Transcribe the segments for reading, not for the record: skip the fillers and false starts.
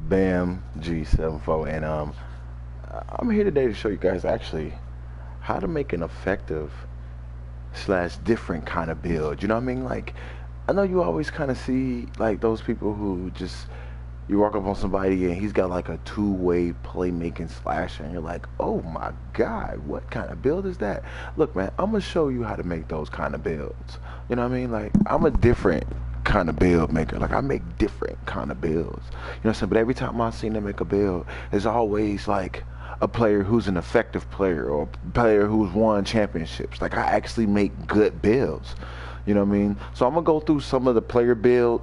Bam-G 74, and I'm here today to show you guys actually how to make an effective slash different kind of build. You know what I mean? Like, I know you always kind of see like those people who just you walk up on somebody and he's got like a two-way playmaking slasher, and you're like, oh my god, what kind of build is that? Look, man, I'm gonna show you how to make those kind of builds. You know what I mean? Like, I'm a different kind of build maker. Like, I make different kind of builds. You know what I'm saying? But every time I see them make a build, it's always like a player who's an effective player or a player who's won championships. Like, I actually make good builds. You know what I mean? So I'm gonna go through some of the player build,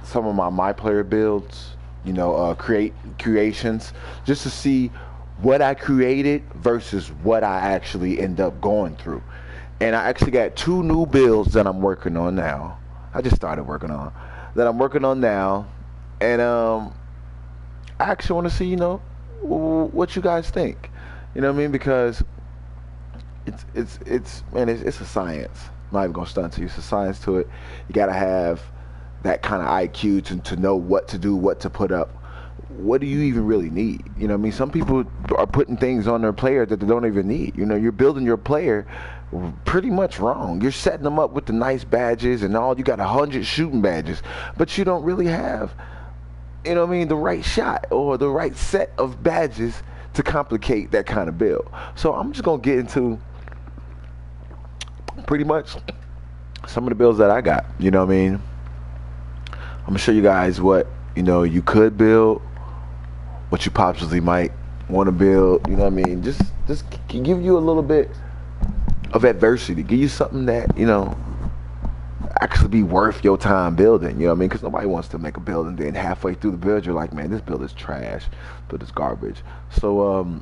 some of my player builds, you know, creations, just to see what I created versus what I actually end up going through. And I actually got two new builds that I'm working on now. I just started working on that I'm working on now, and I actually want to see, you know, what you guys think. You know what I mean? Because it's man, it's a science. I'm not even gonna stunt to you. It's a science to it. You gotta have that kind of IQ to know what to do, what to put up. What do you even really need? You know what I mean? Some people are putting things on their player that they don't even need. You know, you're building your player pretty much wrong. You're setting them up with the nice badges and all. You got 100 shooting badges, but you don't really have, you know what I mean, the right shot or the right set of badges to complicate that kind of build. So I'm just gonna get into pretty much some of the builds that I got. You know what I mean? I'm gonna show you guys what, you know, you could build, what you possibly might want to build. You know what I mean? Just give you a little bit of adversity, give you something that, you know, actually be worth your time building. You know what I mean? Because nobody wants to make a build and then halfway through the build you're like, man, this build is trash, build is garbage. So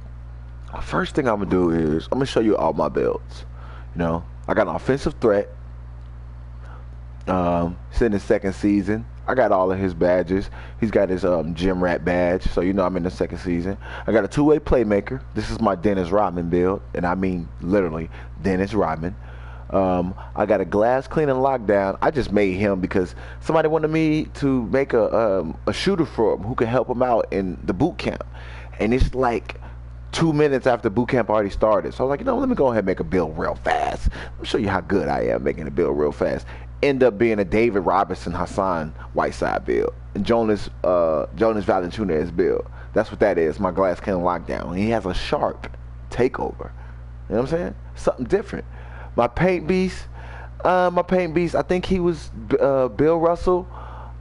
first thing I'm gonna do is I'm gonna show you all my builds. You know, I got an offensive threat. It's in his second season. I got all of his badges. He's got his gym rat badge, so you know I'm in the second season. I got a two-way playmaker. This is my Dennis Rodman build, and I mean literally Dennis Rodman. I got a glass cleaning lockdown. I just made him because somebody wanted me to make a shooter for him who could help him out in the boot camp, and it's like 2 minutes after boot camp already started. So I was like, you know, let me go ahead and make a build real fast. Let me show you how good I am making a build real fast. End up being a David Robinson, Hassan Whiteside build, and Jonas Valanciunas build. That's what that is. My glass cannon lockdown. He has a sharp takeover. You know what I'm saying? Something different. My paint beast. I think he was Bill Russell,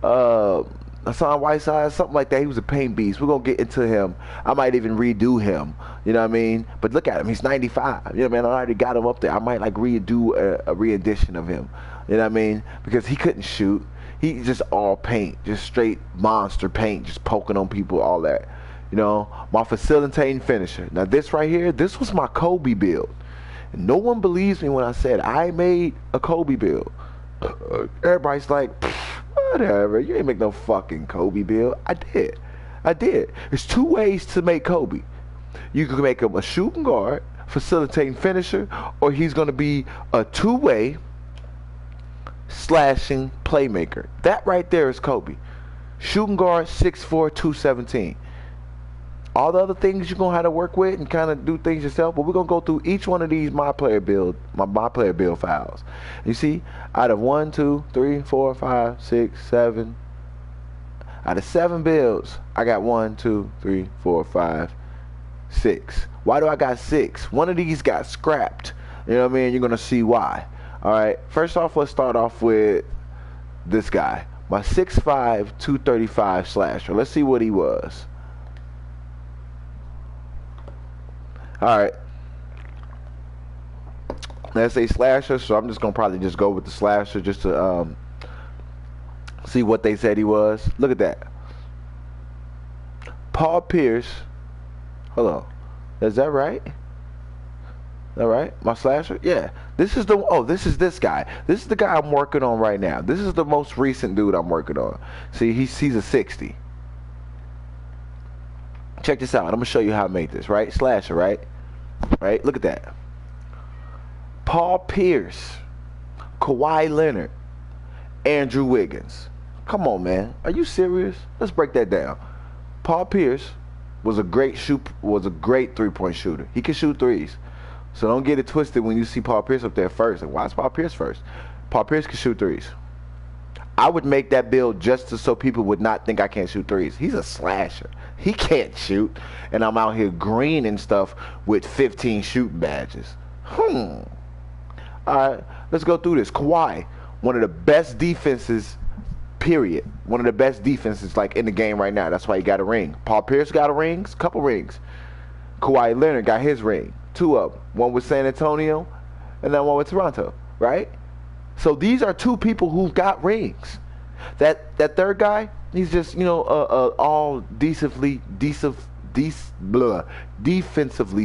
Hassan Whiteside, something like that. He was a paint beast. We're gonna get into him. I might even redo him. You know what I mean? But look at him. He's 95. You know what I mean? I already got him up there. I might like redo a re-edition of him. You know what I mean? Because he couldn't shoot. He just all paint, just straight monster paint, just poking on people, all that. You know, my facilitating finisher. Now this right here, this was my Kobe build. And no one believes me when I said I made a Kobe build. Everybody's like, whatever, you ain't make no fucking Kobe build. I did. There's two ways to make Kobe. You can make him a shooting guard, facilitating finisher, or he's gonna be a two-way slashing playmaker. That right there is Kobe. Shooting guard, 6'4", 217. All the other things you're gonna have to work with and kind of do things yourself, but we're gonna go through each one of these my player build files. You see, out of 1, 2, 3, 4, 5, 6, 7, out of 7 builds, I got 1, 2, 3, 4, 5, 6. Why do I got 6? One of these got scrapped. You know what I mean? You're gonna see why. Alright, first off, let's start off with this guy. My 6'5", 235 slasher. Let's see what he was. Alright. Let's say slasher, so I'm just going to probably just go with the slasher just to see what they said he was. Look at that. Paul Pierce. Hold on. Is that right? All right, my slasher, yeah. This is this guy. This is the guy I'm working on right now. This is the most recent dude I'm working on. See, he's a 60. Check this out. I'm gonna show you how I made this. Right, slasher. Right. Look at that. Paul Pierce, Kawhi Leonard, Andrew Wiggins. Come on, man. Are you serious? Let's break that down. Paul Pierce was a great 3-point shooter. He can shoot threes. So don't get it twisted when you see Paul Pierce up there first. Like, why is Paul Pierce first? Paul Pierce can shoot threes. I would make that build just so people would not think I can't shoot threes. He's a slasher. He can't shoot. And I'm out here green and stuff with 15 shooting badges. All right, let's go through this. Kawhi, one of the best defenses, period. One of the best defenses like in the game right now. That's why he got a ring. Paul Pierce got a ring, couple rings. Kawhi Leonard got his ring. 2 of them. One with San Antonio and then one with Toronto, right? So these are 2 people who've got rings. That third guy, he's just, all defensively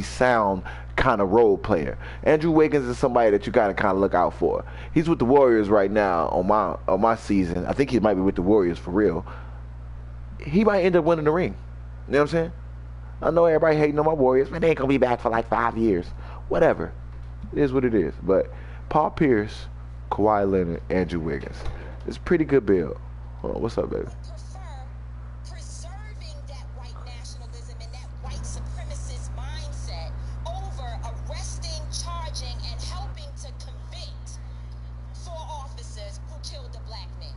sound kind of role player. Andrew Wiggins is somebody that you gotta kind of look out for. He's with the Warriors right now on my season. I think he might be with the Warriors for real. He might end up winning the ring. You know what I'm saying? I know everybody hating on my Warriors, but they ain't gonna be back for like 5 years. Whatever. It is what it is. But Paul Pierce, Kawhi Leonard, Andrew Wiggins. It's a pretty good build. Hold on, what's up, baby? Preserving that white nationalism and that white supremacist mindset over arresting, charging, and helping to convict 4 officers who killed a black man.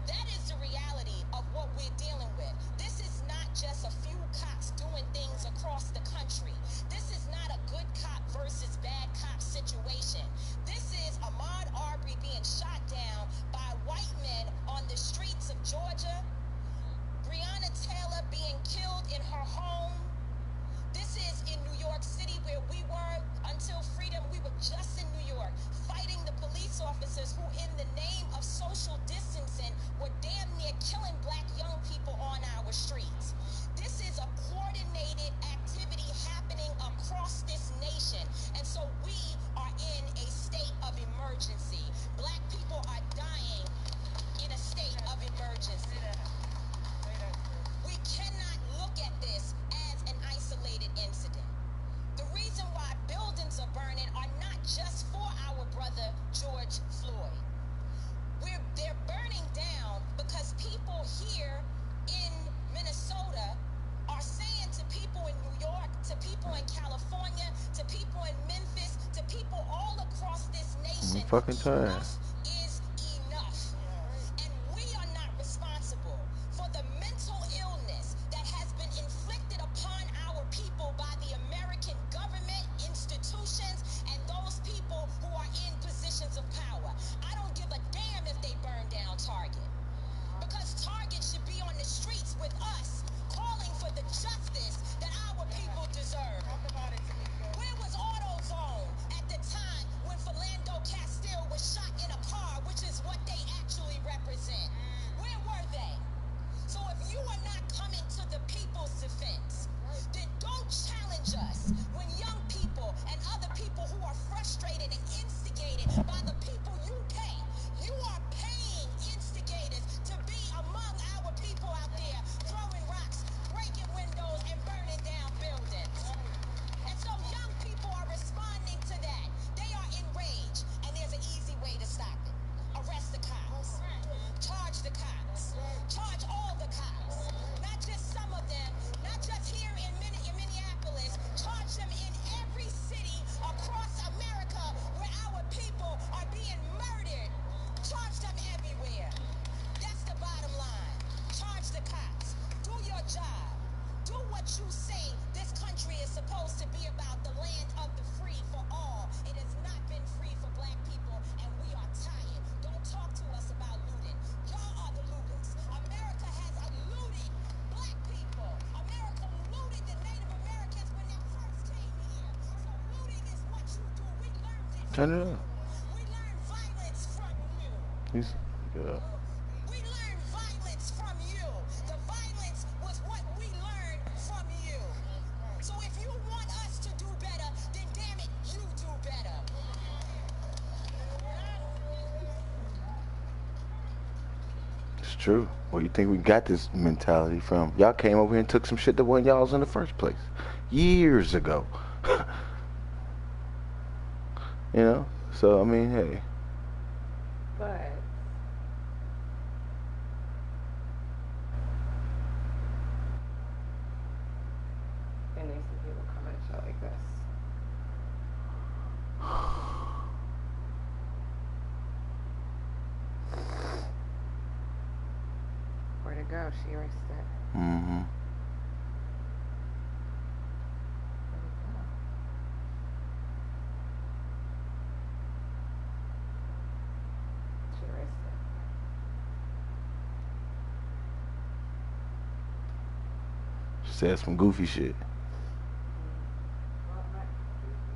That is the reality of what we're dealing with. This is not just a few cops doing things across the country. This is not a good cop versus bad cop situation. This is Ahmaud Arbery being shot down by white men on the streets of Georgia. Breonna Taylor being killed in her home. This is in New York City where we were until freedom. We were just in New York fighting the police officers who in the name of social distancing were damn near killing black young people on our streets. This is a coordinated activity happening across this nation. And so we are in a state of emergency. Black people are dying in a state of emergency. We cannot look at this as an isolated incident. The reason why buildings are burning are not just for our brother George Floyd. They're burning down because people here in Minnesota are saying to people in New York, to people in California, to people in Memphis, to people all across this nation, enough is enough. And we are not responsible for the mental illness that has been inflicted upon our people by the American government, institutions, and those people who are in positions of power. I don't give a damn if they burn down Target, because Target should be on the streets with us, calling for the justice that our people deserve. Where was AutoZone at the time when Philando Castile was shot in a car, which is what they actually represent? Where were they? So if you are not coming to the people's defense, then don't challenge us when young people and other people who are frustrated and instigated by the people you pay. You are paying instigators to be among our people out there throwing rocks, breaking windows, and burning down buildings. And so young people are responding to that. They are enraged, and there's an easy way to stop it. Arrest the cops. Charge the cops. Charge all the cops. Not just some of them, not just here in Minneapolis. Charge them in every city across America where our people are being murdered. Charge them everywhere. That's the bottom line. Charge the cops. Do your job. Do what you say this country is supposed to be about, the land of the free for all. It has not been free for black people, and we are tired. Don't talk to us about looting. Y'all are the looters. America has looted black people. America looted the Native Americans when they first came here. So looting is what you do. We learned it. Turn it up. We learned violence from you. Yeah. We learned violence from you. The violence was what we learned from you. So if you want us to do better, then damn it, you do better. It's true. Well, you think we got this mentality from? Y'all came over here and took some shit that wasn't y'all's in the first place. Years ago. So, I mean, hey. But this. Where'd it go? She erased it. Mm-hmm. Where'd it go? She erased it. She said some goofy shit. Well, not goofy.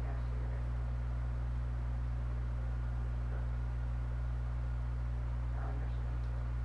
Yeah, she erased it. I understand.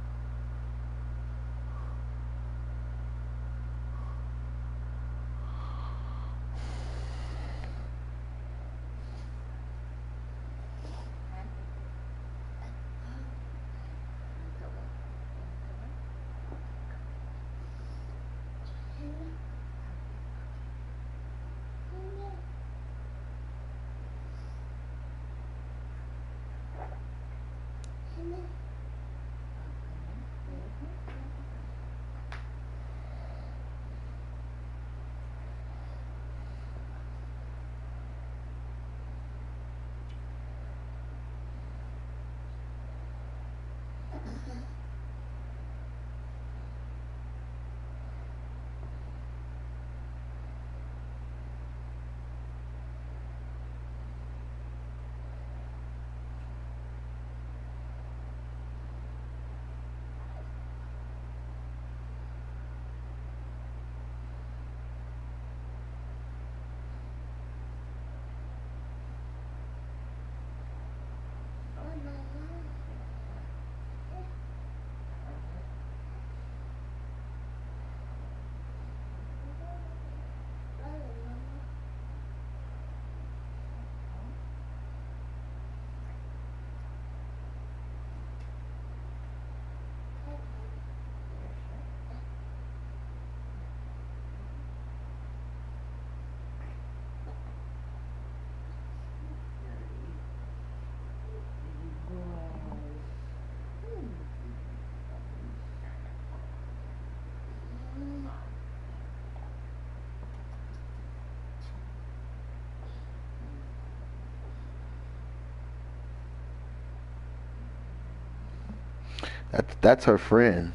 That's her friend.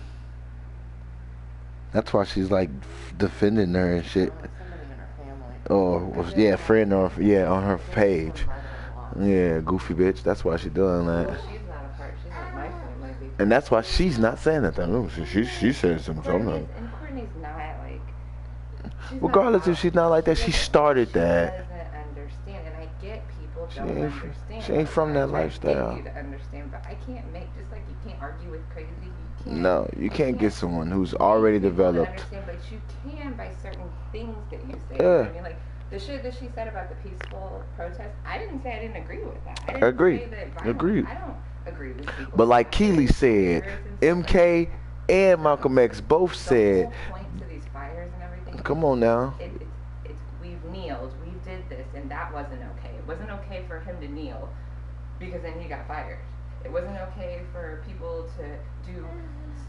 That's why she's like defending her and shit. Somebody in her family. Or yeah, friend or yeah on her page. Yeah, goofy bitch. That's why she's doing that. Well, she's not a part. She's not my family. And that's why she's not saying nothing. Oh, she said something. And Courtney's not like. She's Regardless not if she's not like that, she started that. She doesn't understand, and I get people She don't ain't understand. she ain't from that I lifestyle. get you to understand, but I can't make just like you can't argue with crazy. You can't. No, you can't get someone who's already People to developed. understand, but you can by certain things that you say. Yeah. You know what I mean, like the shit that she said about the peaceful protest. I didn't say I didn't agree with that. I didn't Agreed. say that violence. Agreed. I don't agree with people. But like Keely said, fires and stuff MK and Malcolm X both like, said, the whole point to these fires and everything. "Come on now." It's we've kneeled, we did this, and that wasn't okay. It wasn't okay for him to kneel because then he got fired. It wasn't okay for people to do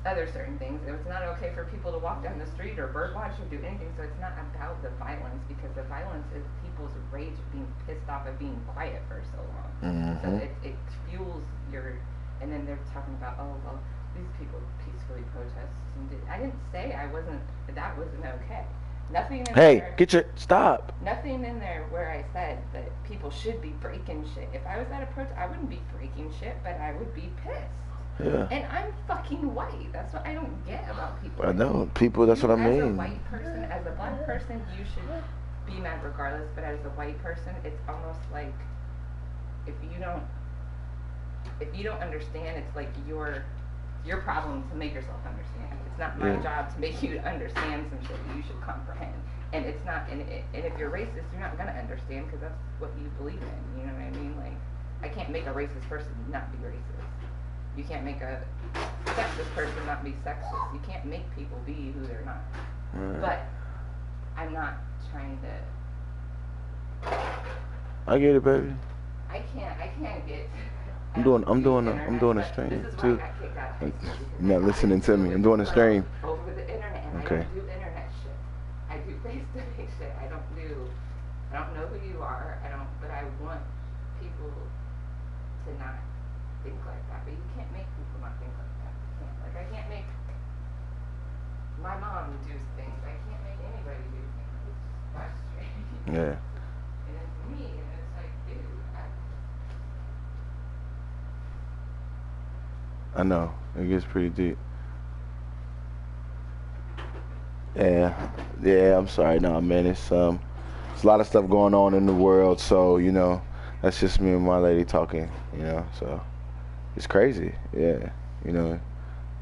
other certain things. It was not okay for people to walk down the street or bird watch or do anything. So it's not about the violence, because the violence is people's rage of being pissed off of being quiet for so long. So it fuels your, and then they're talking about, oh well, these people peacefully protest. I didn't say that wasn't okay. Nothing in there. Get your stop. Nothing in there where I said that people should be breaking shit. If I was at a protest, I wouldn't be breaking shit, but I would be pissed. Yeah. And I'm fucking white. That's what I don't get about people. I know people. That's what I mean. As a white person, as a black person, you should be mad regardless. But as a white person, it's almost like if you don't understand, it's like your problem to make yourself understand. It's not my job to make you understand some shit that you should comprehend. And it's not. And if you're racist, you're not gonna understand because that's what you believe in. You know what I mean? Like, I can't make a racist person not be racist. You can't make a sexist person not be sexist. You can't make people be who they're not. But I'm not trying to. I get it, baby. I can't get. I'm doing a stream too. You're not listening to me. I'm doing a stream. Over the internet, and okay. I don't do internet shit. I do face-to-face shit. I don't do I don't know who you are. But I want people to not think like that. But you can't make people not think like that. You can't. Like, I can't make my mom do things. I can't make anybody do things. It's frustrating. Yeah. And it's me, and it's like, dude, I know. It gets pretty deep. Yeah, I'm sorry. No, man, it's a lot of stuff going on in the world, so, you know, that's just me and my lady talking, you know, so it's crazy. Yeah, you know,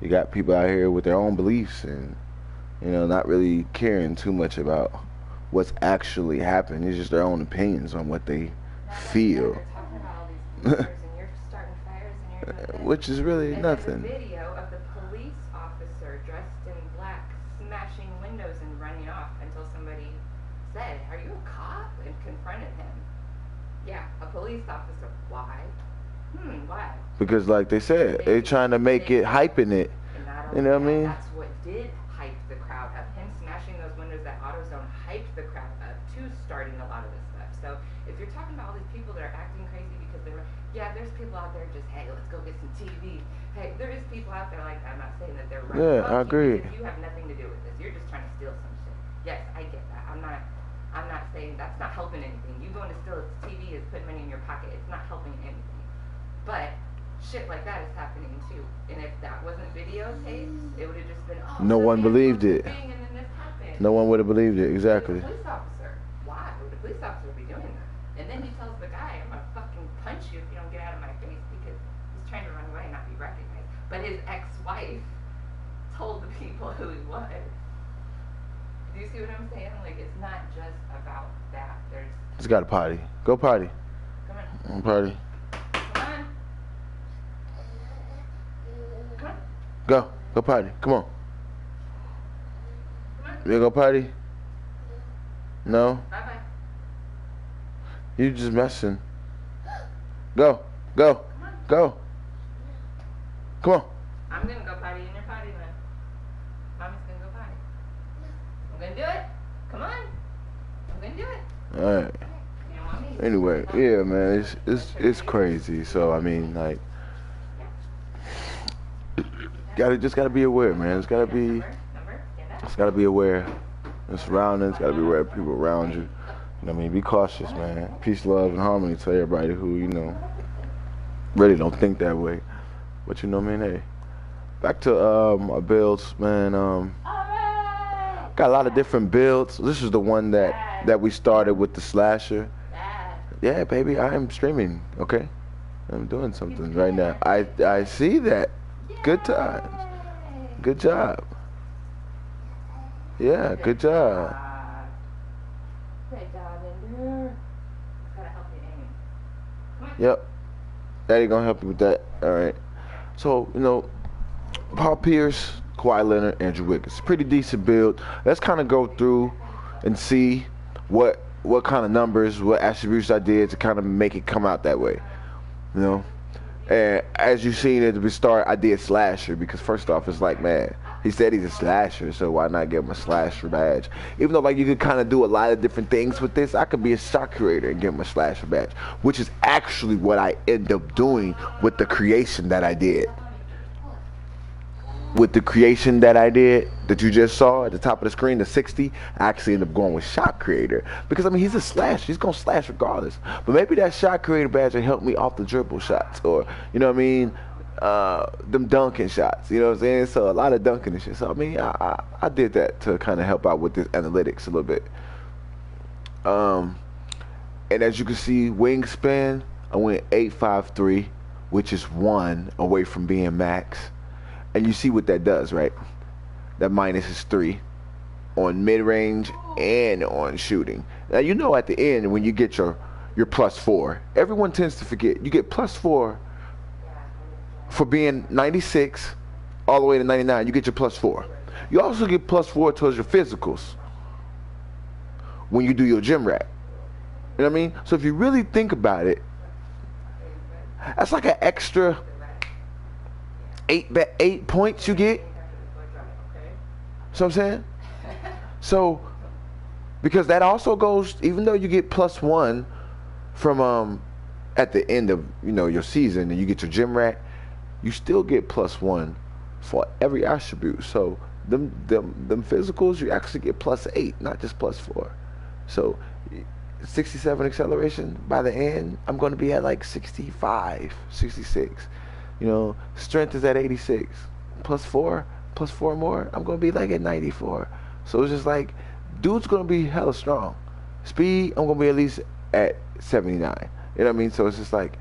you got people out here with their own beliefs and, you know, not really caring too much about what's actually happening. It's just their own opinions on what they feel. They're talking about all these fires, and you're starting fires, and you're doing this. Which is really And nothing. there's a video of the police officer dressed in black smashing windows and running off until somebody said, "Are you a cop?" and confronted him. Yeah, a police officer. Why? Why? Because like they said, they're trying to make it hyping it. And not You know what I only mean? that, that's what did hype the crowd up. Him smashing those windows at AutoZone hyped the crowd up to starting a lot of this stuff. So if you're talking about all these people that are acting crazy because there's people out there just, hey, let's go get some TV. Hey, there is people out there like that. I'm not saying that they're right. Yeah, I agree. Because you have nothing to do with this. You're just trying to steal some shit. Yes, I get that. I'm not saying that's not helping anything. You going to steal a TV is putting money in your pocket. It's not helping anything. But shit like that is happening too. And if that wasn't videotaped, it would have just been, No one believed it. And then this happened. No one would have believed it, exactly. The police officer. Why would the police officer be doing that? And then he tells the guy, "I'm gonna fucking punch you if you don't get out of my face," because he's trying to run away and not be recognized. But his ex-wife told the people who he was. Do you see what I'm saying? Like, it's not just about that. Just got to potty. Go potty. Come on. Potty. Come on. Come on. Go potty. Come on. Come on. You go potty? No? Bye-bye. You just messing. Go. Go. Go. Come on. I'm gonna go potty in your potty then. Mommy's gonna go potty. I'm gonna do it. Come on. I'm gonna do it. All right. You don't want me? Anyway, yeah, man, it's crazy. So I mean, like, gotta be aware, man. It's gotta be aware. The surroundings, gotta be aware of people around you. You know what I mean? Be cautious, man. Peace, love, and harmony to everybody who, you know, really don't think that way. But you know what I mean? Hey, back to my builds, man. Got a lot of different builds. This is the one that we started with the slasher. Yeah, baby, I am streaming. Okay, I'm doing something right now. I see that. Good times. Good job. Yeah, good job. Good job in there. Gotta help you aim. Come on. Yep. Daddy gonna help you with that. All right. So, you know, Paul Pierce, Kawhi Leonard, Andrew Wiggins. Pretty decent build. Let's kind of go through and see what kind of numbers, what attributes I did to kind of make it come out that way. You know? And as you've seen at the start, I did slasher because first off, it's like, man, he said he's a slasher, so why not give him a slasher badge? Even though, like, you could kind of do a lot of different things with this, I could be a shot creator and give him a slasher badge, which is actually what I end up doing with the creation that I did. With the creation that I did, that you just saw at the top of the screen, the 60, I actually ended up going with shot creator. Because, I mean, he's a slasher. He's going to slash regardless. But maybe that shot creator badge will help me off the dribble shots. Or, you know what I mean, them dunking shots. You know what I'm saying? So, a lot of dunking and shit. So, I mean, I did that to kind of help out with this analytics a little bit. And as you can see, wingspan, I went 8.53, which is 1 away from being max. And you see what that does, right? That minus is 3 on mid-range and on shooting. Now, you know at the end when you get your +4, everyone tends to forget. You get +4 for being 96 all the way to 99. You get your +4. You also get +4 towards your physicals when you do your gym rack. You know what I mean? So if you really think about it, that's like an extra 8 points you get. So I'm saying? So Because that also goes, even though you get +1 from at the end of your season, and you get your gym rat, you still get +1 for every attribute. So them physicals, you actually get +8, not just +4. So 67 acceleration, by the end I'm going to be at like 65, 66. Strength is at 86, +4 more, I'm going to be like at 94. So it's just like, dude's going to be hella strong. Speed, I'm going to be at least at 79. You know what I mean? So it's just like,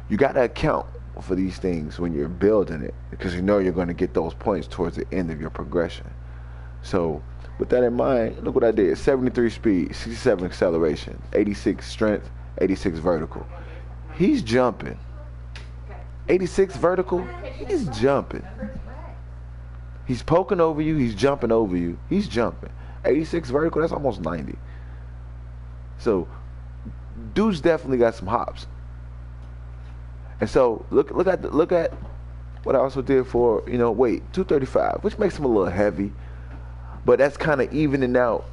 you got to account for these things when you're building it, because you're going to get those points towards the end of your progression. So with that in mind, look what I did. 73 speed, 67 acceleration, 86 strength, 86 vertical. He's jumping. 86 vertical, he's jumping. He's poking over you, he's jumping over you, he's jumping. 86 vertical, that's almost 90. So dude's definitely got some hops. And so look at what I also did for weight, 235, which makes him a little heavy, but that's kind of evening out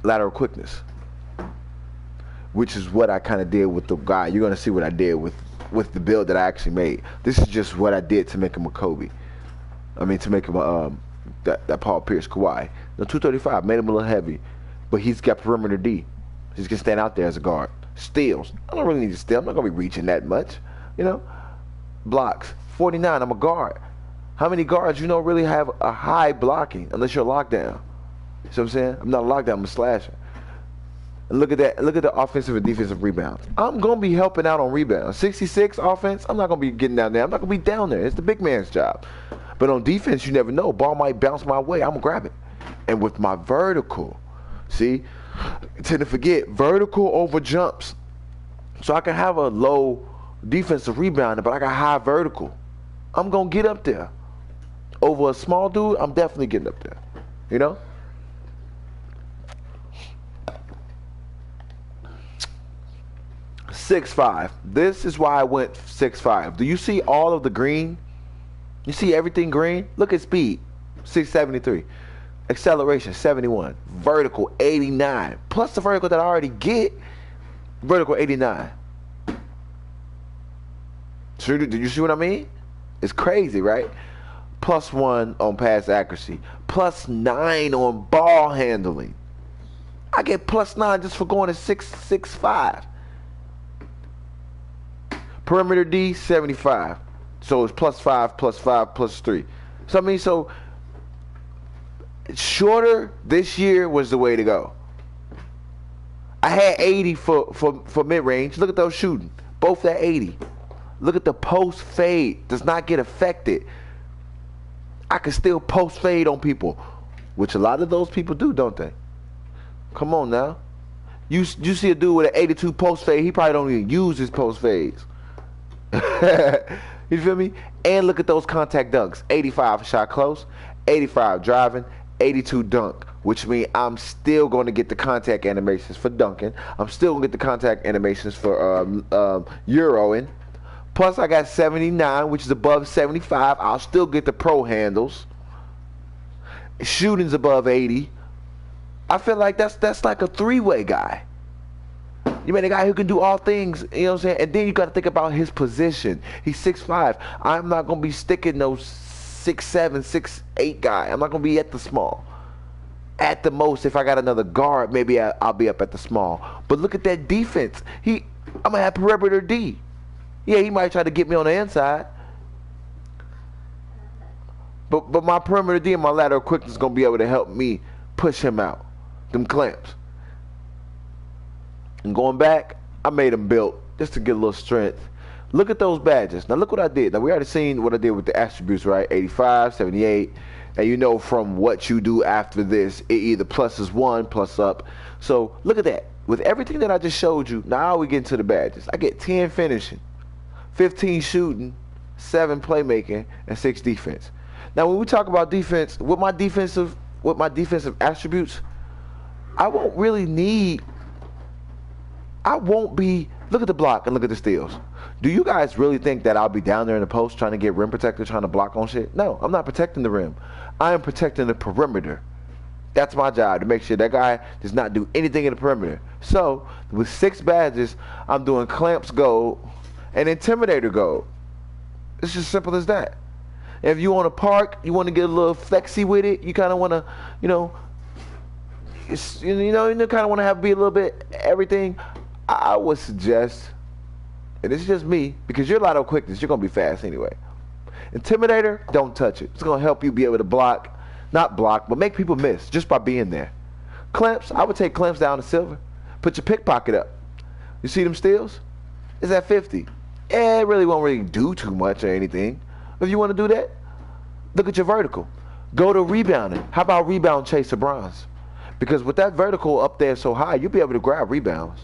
lateral quickness, which is what I kind of did with the guy. You're gonna see what I did with the build that I actually made. This is just what I did to make him a Kobe. I mean, to make him a that Paul Pierce, Kawhi. 235 made him a little heavy, but he's got perimeter D. He's gonna stand out there as a guard. Steals, I don't really need to steal. I'm not gonna be reaching that much, Blocks, 49. I'm a guard. How many guards really have a high blocking unless you're locked down? You see what I'm saying? I'm not a lockdown, I'm a slasher. And look at that. Look at the offensive and defensive rebounds. I'm gonna be helping out on rebounds. 66 offense, I'm not gonna be getting down there. I'm not gonna be down there. It's the big man's job. But on defense, you never know. Ball might bounce my way. I'm gonna grab it. And with my vertical, see, I tend to forget vertical over jumps. So I can have a low defensive rebounder, but I got high vertical. I'm gonna get up there. Over a small dude, I'm definitely getting up there. 6'5". This is why I went 6'5". Do you see all of the green? You see everything green? Look at speed, 673. Acceleration, 71. Vertical, 89. Plus the vertical that I already get, vertical 89. So did you see what I mean? It's crazy, right? +1 on pass accuracy. +9 on ball handling. I get +9 just for going to 6'5". Perimeter D, 75. So it's +5, +5, +3. So I mean, shorter this year was the way to go. I had 80 for mid-range. Look at those shooting. Both at 80. Look at the post fade. Does not get affected. I can still post fade on people, which a lot of those people do, don't they? Come on now. You see a dude with an 82 post fade, he probably don't even use his post fades. You feel me? And look at those contact dunks. 85 shot close, 85 driving, 82 dunk, which means I'm still going to get the contact animations for dunking. I'm still going to get the contact animations for Euroing. Plus I got 79, which is above 75. I'll still get the pro handles. Shooting's above 80. I feel like that's like a three-way guy. You mean a guy who can do all things, you know what I'm saying? And then you got to think about his position. He's 6'5". I'm not going to be sticking no 6'7", 6'8" guy. I'm not going to be at the small. At the most, if I got another guard, maybe I'll be up at the small. But look at that defense. I'm going to have perimeter D. Yeah, he might try to get me on the inside. But my perimeter D and my lateral quickness is going to be able to help me push him out. Them clamps. And going back, I made them built just to get a little strength. Look at those badges. Now look what I did. Now we already seen what I did with the attributes, right? 85, 78. And from what you do after this, it either pluses 1, plus up. So look at that. With everything that I just showed you, now we get into the badges. I get 10 finishing, 15 shooting, 7 playmaking, and 6 defense. Now when we talk about defense, with my defensive attributes, I won't be, look at the block and look at the steals. Do you guys really think that I'll be down there in the post trying to get rim protector, trying to block on shit? No, I'm not protecting the rim. I am protecting the perimeter. That's my job, to make sure that guy does not do anything in the perimeter. So with 6 badges, I'm doing clamps gold and intimidator gold. It's just simple as that. If you want to park, you want to get a little flexy with it, you kind of want to, you know, you kind of want to have be a little bit everything. I would suggest, and it's just me, because you're a lot of quickness, you're gonna be fast anyway. Intimidator, don't touch it. It's gonna help you be able to block, not block, but make people miss just by being there. Clamps, I would take clamps down to silver. Put your pickpocket up. You see them steals? It's at 50. It really won't really do too much or anything. If you want to do that, look at your vertical. Go to rebounding. How about rebound chaser bronze? Because with that vertical up there so high, you'll be able to grab rebounds.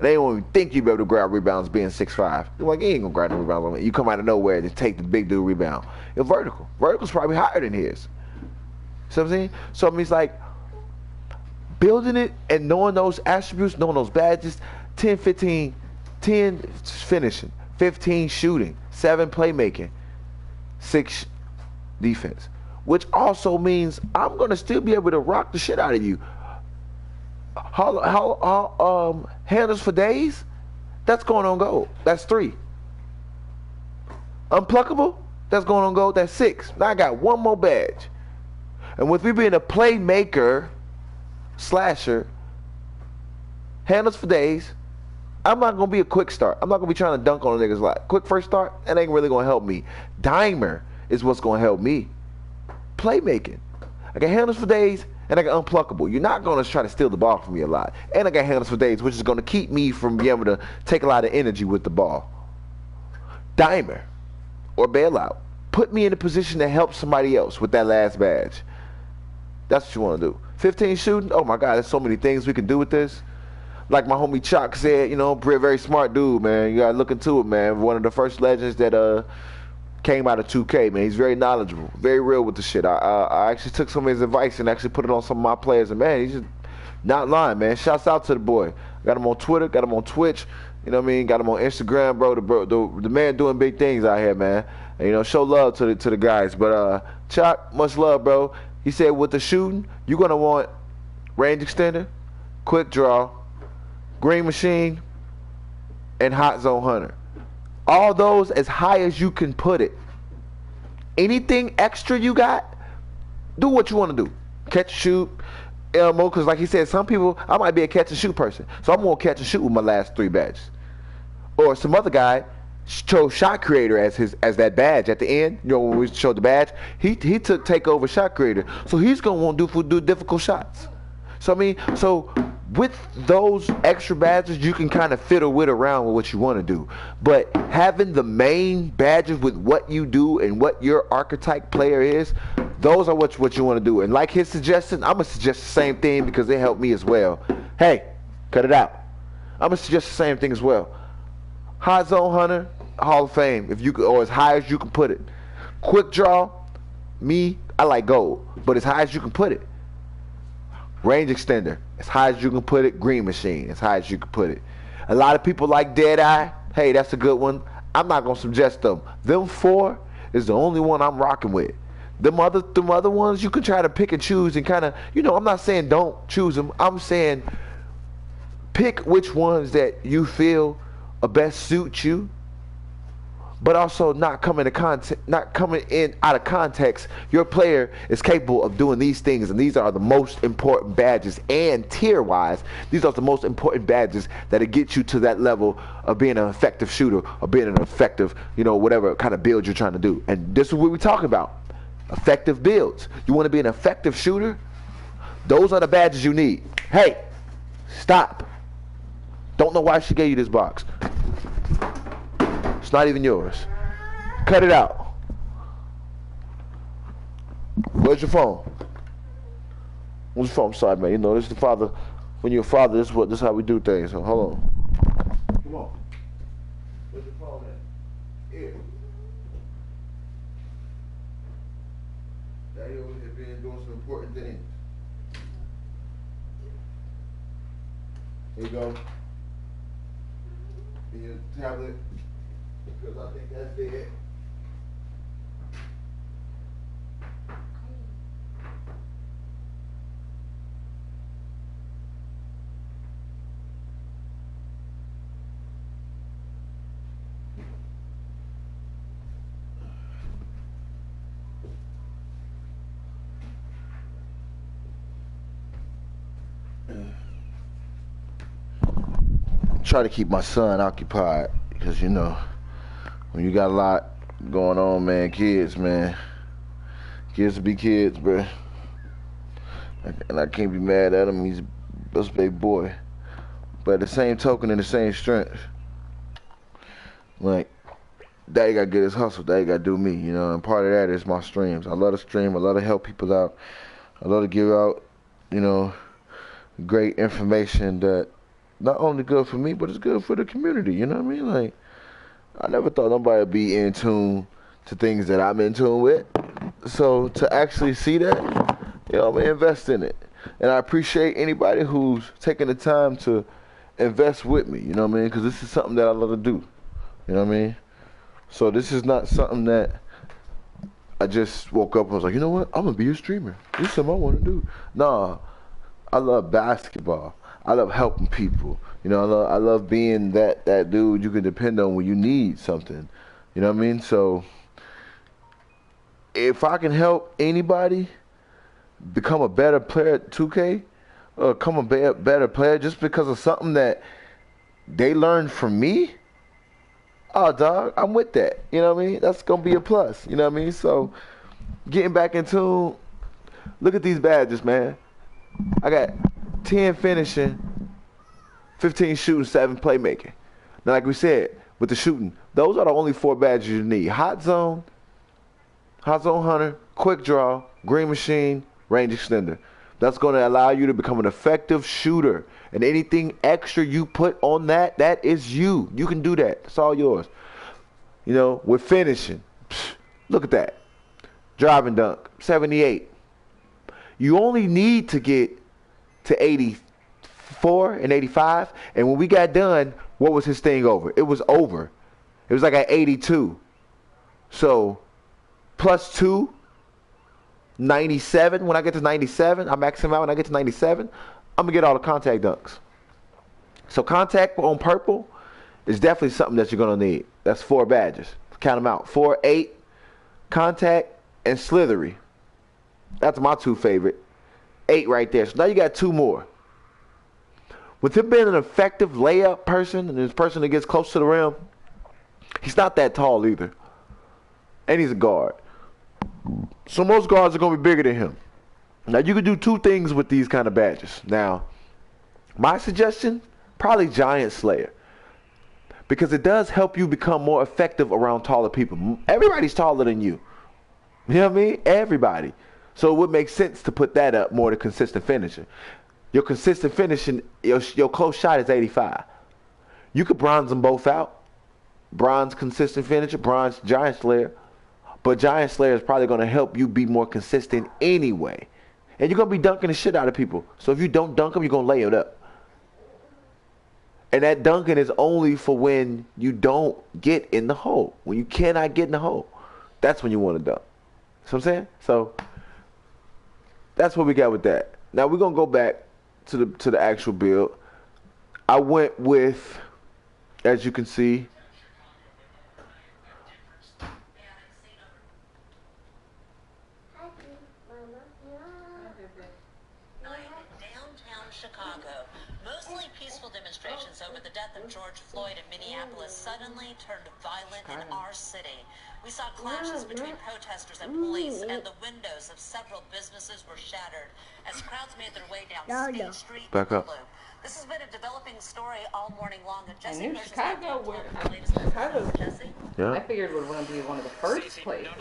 They don't even think you'll be able to grab rebounds being 6'5". You're like, you ain't gonna grab no rebounds. You come out of nowhere to take the big dude rebound. Your vertical. Vertical's probably higher than his. See what I'm saying? So it means like building it and knowing those attributes, knowing those badges, 10 finishing, 15 shooting, 7 playmaking, 6 defense. Which also means I'm gonna still be able to rock the shit out of you. Handles for days, that's going on gold. That's 3. Unpluckable, that's going on gold. That's 6. Now I got 1 more badge. And with me being a playmaker, slasher, handles for days, I'm not gonna be a quick start. I'm not gonna be trying to dunk on a nigga's lot. Quick first start, that ain't really gonna help me. Dimer is what's gonna help me. Playmaking. I got handles for days and I got unpluckable. You're not gonna try to steal the ball from me a lot. And I got handles for days, which is gonna keep me from being able to take a lot of energy with the ball. Dimer or bailout. Put me in a position to help somebody else with that last badge. That's what you wanna do. 15 shooting, oh my God, there's so many things we can do with this. Like my homie Chuck said, you know, very smart dude, man. You gotta look into it, man. One of the first legends that came out of 2K, man. He's very knowledgeable, very real with the shit. I actually took some of his advice and actually put it on some of my players, and man, he's just not lying, man. Shouts out to the boy. Got him on Twitter, got him on Twitch, you know what I mean? Got him on Instagram, bro. The man doing big things out here, man. And, you know, show love to the guys. But Chuck, much love, bro. He said with the shooting, you're gonna want range extender, quick draw, green machine, and hot zone hunter. All those as high as you can put it. Anything extra you got, do what you want to do. Catch and shoot, Elmo, because like he said, some people, I might be a catch and shoot person. So I'm going to catch and shoot with my last 3 badges. Or some other guy chose shot creator as that badge at the end. You know, when we showed the badge, he took take over shot creator. So he's going to want to do difficult shots. So I mean, with those extra badges, you can kind of fiddle with around with what you want to do. But having the main badges with what you do and what your archetype player is, those are what you want to do. And like his suggestion, I'm going to suggest the same thing because they help me as well. Hey, cut it out. I'm going to suggest the same thing as well. Hot zone hunter, Hall of Fame, if you could, or as high as you can put it. Quick draw, me, I like gold, but as high as you can put it. Range extender, as high as you can put it. Green machine, as high as you can put it. A lot of people like Deadeye. Hey, that's a good one. I'm not gonna suggest them. Them 4 is the only one I'm rocking with. Them other ones you can try to pick and choose and kind of, you know, I'm not saying don't choose them. I'm saying pick which ones that you feel best suit you, but also not coming in out of context. Your player is capable of doing these things, and these are the most important badges. And tier-wise, these are the most important badges that'll get you to that level of being an effective shooter or being an effective, you know, whatever kind of build you're trying to do. And this is what we're talking about: effective builds. You want to be an effective shooter? Those are the badges you need. Hey, stop! Don't know why she gave you this box. It's not even yours. Cut it out. Where's your phone? Where's your phone? I'm sorry, man. You know, this is the father. When you're a father, this is how we do things. So hold on. Come on. Where's your phone at? Here. Daddy over here been doing some important things. Here you go. In your tablet. Because I think that's it. Try to keep my son occupied because you know when you got a lot going on, man, kids be kids, bro. And I can't be mad at him. He's a big boy, but at the same token, in the same strength, like Daddy gotta get his hustle. Daddy gotta do me, you know. And part of that is my streams. I love to stream. I love to help people out. I love to give out, you know, great information that not only good for me, but it's good for the community. You know what I mean? Like, I never thought nobody would be in tune to things that I'm in tune with. So to actually see that, you know, I'm gonna invest in it. And I appreciate anybody who's taking the time to invest with me. You know what I mean? Because this is something that I love to do. You know what I mean? So this is not something that I just woke up and was like, you know what? I'm gonna be a streamer. This is something I want to do. Nah, I love basketball. I love helping people. You know, I love being that dude you can depend on when you need something. You know what I mean? So if I can help anybody become a better player at 2K, or become a better player just because of something that they learned from me, oh, dog, I'm with that. You know what I mean? That's going to be a plus. You know what I mean? So getting back into, look at these badges, man. I got 10 finishing, 15 shooting, 7 playmaking. Now, like we said, with the shooting, those are the only 4 badges you need. Hot zone hunter, quick draw, green machine, range extender. That's going to allow you to become an effective shooter. And anything extra you put on that, that is you. You can do that. It's all yours. You know, with finishing, look at that. Drive and dunk, 78. You only need to get to 84 and 85. And when we got done, what was his thing over? It was over. It was like at 82. So, plus 2, 97. When I get to 97, I max him out. When I get to 97, I'm going to get all the contact dunks. So contact on purple is definitely something that you're going to need. That's 4 badges. Count them out. 4, 8, contact, and slithery. That's my 2 favorite. 8 right there. So now you got 2 more. With him being an effective layup person, and this person that gets close to the rim, he's not that tall either. And he's a guard. So most guards are going to be bigger than him. Now you can do 2 things with these kind of badges. Now, my suggestion, probably Giant Slayer. Because it does help you become more effective around taller people. Everybody's taller than you. You know what I mean? Everybody. So it would make sense to put that up more to consistent finishing. Your consistent finishing, your close shot is 85. You could bronze them both out. Bronze consistent finisher, bronze Giant Slayer. But Giant Slayer is probably going to help you be more consistent anyway. And you're going to be dunking the shit out of people. So if you don't dunk them, you're going to lay it up. And that dunking is only for when you don't get in the hole. When you cannot get in the hole. That's when you want to dunk. See what I'm saying? So that's what we got with that. Now we're going to go back to the actual build. I went with, as you can see, Chicago. Mostly peaceful demonstrations over the death of George Floyd in Minneapolis suddenly turned violent in our city. We saw clashes between protesters and police, and the windows of several businesses were shattered as crowds made their way down State Street. Back up. This has been a developing story all morning long. I knew Chicago Jesse. Yeah. I figured would want to be one of the first places.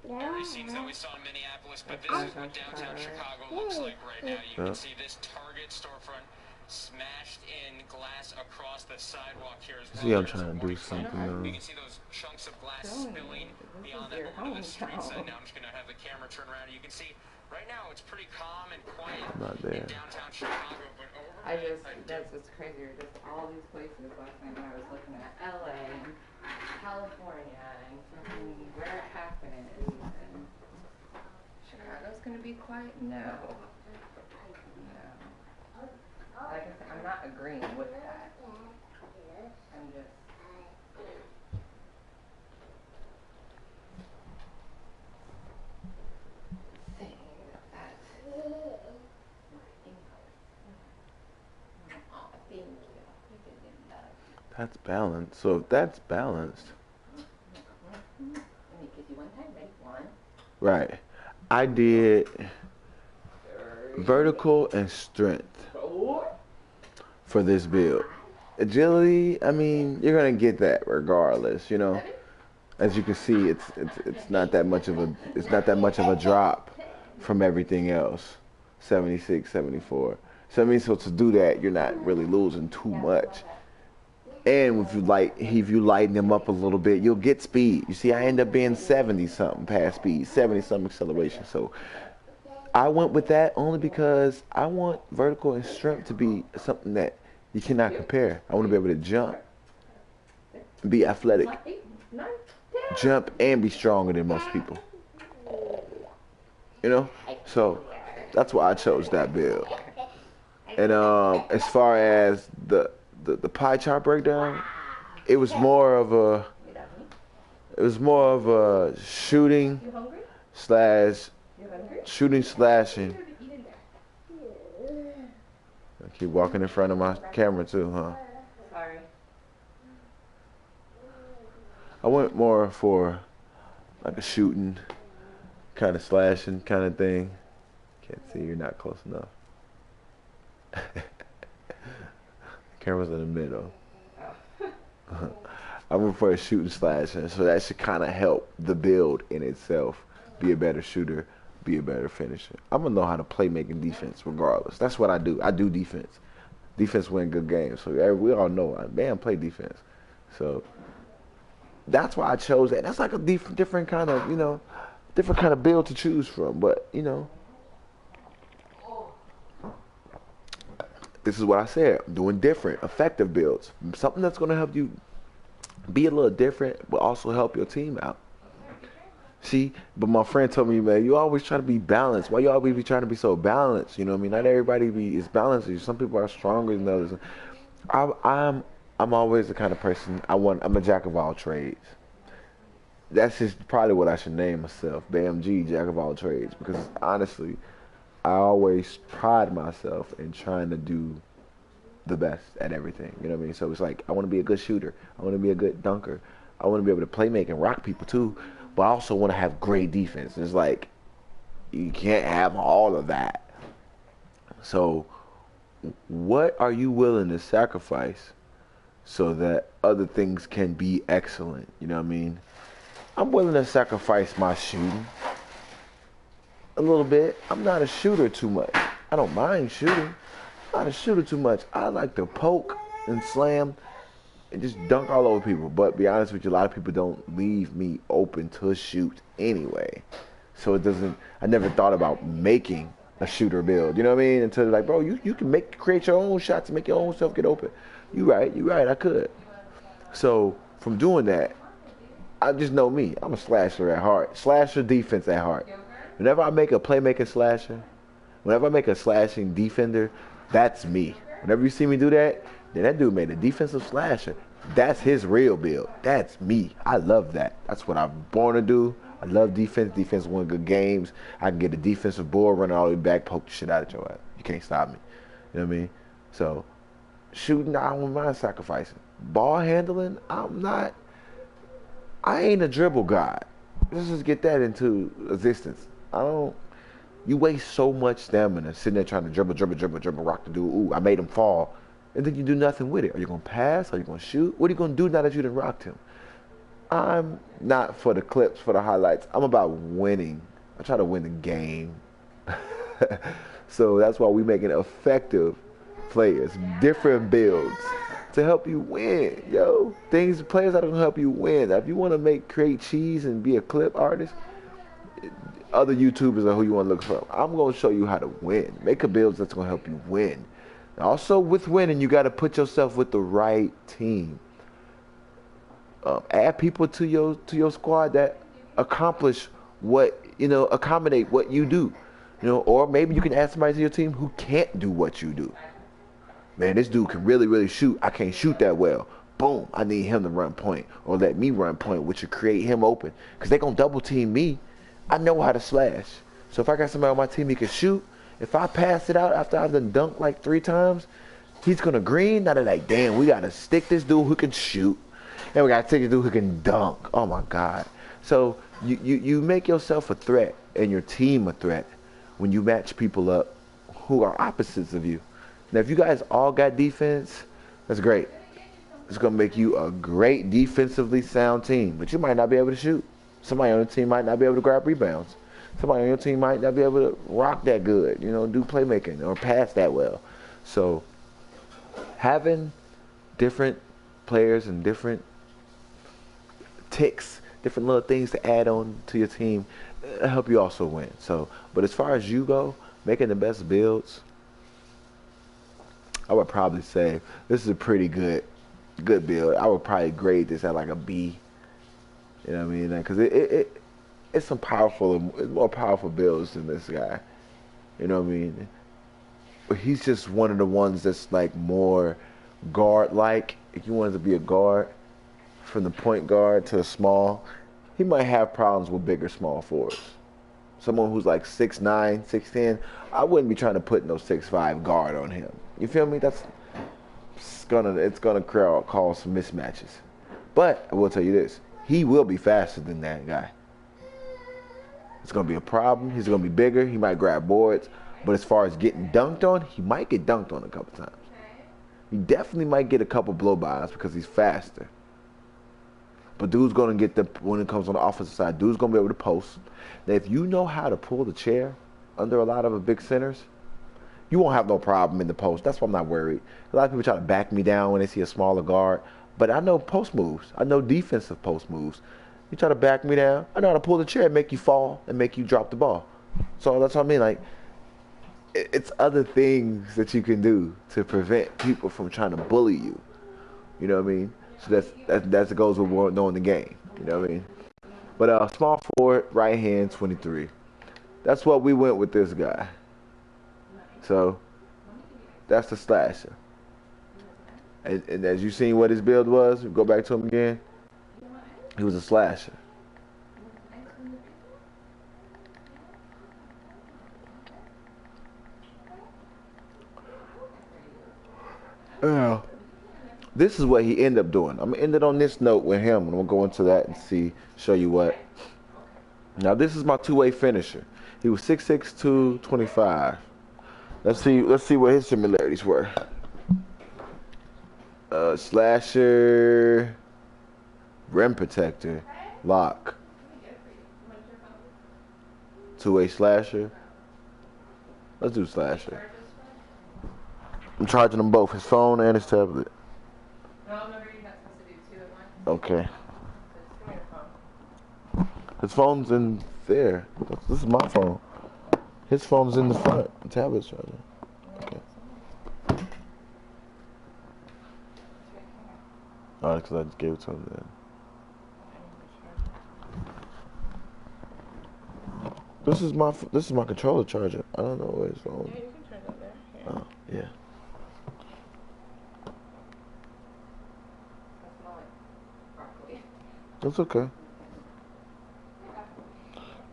It seems that we saw in Minneapolis, but this is what downtown Chicago looks like right now. You can see this Target storefront smashed in glass across the sidewalk here as well. See, I'm trying to do something. You can see those chunks of glass spilling beyond that over to the street side. Now I'm just going to have the camera turn around. You can see right now it's pretty calm and quiet in downtown Chicago, but that's what's crazier. Just all these places last night when I was looking at LA and California and where it happened. And Chicago's gonna be quiet? No. Like I said, I'm not agreeing with that. I'm just saying that That's balanced. So if that's balanced, Let me give you one time. Ready? One. right? I did vertical and strength for this build. Agility, I mean, you're gonna get that regardless, you know. As you can see, it's not that much of a drop from everything else. 76, 74. So I mean, so to do that, you're not really losing too much. And if you lighten them up a little bit, you'll get speed. You see, I end up being 70 something past speed, 70 something acceleration. So I went with that only because I want vertical and strength to be something that you cannot compare. I want to be able to jump, be athletic, jump and be stronger than most people. You know? So that's why I chose that build. And as far as the pie chart breakdown, it was more of a shooting slashing. I keep walking in front of my camera too, huh? Sorry. I went more for like a shooting, kind of slashing kind of thing. Can't see, you're not close enough. Camera's in the middle. I went for a shooting slashing, so that should kind of help the build in itself. Be a better shooter, be a better finisher. I'm gonna know how to play making defense regardless. That's what I do. I do defense. Defense win good games. So we all know I play defense. So that's why I chose that. That's like a different kind of, you know, different kind of build to choose from. But, you know, this is what I said. I'm doing different, effective builds. Something that's going to help you be a little different, but also help your team out. See, but my friend told me, man, you always try to be balanced. Why you always be trying to be so balanced? You know what I mean? Not everybody is balanced. Some people are stronger than others. I'm always the kind of person, I'm a jack of all trades. That's just probably what I should name myself, Bam-G, jack of all trades. Because honestly, I always pride myself in trying to do the best at everything. You know what I mean? So it's like, I want to be a good shooter. I want to be a good dunker. I want to be able to play make and rock people too. But I also want to have great defense. It's like, you can't have all of that. So what are you willing to sacrifice so that other things can be excellent? You know what I mean? I'm willing to sacrifice my shooting a little bit. I'm not a shooter too much. I don't mind shooting. I'm not a shooter too much. I like to poke and slam and just dunk all over people. But be honest with you, a lot of people don't leave me open to shoot anyway. So I never thought about making a shooter build. You know what I mean? Until they're like, bro, you can create your own shots and make your own self get open. You right, I could. So from doing that, I just know me. I'm a slasher at heart. Slasher defense at heart. Whenever I make a playmaking slasher, whenever I make a slashing defender, that's me. Whenever you see me do that, then that dude made a defensive slasher. That's his real build. That's me. I love that. That's what I'm born to do. I love defense. Defense win good games. I can get a defensive board, run all the way back, poke the shit out of your ass. You can't stop me. You know what I mean? So, shooting, I don't mind sacrificing. Ball handling, I ain't a dribble god. Let's just get that into existence. You waste so much stamina sitting there trying to dribble, rock the dude. Ooh, I made him fall. And then you do nothing with it. Are you going to pass? Are you going to shoot? What are you going to do now that you done rocked him? I'm not for the clips, for the highlights. I'm about winning. I try to win the game. So that's why we making effective players, different builds to help you win, yo. Players that are going to help you win. If you want to create cheese and be a clip artist, other YouTubers are who you want to look for. I'm going to show you how to win. Make a build that's going to help you win. Also, with winning, you got to put yourself with the right team. Add people to your squad that accommodate what you do. You know, or maybe you can add somebody to your team who can't do what you do. Man, this dude can really, really shoot. I can't shoot that well. Boom, I need him to run point or let me run point, which will create him open. Because they're going to double team me. I know how to slash. So if I got somebody on my team who can shoot, if I pass it out after I've done dunked like 3 times, He's gonna green. Now they're like, damn, we gotta stick this dude who can shoot, and we gotta stick this dude who can dunk. Oh my God. So you make yourself a threat and your team a threat when you match people up who are opposites of you. Now if you guys all got defense, that's great. It's gonna make you a great defensively sound team, but you might not be able to shoot. Somebody on the team might not be able to grab rebounds. Somebody on your team might not be able to rock that good, do playmaking or pass that well. So having different players and different ticks, different little things to add on to your team, help you also win. So, but as far as you go, making the best builds, I would probably say this is a pretty good build. I would probably grade this at like a B. You know what I mean? Because it's some more powerful builds than this guy. You know what I mean? But he's just one of the ones that's like more guard-like. If you wanted to be a guard, from the point guard to a small, he might have problems with bigger small forwards. Someone who's like 6'9", 6'10", I wouldn't be trying to put no 6'5" guard on him. You feel me? It's gonna cause some mismatches. But I will tell you this: he will be faster than that guy. It's gonna be a problem. He's gonna be bigger. He might grab boards. But as far as getting dunked on, he might get dunked on a couple times. He definitely might get a couple blow-bys because he's faster. But dude's going to get when it comes on the offensive side, dude's going to be able to post. Now, if you know how to pull the chair under a lot of the big centers, you won't have no problem in the post. That's why I'm not worried. A lot of people try to back me down when they see a smaller guard. But I know post moves. I know defensive post moves. You try to back me down, I know how to pull the chair and make you fall and make you drop the ball. So that's what I mean. Like, it's other things that you can do to prevent people from trying to bully you. You know what I mean? So that goes with knowing the game. You know what I mean? But small forward, right hand, 23. That's what we went with this guy. So that's the slasher. And as you seen what his build was, we go back to him again. He was a slasher. This is what he ended up doing. I'm going to end it on this note with him, and I'm going to go into that and show you what. Now, this is my two-way finisher. He was 6'6", 225. Let's see what his similarities were. Slasher, rim protector, lock. Two-way slasher. Let's do slasher. I'm charging them both, his phone and his tablet. No, remember you're not supposed to do two at once? Okay. Just give me your phone. His phone's in there. This is my phone. His phone's in the front. The tablet's charging. Okay. Alright, because I just gave it to him then. This is my controller charger. I don't know where his phone. Yeah, you can turn it there. Yeah. Oh, yeah. That's more like broccoli. That's okay.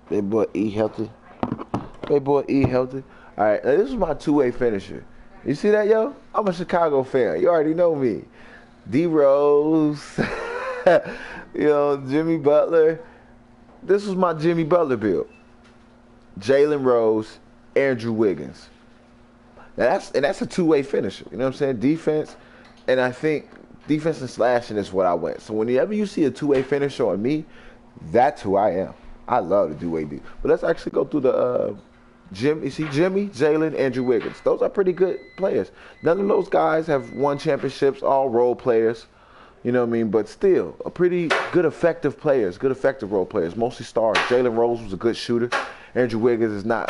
Baby boy, eat healthy. Baby boy, eat healthy. All right, now this is my two-way finisher. You see that, yo? I'm a Chicago fan. You already know me. D Rose, Jimmy Butler. This was my Jimmy Butler build. Jalen Rose, Andrew Wiggins. Now that's a two-way finisher. You know what I'm saying? Defense, and I think defense and slashing is what I went. So whenever you see a two-way finisher on me, that's who I am. I love to do what they do. But let's actually go through the You see Jimmy, Jalen, Andrew Wiggins. Those are pretty good players. None of those guys have won championships, all role players. You know what I mean? But still, a pretty good effective players, good effective role players, mostly stars. Jalen Rose was a good shooter. Andrew Wiggins is not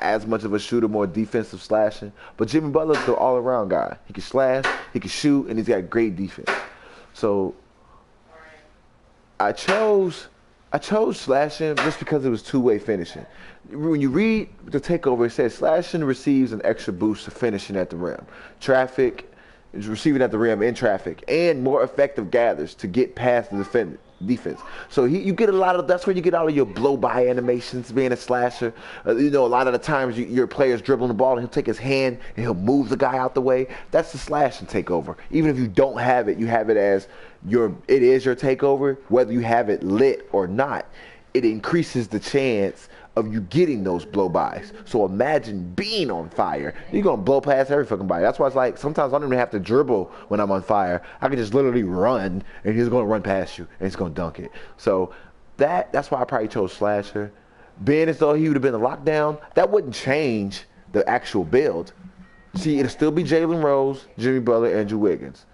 as much of a shooter, more defensive slashing. But Jimmy Butler's the all-around guy. He can slash, he can shoot, and he's got great defense. So I chose slashing just because it was two-way finishing. When you read the takeover, it says slashing receives an extra boost to finishing at the rim. Traffic is receiving at the rim in traffic, and more effective gathers to get past the defense. So you get a lot of, that's where you get all of your blow-by animations being a slasher. You know, a lot of the times your player's dribbling the ball and he'll take his hand and he'll move the guy out the way. That's the slash and takeover. Even if you don't have it, you have it as it is your takeover, whether you have it lit or not. It increases the chance of you getting those blow-bys. So imagine being on fire. You're going to blow past every fucking body. That's why it's like sometimes I don't even have to dribble when I'm on fire. I can just literally run, and he's going to run past you, and he's going to dunk it. So that's why I probably chose slasher. Being as though he would have been a lockdown, that wouldn't change the actual build. See, it'll still be Jalen Rose, Jimmy Butler, Andrew Wiggins.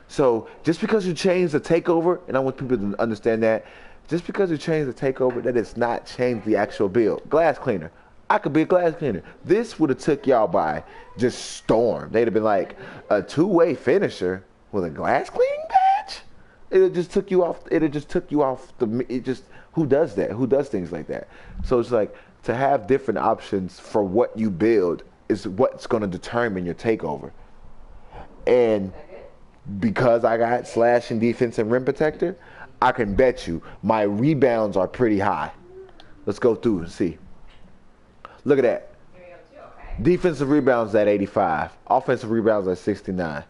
So just because you change the takeover, and I want people to understand that, just because you change the takeover, that does not change the actual build. Glass cleaner. I could be a glass cleaner. This would have took y'all by just storm. They'd have been like a two-way finisher with a glass cleaning patch. It just took you off. It just took you off the. It just, who does that? Who does things like that? So it's like to have different options for what you build is what's going to determine your takeover. And because I got slash and defense and rim protector, I can bet you my rebounds are pretty high. Let's go through and see. Look at that. Defensive rebounds at 85. Offensive rebounds at 69.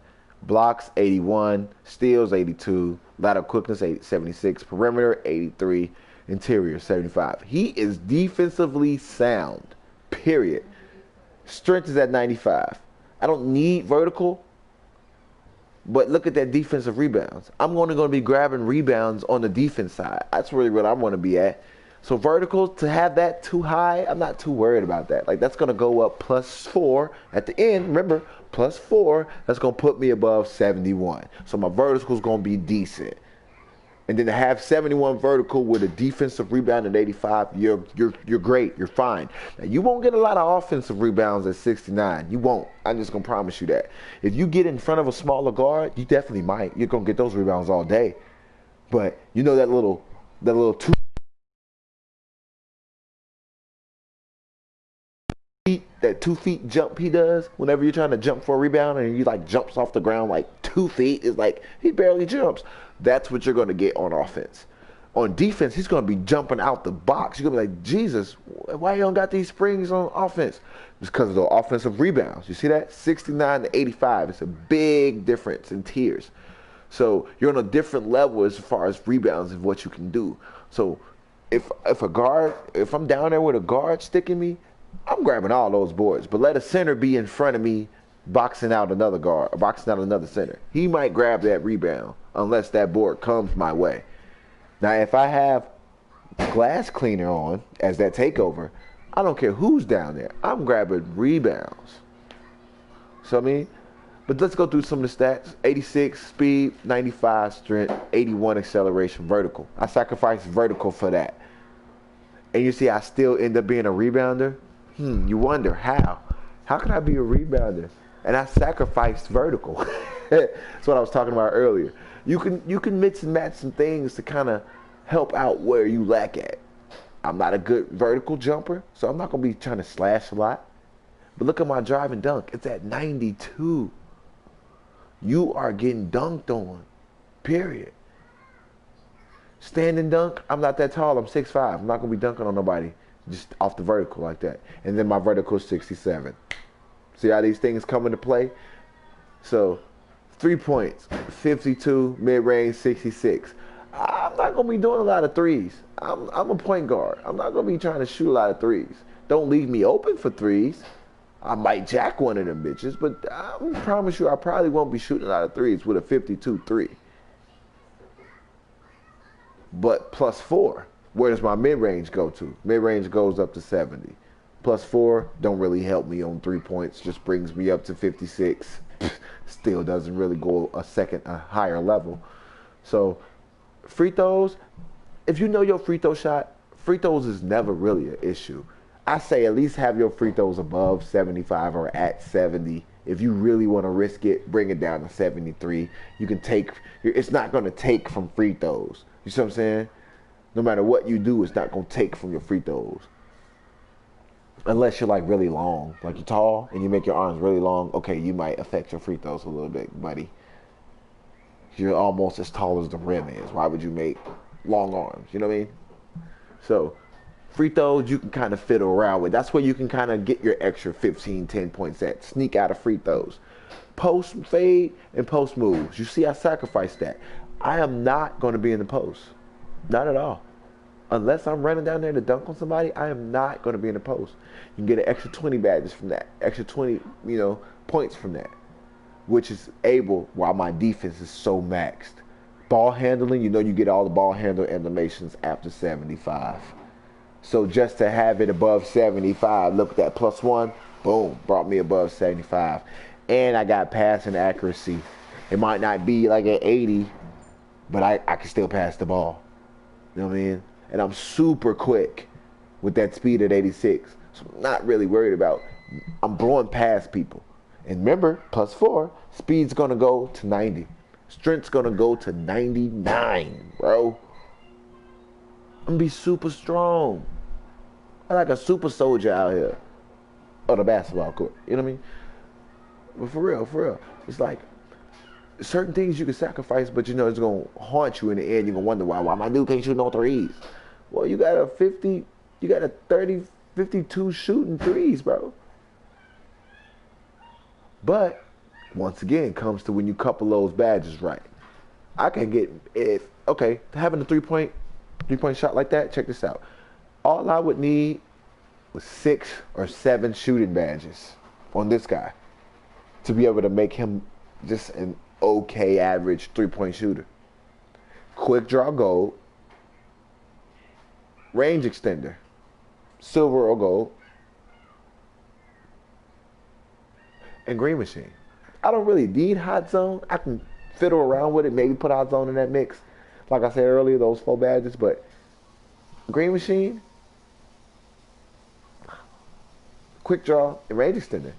Blocks 81. Steals 82. Lateral quickness 76. Perimeter 83. Interior 75. He is defensively sound. Period. Strength is at 95. I don't need vertical. But look at that defensive rebounds. I'm only going to be grabbing rebounds on the defense side. That's really what I want to be at. So vertical, to have that too high, I'm not too worried about that. Like, that's going to go up +4 at the end. Remember, +4, that's going to put me above 71. So my vertical is going to be decent. And then to have 71 vertical with a defensive rebound at 85, you're great. You're fine. Now, you won't get a lot of offensive rebounds at 69. You won't. I'm just going to promise you that. If you get in front of a smaller guard, you definitely might. You're going to get those rebounds all day. But you know that little 2 feet, that 2 feet jump he does whenever you're trying to jump for a rebound and he like jumps off the ground like 2 feet. It's like he barely jumps. That's what you're going to get on offense. On defense, he's going to be jumping out the box. You're going to be like, Jesus, why you don't got these springs on offense? It's because of the offensive rebounds. You see that? 69 to 85. It's a big difference in tiers. So you're on a different level as far as rebounds and what you can do. So if I'm down there with a guard sticking me, I'm grabbing all those boards. But let a center be in front of me boxing out another guard, or boxing out another center. He might grab that rebound unless that board comes my way. Now, if I have glass cleaner on as that takeover, I don't care who's down there. I'm grabbing rebounds. So, I mean, but let's go through some of the stats. 86 speed, 95 strength, 81 acceleration, vertical. I sacrificed vertical for that. And you see I still end up being a rebounder? You wonder how. How can I be a rebounder? And I sacrificed vertical. That's what I was talking about earlier. You can mix and match some things to kind of help out where you lack at. I'm not a good vertical jumper, so I'm not going to be trying to slash a lot. But look at my drive and dunk. It's at 92. You are getting dunked on, period. Stand and dunk, I'm not that tall. I'm 6'5". I'm not going to be dunking on nobody just off the vertical like that. And then my vertical is 67. See how these things come into play? So 3 points, 52, mid-range, 66. I'm not going to be doing a lot of threes. I'm a point guard. I'm not going to be trying to shoot a lot of threes. Don't leave me open for threes. I might jack one of them bitches, but I promise you I probably won't be shooting a lot of threes with a 52-3. But +4, where does my mid-range go to? Mid-range goes up to 70. +4 don't really help me on 3 points, just brings me up to 56. Still doesn't really go a higher level. So free throws, if you know your free throw shot, free throws is never really an issue. I say at least have your free throws above 75 or at 70. If you really want to risk it, bring it down to 73. You can take, it's not going to take from free throws. You see what I'm saying? No matter what you do, it's not going to take from your free throws. Unless you're like really long, like you're tall and you make your arms really long, okay, you might affect your free throws a little bit, buddy. You're almost as tall as the rim is. Why would you make long arms? You know what I mean? So free throws you can kind of fiddle around with. That's where you can kind of get your extra 15, 10 points at. Sneak out of free throws. Post fade and post moves. You see, I sacrificed that. I am not going to be in the post. Not at all. Unless I'm running down there to dunk on somebody, I am not going to be in the post. You can get an extra 20 badges from that. Extra 20, points from that. Which is able, while my defense is so maxed. Ball handling, you get all the ball handle animations after 75. So just to have it above 75, look at that +1, boom, brought me above 75. And I got passing accuracy. It might not be like at 80, but I can still pass the ball. You know what I mean? And I'm super quick with that speed at 86. So I'm not really worried about, I'm blowing past people. And remember, +4, speed's going to go to 90. Strength's going to go to 99, bro. I'm going to be super strong. I'm like a super soldier out here on the basketball court. You know what I mean? But for real. It's like certain things you can sacrifice, but it's going to haunt you in the end. You're going to wonder why my dude can't shoot no threes. Well, you got a 52 shooting threes, bro. But once again, it comes to when you couple those badges right. I can get having a three-point shot like that. Check this out. All I would need was 6 or 7 shooting badges on this guy to be able to make him just an okay average three-point shooter. Quick draw gold, range extender, silver or gold, and green machine. I don't really need hot zone. I can fiddle around with it, maybe put hot zone in that mix. Like I said earlier, those 4 badges, but green machine, quick draw, and range extender.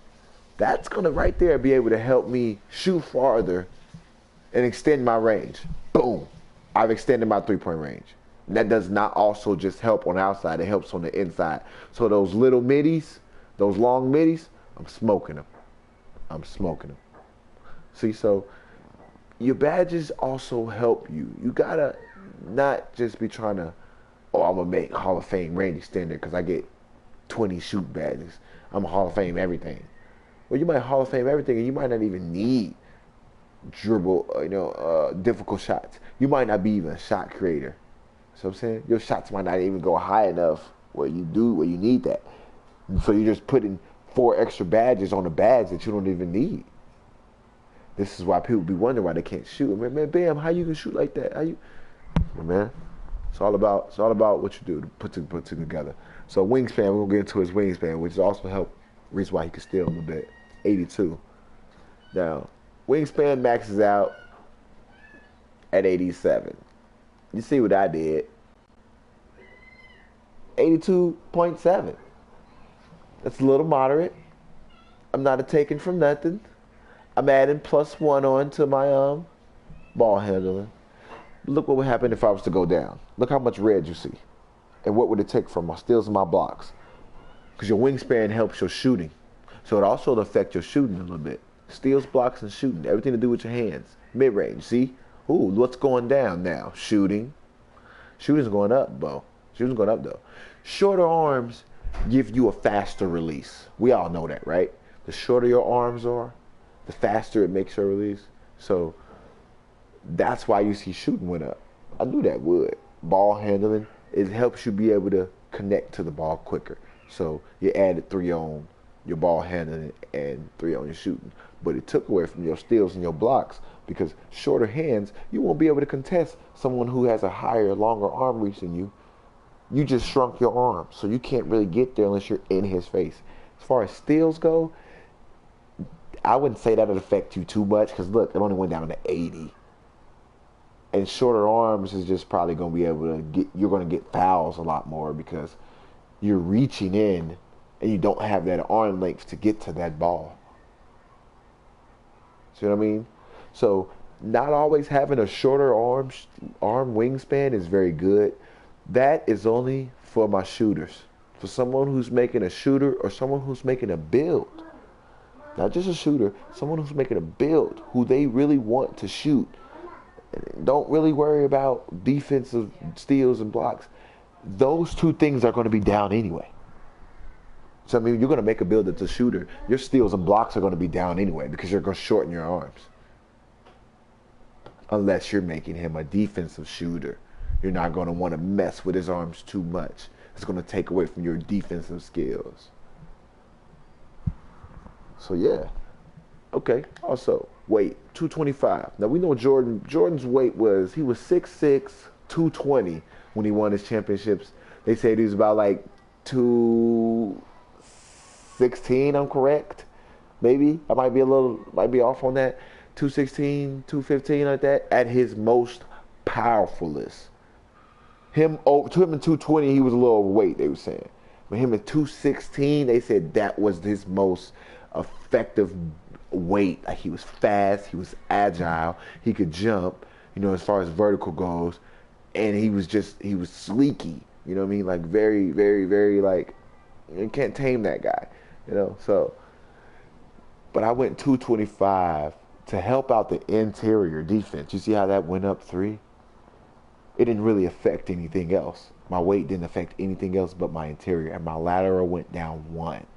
That's going to right there be able to help me shoot farther and extend my range. Boom. I've extended my three-point range. And that does not also just help on the outside. It helps on the inside. So those little middies, those long middies, I'm smoking them. See, so your badges also help you. You got to not just be trying to, I'm going to make Hall of Fame range extender because I get 20 shoot badges. I'm a Hall of Fame everything. Well, you might Hall of Fame everything, and you might not even need dribble, difficult shots. You might not be even a shot creator. So I'm saying your shots might not even go high enough where you need that. And so you're just putting 4 extra badges on a badge that you don't even need. This is why people be wondering why they can't shoot. Man, Bam, how you can shoot like that? Man, it's all about what you do to put together. So wingspan, we're gonna get into his wingspan, which is also reason why he can steal a little bit. 82. Now, wingspan maxes out at 87. You see what I did? 82.7. That's a little moderate. I'm not taking from nothing. I'm adding +1 on to my ball handling. Look what would happen if I was to go down. Look how much red you see. And what would it take from my steals and my blocks? Because your wingspan helps your shooting. So it also will affect your shooting a little bit. Steals, blocks, and shooting. Everything to do with your hands. Mid-range, see? Ooh, what's going down now? Shooting. Shooting's going up, though. Shorter arms give you a faster release. We all know that, right? The shorter your arms are, the faster it makes your release. So that's why you see shooting went up. I knew that would. Ball handling, it helps you be able to connect to the ball quicker. So you added 3 on your ball handling and 3 on your shooting. But it took away from your steals and your blocks because shorter hands, you won't be able to contest someone who has a higher, longer arm reach than you. You just shrunk your arm, so you can't really get there unless you're in his face. As far as steals go, I wouldn't say that would affect you too much because look, it only went down to 80. And shorter arms is just probably going to be able to you're going to get fouls a lot more because you're reaching in and you don't have that arm length to get to that ball. See what I mean? So not always having a shorter arm wingspan is very good. That is only for my shooters. for someone who's making a shooter or someone who's making a build. Not just a shooter, someone who's making a build, who they really want to shoot. Don't really worry about defensive steals and blocks. Those two things are going to be down anyway. So, I mean, you're going to make a build that's a shooter. Your steals and blocks are going to be down anyway because you're going to shorten your arms. Unless you're making him a defensive shooter. You're not going to want to mess with his arms too much. It's going to take away from your defensive skills. So, yeah. Okay. Also, weight, 225. Now, we know Jordan's weight was, he was 6'6", 220 when he won his championships. They said he was about like 216, I'm correct? Maybe. I might be off on that. 216, 215 like that. At his most powerfulest. Him in 220, he was a little overweight, they were saying. But him at 216, they said that was his most effective weight. Like, he was fast, he was agile, he could jump, as far as vertical goes. And he was sleeky, you know what I mean? Like, very, very, very, like, you can't tame that guy, so. But I went 225 to help out the interior defense. You see how that went up 3? It didn't really affect anything else. My weight didn't affect anything else but my interior. And my lateral went down 1.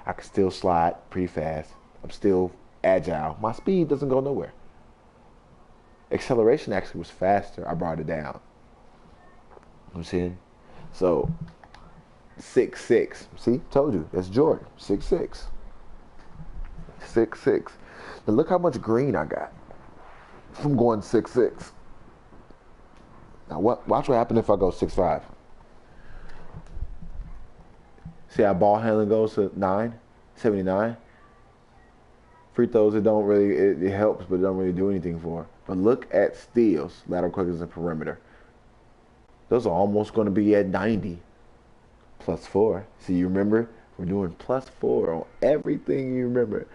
I could still slide pretty fast. I'm still agile. My speed doesn't go nowhere. Acceleration actually was faster. I brought it down. You know what I'm saying? So, 6'6". See? Told you. That's Jordan. 6'6". 6'6". Now look how much green I got from going 6'6". Now watch what happens if I go 6'5". See how ball handling goes to 79? Free throws, it helps, but it don't really do anything for. But look at steals, lateral quickness, and perimeter. Those are almost going to be at 90. +4. See, you remember? We're doing +4 on everything you remember.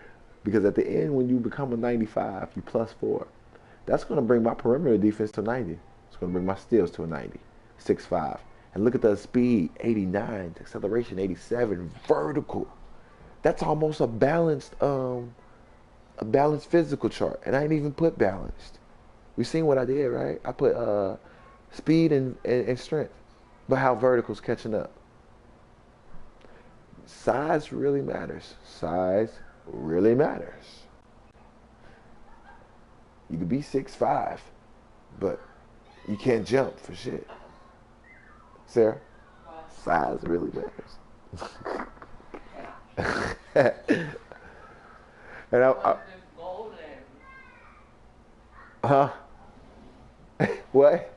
Because at the end, when you become a 95, you +4. That's going to bring my perimeter defense to 90. It's going to bring my steals to a 90. 6'5". And look at the speed, 89. Acceleration, 87. Vertical. That's almost a balanced physical chart. And I ain't even put balanced. We seen what I did, right? I put speed and strength. But how vertical's catching up. Size really matters. Size really matters. You could be 6'5", but you can't jump for shit. Sarah, size really matters. And what?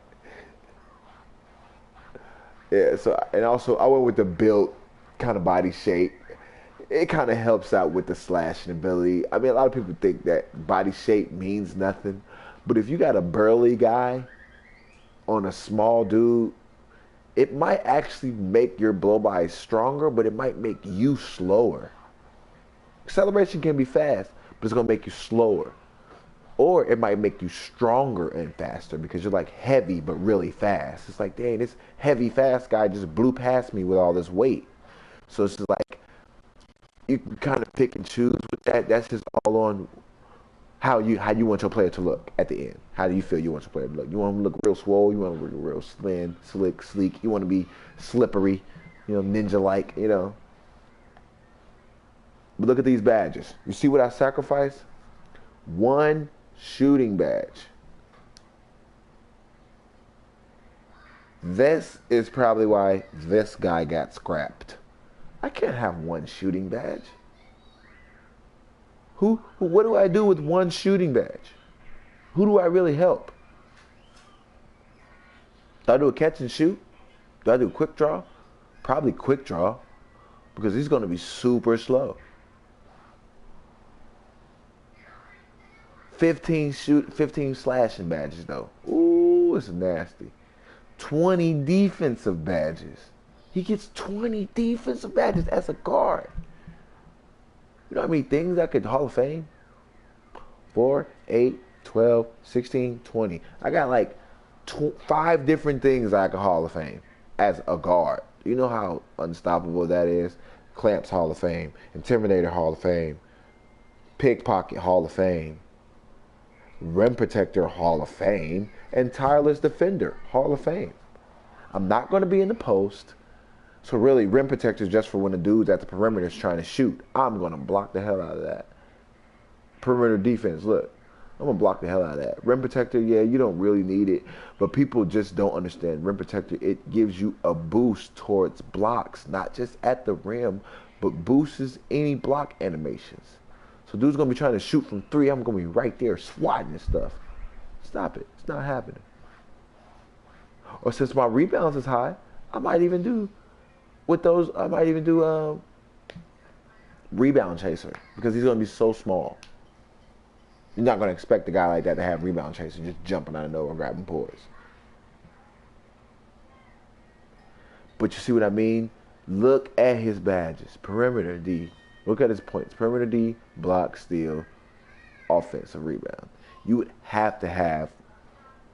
Yeah. So, and also I went with the built kind of body shape. It kind of helps out with the slashing ability. I mean, a lot of people think that body shape means nothing. But if you got a burly guy on a small dude, it might actually make your blow by stronger, but it might make you slower. Acceleration can be fast, but it's going to make you slower. Or it might make you stronger and faster because you're like heavy but really fast. It's like, dang, this heavy, fast guy just blew past me with all this weight. So it's just like, you can kind of pick and choose with that. That's just all on how you want your player to look at the end. How do you feel you want your player to look? You want him to look real swole. You want him to look real slim, slick, sleek. You want to be slippery, ninja-like, But look at these badges. You see what I sacrificed? 1 shooting badge. This is probably why this guy got scrapped. I can't have 1 shooting badge. What do I do with 1 shooting badge? Who do I really help? Do I do a catch and shoot? Do I do quick draw? Probably quick draw, because he's going to be super slow. 15 slashing badges though. Ooh, it's nasty. 20 defensive badges. He gets 20 defensive badges as a guard. You know how many things I could Hall of Fame? 4, 8, 12, 16, 20. I got like 5 different things I could Hall of Fame as a guard. You know how unstoppable that is? Clamps Hall of Fame, Intimidator Hall of Fame, Pickpocket Hall of Fame, Rim Protector Hall of Fame, and Tireless Defender Hall of Fame. I'm not going to be in the post. So really, Rim Protector is just for when the dude's at the perimeter is trying to shoot. I'm going to block the hell out of that. Perimeter defense, look. I'm going to block the hell out of that. Rim Protector, yeah, you don't really need it. But people just don't understand. Rim Protector, it gives you a boost towards blocks. Not just at the rim, but boosts any block animations. So dude's going to be trying to shoot from 3. I'm going to be right there swatting and stuff. Stop it. It's not happening. Or since my rebounds is high, I might even do rebound chaser. Because he's going to be so small. You're not going to expect a guy like that to have rebound chaser just jumping out of nowhere and grabbing boards. But you see what I mean? Look at his badges. Perimeter D. Look at his points. Perimeter D, block, steal, offensive rebound. You would have to have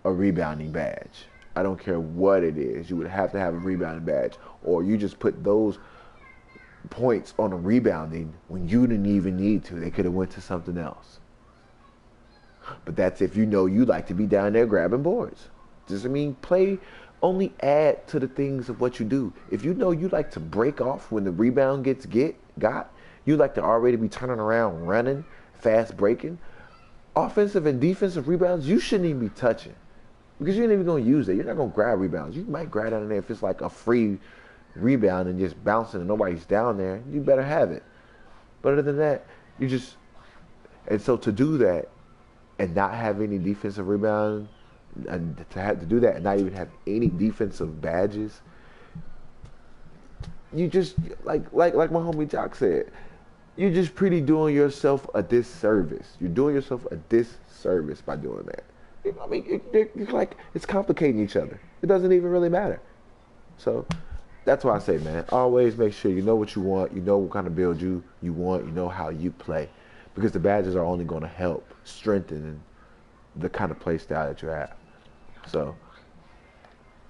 a rebounding badge. I don't care what it is. You would have to have a rebounding badge. Or you just put those points on a rebounding when you didn't even need to. They could have went to something else. But that's if you know you like to be down there grabbing boards. Doesn't mean play, only add to the things of what you do. If you know you like to break off when the rebound got, you like to already be turning around, running, fast breaking. Offensive and defensive rebounds, you shouldn't even be touching. Because you ain't even going to use it. You're not going to grab rebounds. You might grab down there if it's like a free rebound and just bouncing and nobody's down there. You better have it. But other than that, you just... And so to do that, and not have any defensive rebound, and to have to do that and not even have any defensive badges, you just like my homie Jock said, you're just pretty doing yourself a disservice. You're doing yourself a disservice by doing that. I mean, it's complicating each other. It doesn't even really matter. So that's why I say, man, always make sure you know what you want, you know what kind of build you want, you know how you play. Because the badges are only going to help strengthen the kind of play style that you have. So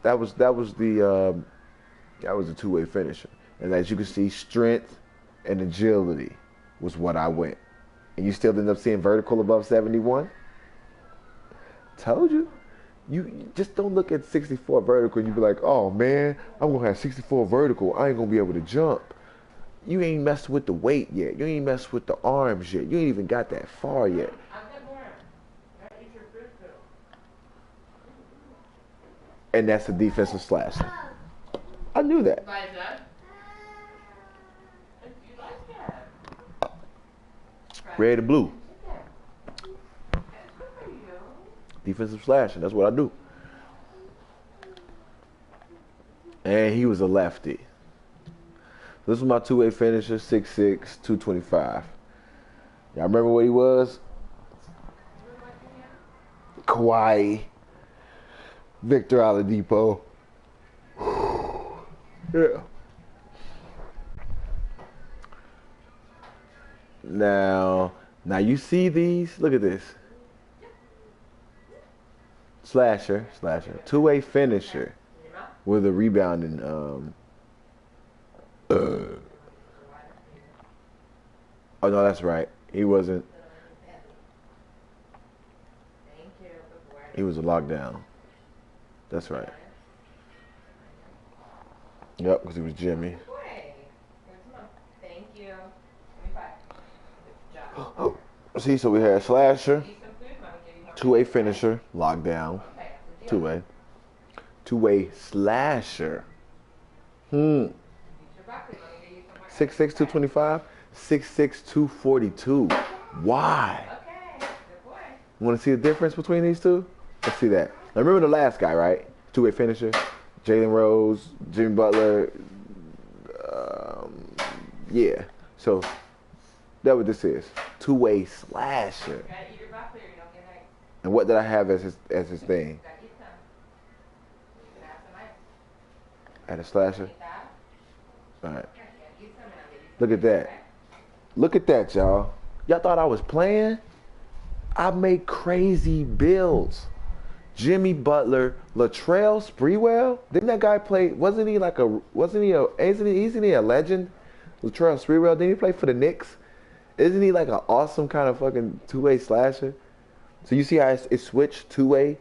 that was the two-way finisher. And as you can see, strength and agility was what I went. And you still end up seeing vertical above 71? Told you. You just don't look at 64 vertical and you be like, oh man, I'm going to have 64 vertical. I ain't going to be able to jump. You ain't messed with the weight yet. You ain't messed with the arms yet. You ain't even got that far yet. And that's a defensive slash. I knew that. Red and blue. Defensive slashing. That's what I do. And he was a lefty. This was my two-way finisher, 6'6", 225. Y'all remember what he was? Kawhi. Victor Oladipo. Yeah. Now you see these? Look at this. Slasher. Two-way finisher with a rebounding oh no, that's right. He wasn't. He was a lockdown. That's right. Yep, because he was Jimmy. Thank you. See, so we had slasher, two-way finisher, lockdown, two-way slasher. 6'6", 225, 6'6", 242. Why? You want to see the difference between these two? Let's see that. Now remember the last guy, right? Two-way finisher, Jalen Rose, Jimmy Butler. Yeah. So that's what this is. Two-way slasher. And what did I have as his thing? At a slasher? Alright. Look at that. Look at that, y'all. Y'all thought I was playing? I make crazy builds. Jimmy Butler, Latrell Sprewell. Didn't that guy play? Isn't he a legend? Latrell Sprewell. Didn't he play for the Knicks? Isn't he like an awesome kind of fucking two-way slasher? So you see how it switched two-way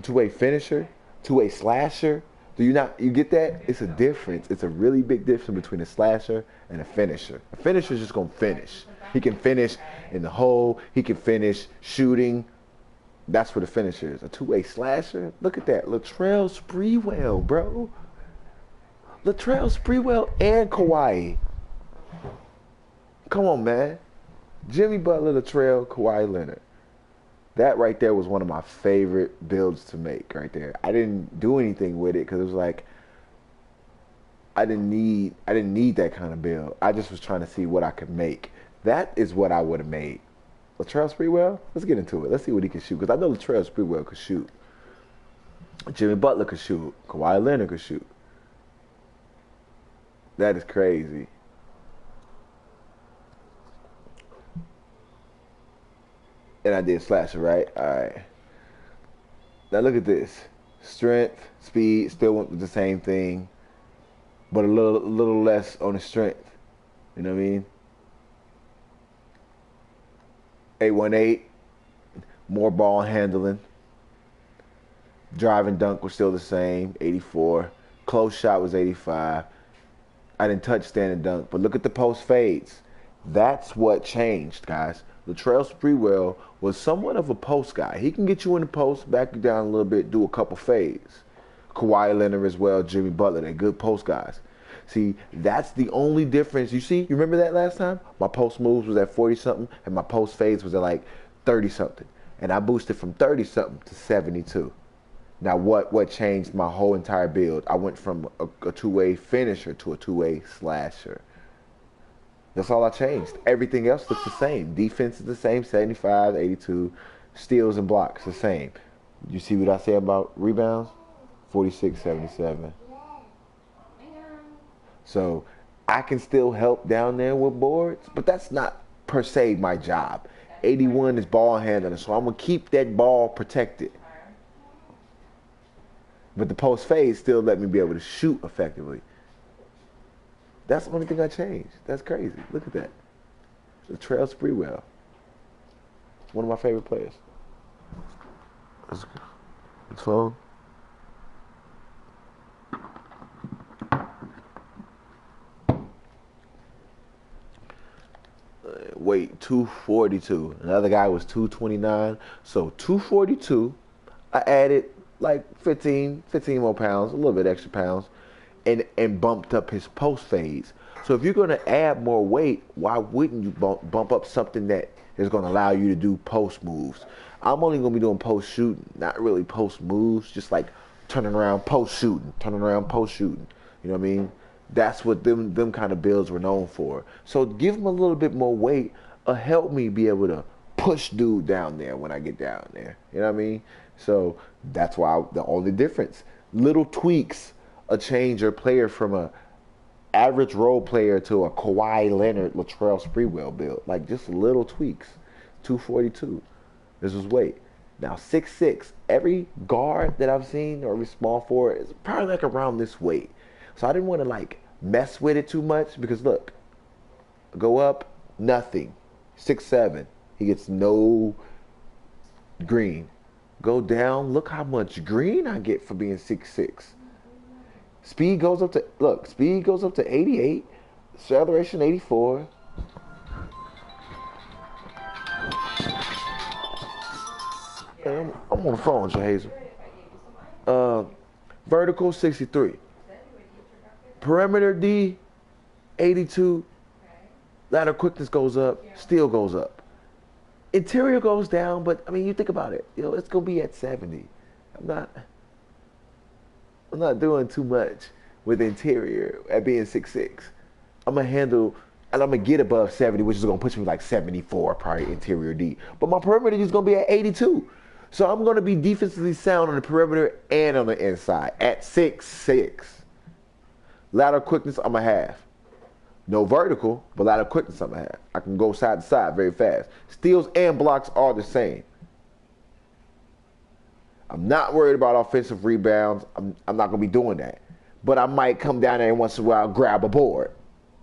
finisher, two-way slasher. You get that? It's a difference. It's a really big difference between a slasher and a finisher. A finisher is just gonna finish. He can finish in the hole. He can finish shooting. That's what a finisher is. A two-way slasher. Look at that. Latrell Sprewell, bro. Latrell Sprewell and Kawhi. Come on, man. Jimmy Butler, Latrell, Kawhi Leonard. That right there was one of my favorite builds to make right there. I didn't do anything with it because it was like I didn't need that kind of build. I just was trying to see what I could make. That is what I would have made. Latrell Sprewell, let's get into it. Let's see what he can shoot. Because I know Latrell Sprewell could shoot. Jimmy Butler could shoot. Kawhi Leonard could shoot. That is crazy. And I did slasher, right? All right. Now look at this. Strength, speed, still went the same thing. But a little less on the strength. You know what I mean? 818, more ball handling. Drive and dunk was still the same, 84. Close shot was 85. I didn't touch stand and dunk, but look at the post fades. That's what changed, guys. Latrell Sprewell was somewhat of a post guy. He can get you in the post, back you down a little bit, do a couple fades. Kawhi Leonard as well, Jimmy Butler, they're good post guys. See, that's the only difference. You see, you remember that last time? My post moves was at 40-something, and my post fades was at like 30-something. And I boosted from 30-something to 72. Now, what changed my whole entire build? I went from a two-way finisher to a two-way slasher. That's all I changed. Everything else looks the same. Defense is the same, 75, 82. Steals and blocks, the same. You see what I say about rebounds? 46, 77. So I can still help down there with boards, but that's not per se my job. 81 is ball handling, so I'm going to keep that ball protected. But the post fade still let me be able to shoot effectively. That's the only thing I changed. That's crazy. Look at that. Latrell Sprewell. One of my favorite players. It's phone. Weight 242. Another guy was 229. So 242. I added like 15 more pounds, a little bit extra pounds, and bumped up his post fades. So if you're going to add more weight, why wouldn't you bump up something that is going to allow you to do post moves? I'm only going to be doing post shooting, not really post moves, just like turning around post shooting, turning around post shooting. You know what I mean? That's what them kind of builds were known for. So give them a little bit more weight, help me be able to push dude down there when I get down there. You know what I mean? So that's why the only difference. Little tweaks a change your player from a average role player to a Kawhi Leonard, Latrell Sprewell build. Like just little tweaks. 242. This was weight. Now 6'6". Every guard that I've seen or every small forward is probably like around this weight. So I didn't want to like mess with it too much because look, go up, nothing. 6'7". He gets no green. Go down, look how much green I get for being 6'6". Speed goes up to 88. Acceleration 84. I'm on the phone, Jay Hazel. Vertical 63. Perimeter D 82. Lateral quickness goes up, steal goes up. Interior goes down, but I mean, you think about it. You know, it's gonna be at 70. I'm not doing too much with interior at being 6'6". I'm gonna handle, and I'm gonna get above 70, which is gonna push me like 74, probably interior D. But my perimeter is gonna be at 82. So I'm gonna be defensively sound on the perimeter and on the inside at 6'6". Lateral quickness, I'm a half. No vertical, but lateral quickness, I'm a half. I can go side to side very fast. Steals and blocks are the same. I'm not worried about offensive rebounds. I'm not going to be doing that. But I might come down there once in a while, grab a board.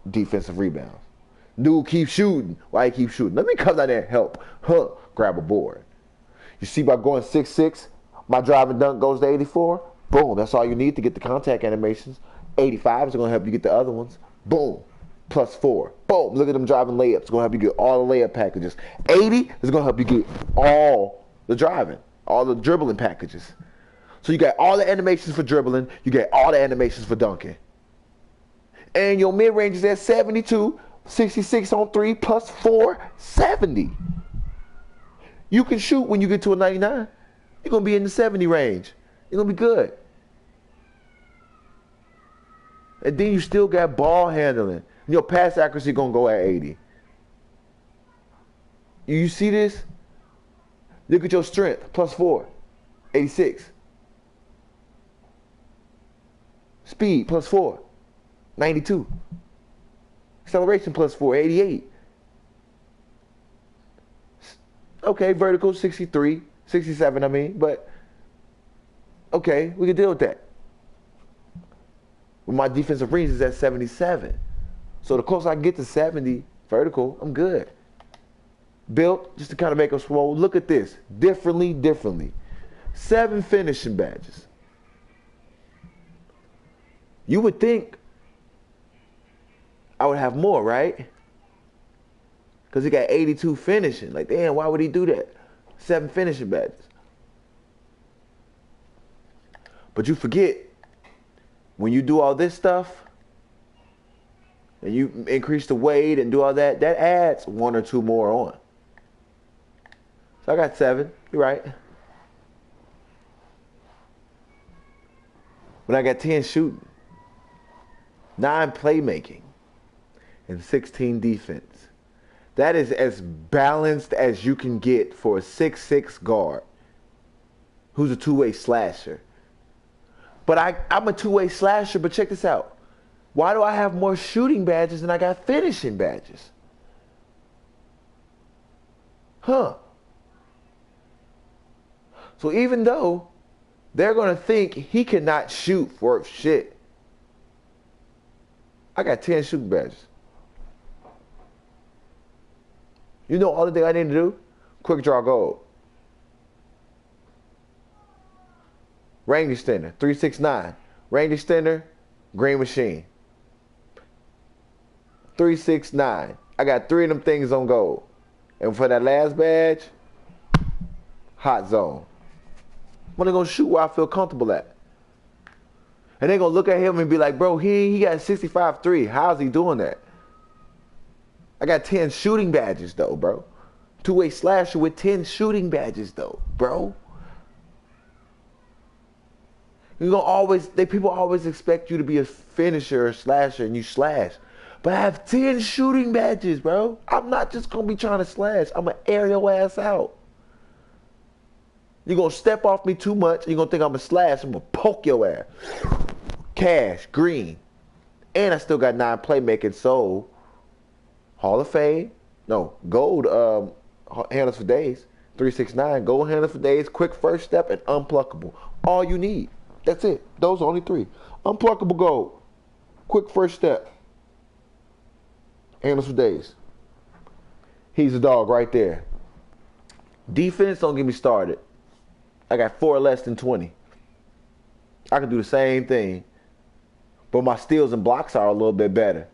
Defensive rebounds. Dude, keep shooting. Why you keep shooting? Let me come down there and help. Grab a board. You see, by going 6'6", my driving dunk goes to 84. Boom. That's all you need to get the contact animations. 85 is going to help you get the other ones. Boom. +4. Boom. Look at them driving layups. It's going to help you get all the layup packages. 80 is going to help you get all the driving, all the dribbling packages. So you got all the animations for dribbling. You get all the animations for dunking. And your mid-range is at 72, 66 on 3, +4, 70. You can shoot when you get to a 99. You're going to be in the 70 range. You're going to be good. And then you still got ball handling. Your pass accuracy going to go at 80. You see this? Look at your strength, +4, 86. Speed, +4, 92. Acceleration, +4, 88. Okay, vertical, 63, 67, I mean, but okay, we can deal with that. But my defensive range is at 77. So the closer I get to 70 vertical, I'm good. Built, just to kind of make them swole. Look at this, differently. 7 finishing badges. You would think I would have more, right? Because he got 82 finishing. Like, damn, why would he do that? 7 finishing badges. But you forget, when you do all this stuff, and you increase the weight and do all that, that adds 1 or 2 more on. So I got 7, you're right. But I got 10 shooting, 9 playmaking, and 16 defense. That is as balanced as you can get for a 6'6" guard who's a two-way slasher. But I'm a two-way slasher, but check this out. Why do I have more shooting badges than I got finishing badges? So even though they're going to think he cannot shoot worth shit, I got 10 shooting badges. You know all the thing I need to do? Quick draw gold. Range extender, 369. Range extender, green machine. 369. I got 3 of them things on gold. And for that last badge, hot zone. I'm going to shoot where I feel comfortable at. And they're going to look at him and be like, bro, he got 65-3. How's he doing that? I got 10 shooting badges, though, bro. Two-way slasher with 10 shooting badges, though, bro. People always expect you to be a finisher or slasher, and you slash. But I have 10 shooting badges, bro. I'm not just going to be trying to slash. I'm going to air your ass out. You're going to step off me too much, and you're going to think I'm going to slash. I'm going to poke your ass. Cash, green. And I still got 9 playmaking, so Hall of Fame. No, gold handlers for days. 369, gold handlers for days, quick first step, and unpluckable. All you need. That's it. Those are only 3. Unpluckable gold. Quick first step. Handlers for days. He's a dog right there. Defense, don't get me started. I got 4 less than 20. I can do the same thing. But my steals and blocks are a little bit better.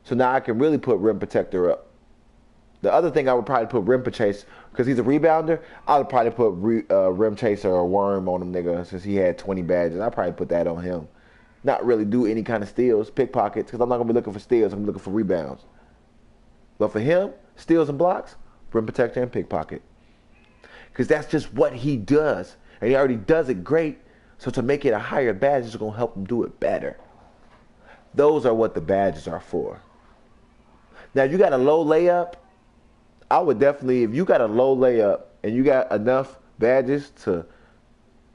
So now I can really put rim protector up. The other thing I would probably put rim chaser, because he's a rebounder, I would probably put rim chaser or worm on him, nigga, since he had 20 badges. I'd probably put that on him. Not really do any kind of steals, pickpockets, because I'm not going to be looking for steals. I'm looking for rebounds. But for him, steals and blocks, rim protector and pickpocket. Because that's just what he does. And he already does it great. So to make it a higher badge is going to help him do it better. Those are what the badges are for. Now, if you got a low layup, I would definitely, if you got a low layup and you got enough badges to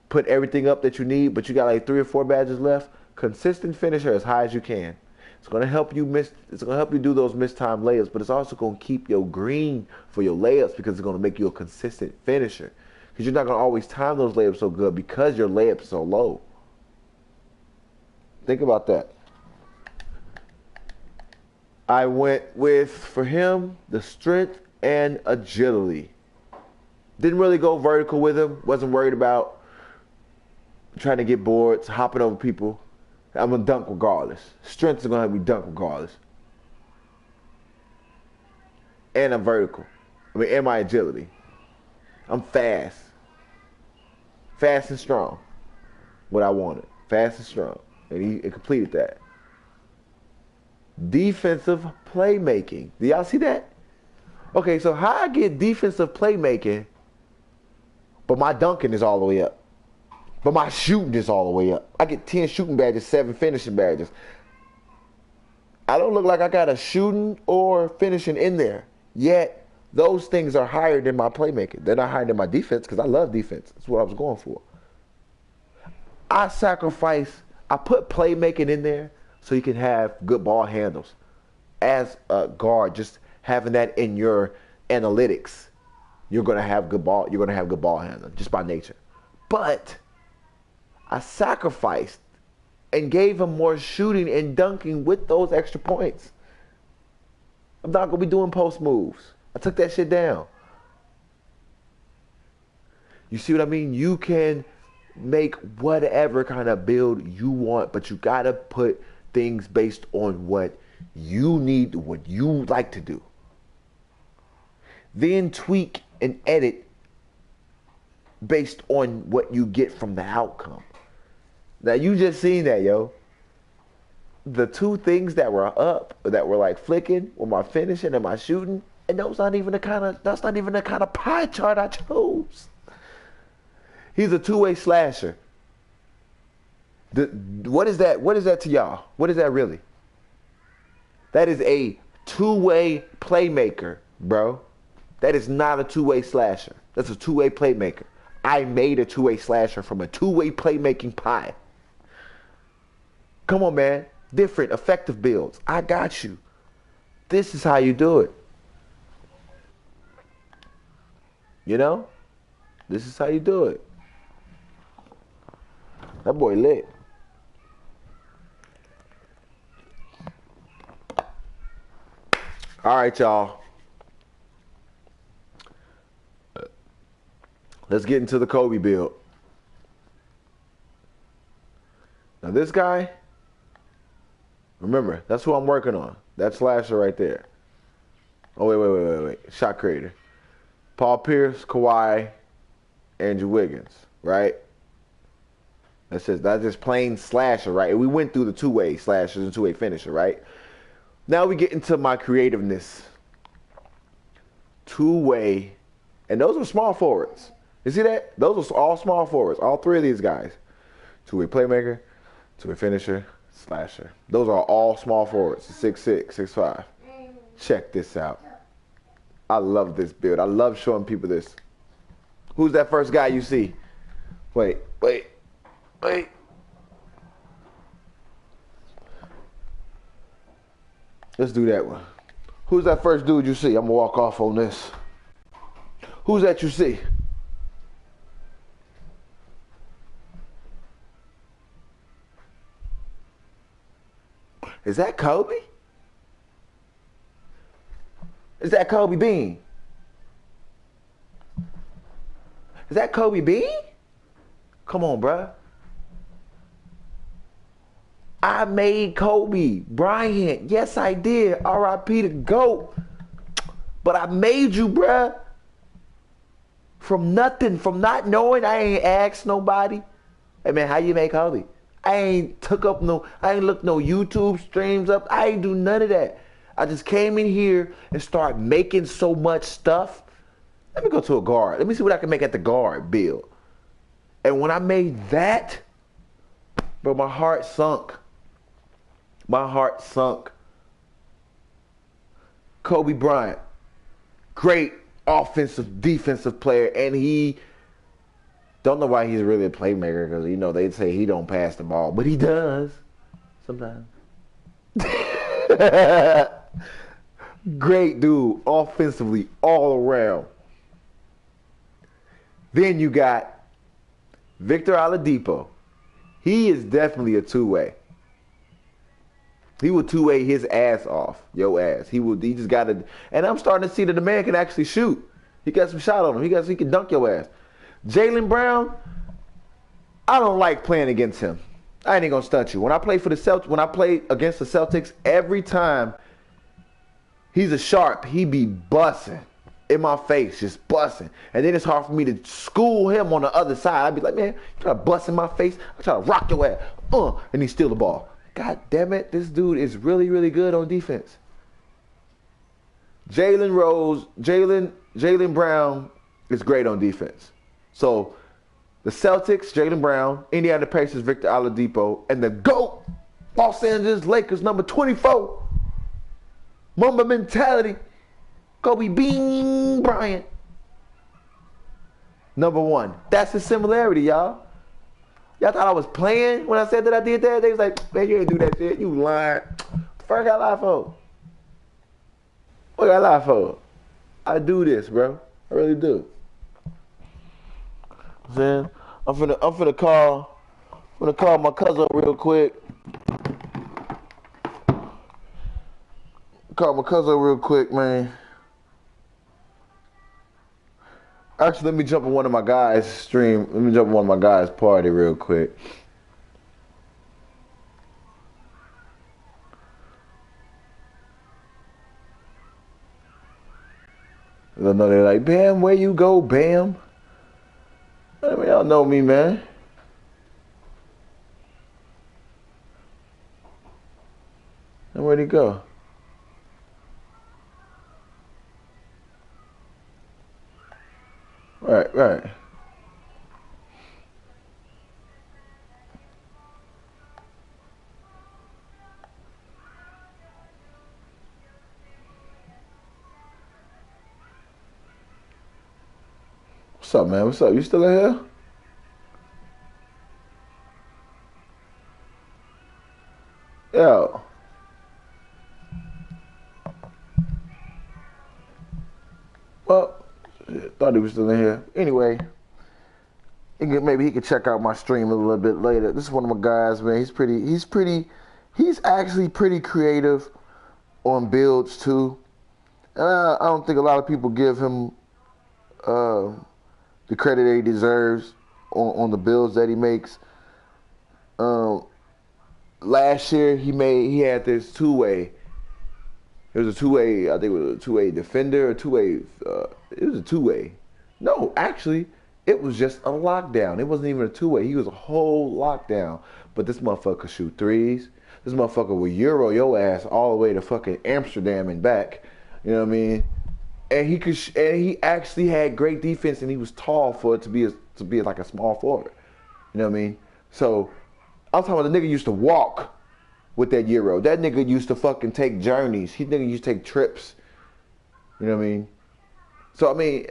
put everything up that you need, but you got like 3 or 4 badges left, consistent finisher as high as you can. It's going to help you do those mistimed layups, but it's also going to keep your green for your layups because it's going to make you a consistent finisher. Because you're not going to always time those layups so good because your layup's so low. Think about that. I went with, for him, the strength and agility. Didn't really go vertical with him. Wasn't worried about trying to get boards, hopping over people. I'm going to dunk regardless. Strength is going to have me dunk regardless. And I'm vertical. And my agility. I'm fast. Fast and strong. What I wanted. Fast and strong. And he completed that. Defensive playmaking. Do y'all see that? Okay, so how I get defensive playmaking, but my dunking is all the way up. But my shooting is all the way up. I get 10 shooting badges, 7 finishing badges. I don't look like I got a shooting or finishing in there. Yet, those things are higher than my playmaking. They're not higher than my defense because I love defense. That's what I was going for. I put playmaking in there so you can have good ball handles. As a guard, just having that in your analytics, you're going to have good ball handling just by nature. But I sacrificed and gave him more shooting and dunking with those extra points. I'm not going to be doing post moves. I took that shit down. You see what I mean? You can make whatever kind of build you want, but you got to put things based on what you need, what you like to do. Then tweak and edit based on what you get from the outcome. Now, you just seen that, yo. The two things that were up, that were like flicking, were my finishing and my shooting, and that's not even the kind of pie chart I chose. He's a two-way slasher. What is that? What is that to y'all? What is that really? That is a two-way playmaker, bro. That is not a two-way slasher. That's a two-way playmaker. I made a two-way slasher from a two-way playmaking pie. Come on, man. Different, effective builds. I got you. This is how you do it. You know? This is how you do it. That boy lit. All right, y'all. Let's get into the Kobe build. Now this guy, remember, that's who I'm working on. That slasher right there. Oh, wait. Shot creator. Paul Pierce, Kawhi, Andrew Wiggins, right? That's just plain slasher, right? We went through the two-way slashers and two-way finisher, right? Now we get into my creativeness. Two-way, and those are small forwards. You see that? Those are all small forwards. All three of these guys. Two-way playmaker, two-way finisher, slasher. Those are all small forwards. 6'6", 6'5". Check this out. I love this build. I love showing people this. Who's that first guy you see? Wait. Let's do that one. Who's that first dude you see? I'm going to walk off on this. Who's that you see? Is that Kobe? Is that Kobe Bean? Is that Kobe Bean? Come on, bruh. I made Kobe Bryant. Yes, I did. R.I.P. the GOAT. But I made you, bruh. From nothing, from not knowing. I ain't asked nobody. Hey, man, how you make Kobe? I ain't looked no YouTube streams up. I ain't do none of that. I just came in here and started making so much stuff. Let me go to a guard. Let me see what I can make at the guard build. And when I made that, bro, my heart sunk. My heart sunk. Kobe Bryant, great offensive, defensive player, and he don't know why he's really a playmaker because, you know, they'd say he don't pass the ball, but he does sometimes. Great dude, offensively, all around. Then you got Victor Oladipo. He is definitely a two-way. He will two-way his ass off, your ass. He just got to, and I'm starting to see that the man can actually shoot. He got some shot on him. He can dunk your ass. Jaylen Brown, I don't like playing against him. I ain't gonna stunt you. When I play for the Celtics, when I play against the Celtics, every time he's a sharp, he be busting in my face, just busting. And then it's hard for me to school him on the other side. I'd be like, man, you try to bust in my face, I try to rock your ass, and he steal the ball. God damn it, this dude is really, really good on defense. Jalen Brown is great on defense. So the Celtics, Jaylen Brown, Indiana Pacers, Victor Oladipo, and the GOAT, Los Angeles Lakers, number 24, Mamba mentality, Kobe Bean Bryant, number 1. That's the similarity, y'all. Y'all thought I was playing when I said that I did that? They was like, man, you ain't do that shit. You lying. First, I got lie for. What I got lie for? I do this, bro. I really do. Then I'm finna call my cousin real quick. Call my cousin real quick, man. Actually, let me jump on one of my guys' stream. Let me jump on one of my guys' party real quick. I know they're like, Bam, where you go, Bam? I mean, y'all know me, man. And where'd he go? Right. What's up, man? What's up? You still in here? Yo. Well, thought he was still in here. Anyway, maybe he could check out my stream a little bit later. This is one of my guys, man. He's actually pretty creative on builds too. I don't think a lot of people give him the credit that he deserves on the builds that he makes. Last year he had this two-way. It was a two-way, I think it was a two-way defender, it was a two-way. No, actually, it was just a lockdown. It wasn't even a two-way. He was a whole lockdown. But this motherfucker could shoot threes. This motherfucker would Euro your ass all the way to fucking Amsterdam and back. You know what I mean? And he actually had great defense, and he was tall for it to be like a small forward. You know what I mean? So I'm talking about the nigga used to walk with that Euro. That nigga used to fucking take journeys. Nigga used to take trips. You know what I mean? So I mean,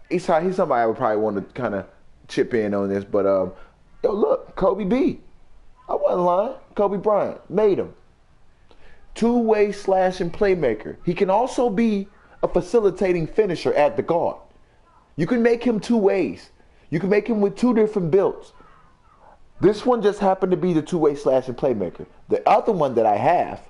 he's somebody I would probably want to kind of chip in on this. But yo, look, Kobe B. I wasn't lying. Kobe Bryant made him two-way slashing playmaker. He can also be a facilitating finisher at the guard. You can make him two ways. You can make him with two different builds. This one just happened to be the two-way slashing playmaker. The other one that I have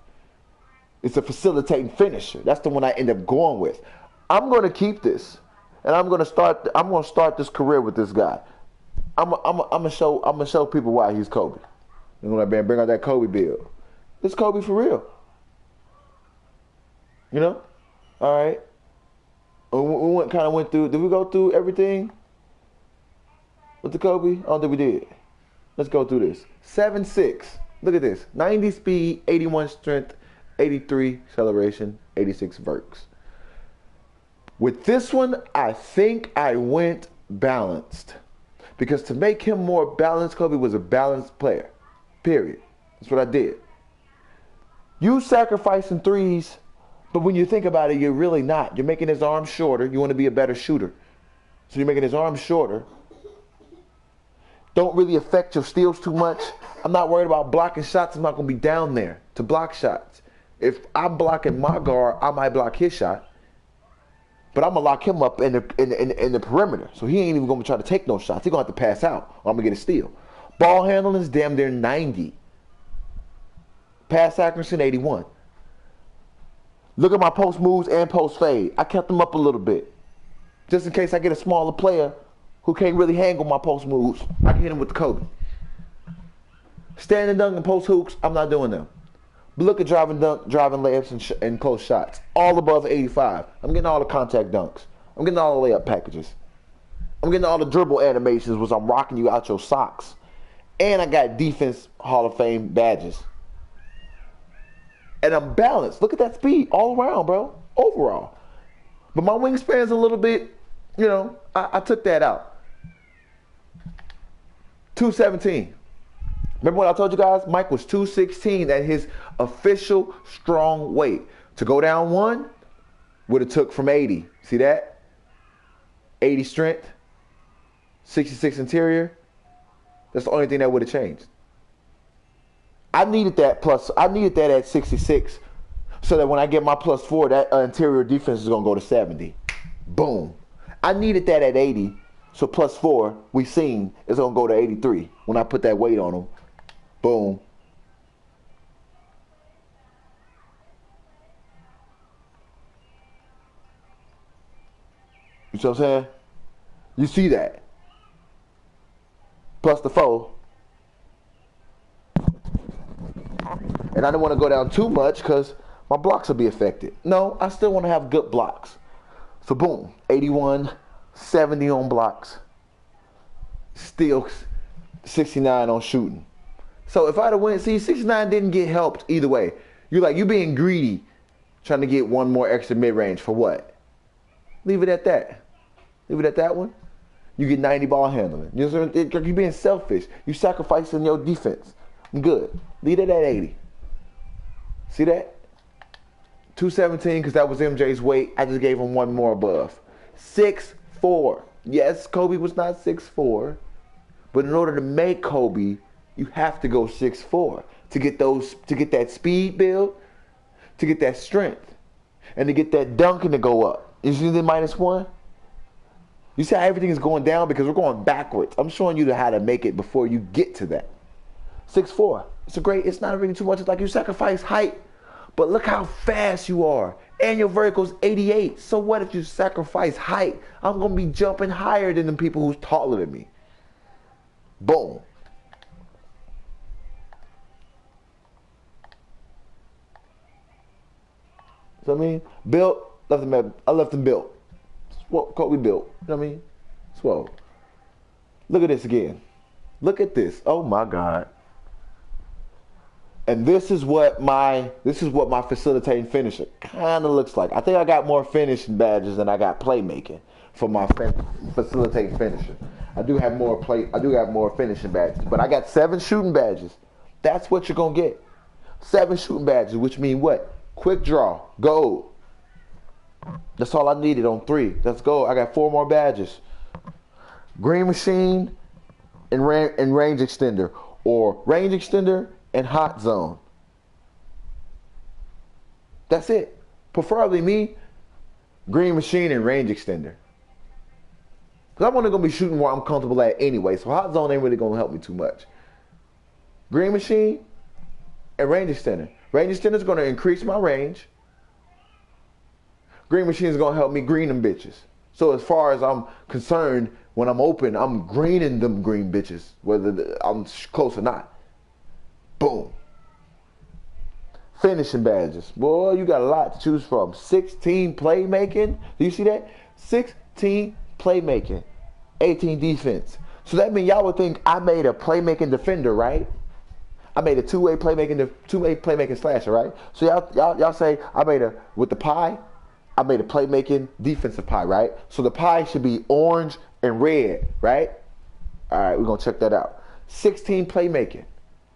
is a facilitating finisher. That's the one I end up going with. I'm going to keep this, and I'm going to start this career with this guy. I'm gonna show people why he's Kobe. You know what I mean? Bring out that Kobe build. This Kobe for real. You know? All right. We kind of went through. Did we go through everything with the Kobe? I don't think we did. Let's go through this. 7'6". Look at this. 90 speed, 81 strength, 83 acceleration, 86 verts. With this one, I think I went balanced. Because to make him more balanced, Kobe was a balanced player. Period. That's what I did. You sacrificing threes, but when you think about it, you're really not. You're making his arm shorter. You want to be a better shooter. So you're making his arm shorter. Don't really affect your steals too much. I'm not worried about blocking shots. I'm not going to be down there to block shots. If I'm blocking my guard, I might block his shot. But I'm gonna lock him up in the perimeter, so he ain't even gonna try to take no shots. He gonna have to pass out, or I'm gonna get a steal. Ball handling is damn near 90. Pass accuracy 81. Look at my post moves and post fade. I kept them up a little bit, just in case I get a smaller player who can't really handle my post moves. I can hit him with the Kobe. Standing dunk and post hooks, I'm not doing them. But look at driving dunk, driving layups and close shots. All above 85. I'm getting all the contact dunks. I'm getting all the layup packages. I'm getting all the dribble animations, which I'm rocking you out your socks. And I got defense Hall of Fame badges. And I'm balanced. Look at that speed all around, bro. Overall. But my wingspan's a little bit, you know, I took that out. 217. Remember what I told you guys? Mike was 216 at his official strong weight. To go down one would have took from 80. See that? 80 strength, 66 interior. That's the only thing that would have changed. I needed that at 66 so that when I get my +4, that interior defense is going to go to 70. Boom. I needed that at 80. So +4, we seen, is going to go to 83 when I put that weight on them. Boom. You see what I'm saying? You see that. Plus the 4. And I don't want to go down too much because my blocks will be affected. No, I still want to have good blocks. So boom, 81, 70 on blocks. Still 69 on shooting. So if I'd have went, see, 69 didn't get helped either way. You being greedy, trying to get one more extra mid-range for what? Leave it at that. Leave it at that one. You get 90 ball handling. You're being selfish. You sacrificing your defense. Good. Leave it at 80. See that? 217 because that was MJ's weight. I just gave him one more above. 6'4". Yes, Kobe was not 6'4", but in order to make Kobe, you have to go 6'4" to get that speed build, to get that strength, and to get that dunking to go up. You see the -1? You see how everything is going down because we're going backwards. I'm showing you how to make it before you get to that. 6'4". It's not really too much. It's like you sacrifice height, but look how fast you are. And your vertical's 88. So what if you sacrifice height? I'm going to be jumping higher than the people who's taller than me. Boom. So I mean, built, I left them built. What Kobe built. You know what I mean? Swole. Look at this again. Look at this. Oh my God. And this is what my facilitating finisher kind of looks like. I think I got more finishing badges than I got playmaking for my facilitating finisher. I do have more finishing badges, but I got 7 shooting badges. That's what you're gonna get. 7 shooting badges, which mean what? Quick draw, gold. That's all I needed on 3. Let's go. I got 4 more badges. Green machine and range extender, or range extender and hot zone. That's it. Preferably me, green machine and range extender. Because I'm only going to be shooting where I'm comfortable at anyway, so hot zone ain't really going to help me too much. Green machine and range extender. Range extender is going to increase my range. Green machine is going to help me green them bitches. So as far as I'm concerned, when I'm open, I'm greening them green bitches, whether I'm close or not. Boom. Finishing badges. Boy, you got a lot to choose from. 16 playmaking. Do you see that? 16 playmaking. 18 defense. So that means y'all would think I made a playmaking defender, right? I made a two-way playmaking slasher, right? So y'all say I made with the pie, I made a playmaking defensive pie, right? So the pie should be orange and red, right? All right, we're going to check that out. 16 playmaking.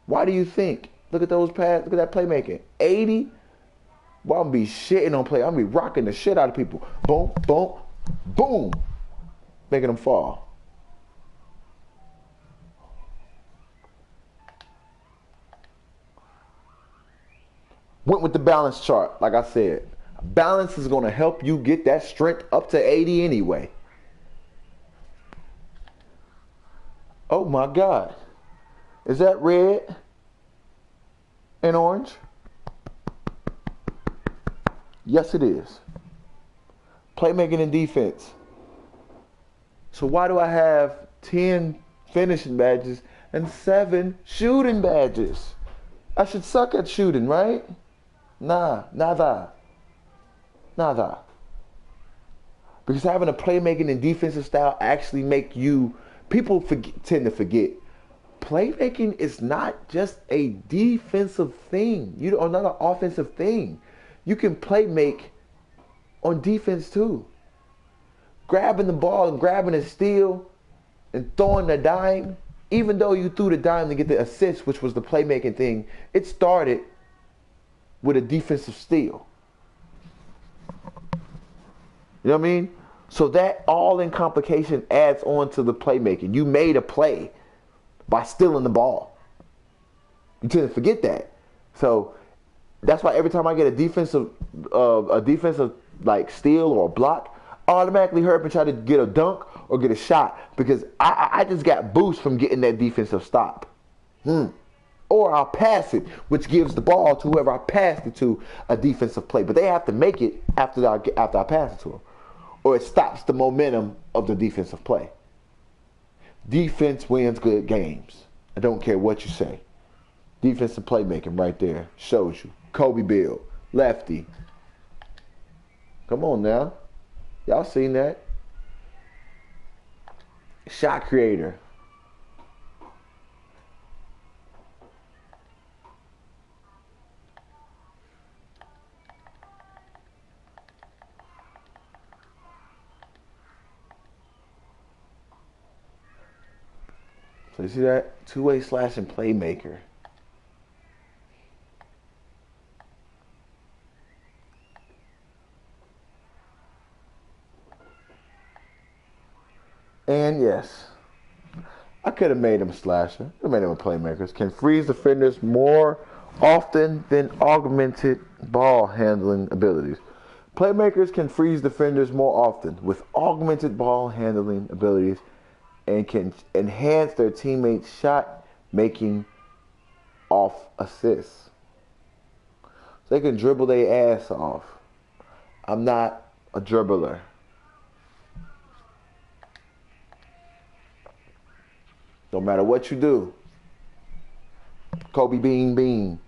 Why do you think? Look at those pads. Look at that playmaking. 80. Well, I'm going to be shitting on play. I'm going to be rocking the shit out of people. Boom, boom, boom. Making them fall. Went with the balance chart, like I said. Balance is going to help you get that strength up to 80 anyway. Oh my God. Is that red and orange? Yes, it is. Playmaking and defense. So why do I have 10 finishing badges and 7 shooting badges? I should suck at shooting, right? Nah, nada. Nada. Because having a playmaking and defensive style actually make you, people tend to forget, playmaking is not just a defensive thing. Or not an offensive thing. You can playmake on defense too. Grabbing the ball and grabbing a steal and throwing the dime, even though you threw the dime to get the assist, which was the playmaking thing, it started with a defensive steal. You know what I mean? So that all in complication adds on to the playmaking. You made a play by stealing the ball. You tend to forget that. So that's why every time I get a defensive like steal or a block, I automatically hurry up and try to get a dunk or get a shot because I just got boost from getting that defensive stop. Or I'll pass it, which gives the ball to whoever I passed it to a defensive play. But they have to make it after I pass it to them. Or it stops the momentum of the defensive play. Defense wins good games. I don't care what you say. Defensive playmaking right there shows you. Kobe Bill, lefty. Come on now. Y'all seen that? Shot creator. So you see that? Two-way slashing playmaker. And yes, I could have made him a slasher. I could have made him a playmaker. Can freeze defenders more often than augmented ball handling abilities. Playmakers can freeze defenders more often with augmented ball handling abilities and can enhance their teammates' shot making off assists. So they can dribble their ass off. I'm not a dribbler. No matter what you do. Kobe Bean Bean.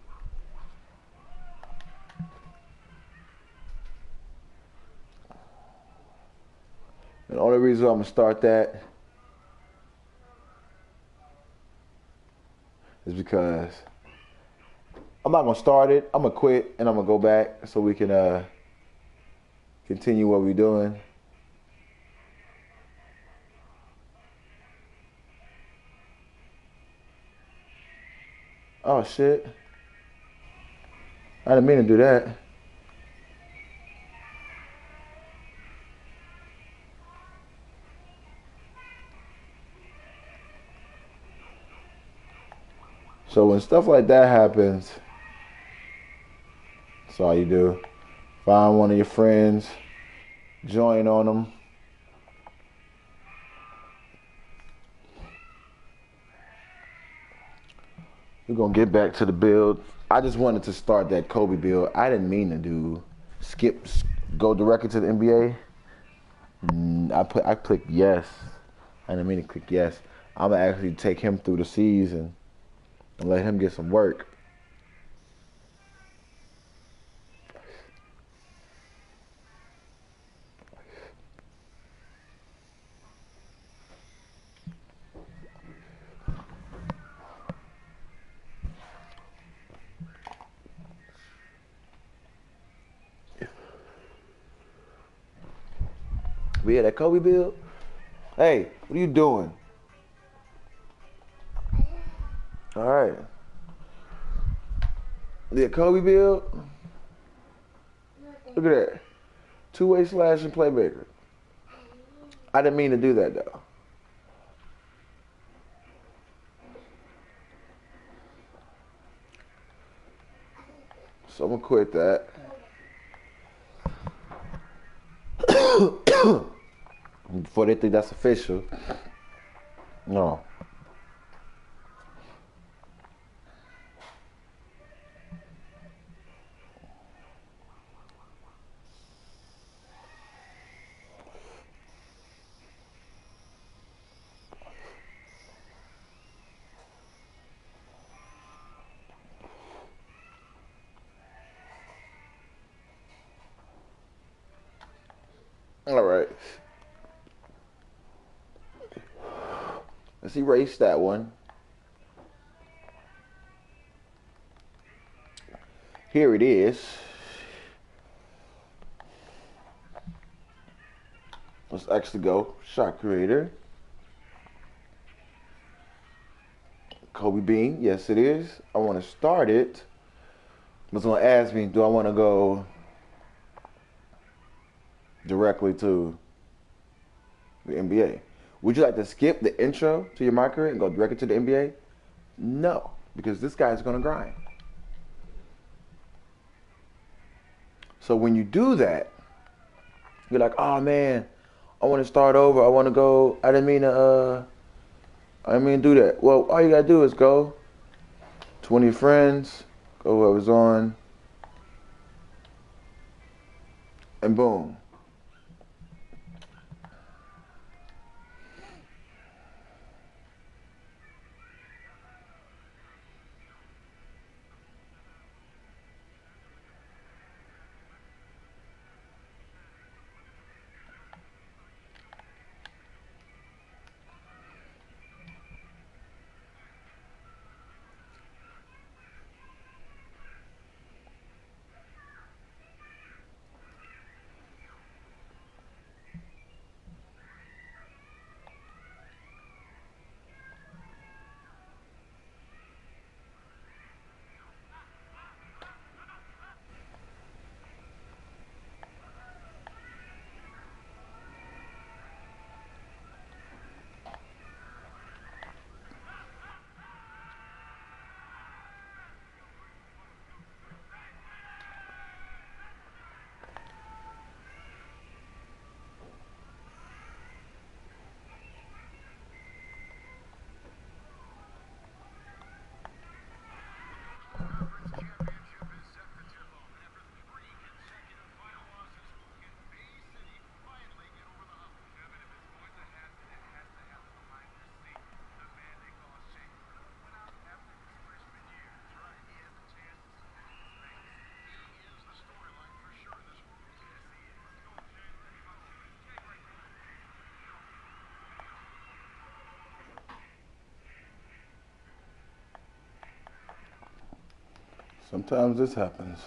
And the only reason I'm going to start that is because I'm not going to start it. I'm going to quit and I'm going to go back so we can continue what we're doing. Oh, shit. I didn't mean to do that. So when stuff like that happens, that's all you do. Find one of your friends, join on them. We're going to get back to the build. I just wanted to start that Kobe build. I didn't mean to go directly to the NBA. I clicked yes. I didn't mean to click yes. I'm going to actually take him through the season and let him get some work. But yeah, that Kobe build. Hey, what are you doing? All right. Yeah, Kobe build. Look at that. Two-way slashing playmaker. I didn't mean to do that though. So I'm gonna quit that. Before they think that's official. No. All right. Let's erase that one. Here it is. Let's actually go shot creator. Kobe Bean, yes it is. I want to start it. It's going to ask me, do I want to go directly to the NBA? Would you like to skip the intro to your My Career and go directly to the NBA? No, because this guy's going to grind. So when you do that, you're like, oh man, I want to start over. I want to go. I didn't mean to do that. Well, all you got to do is go 20 friends, go whoever's on, and boom. Sometimes this happens.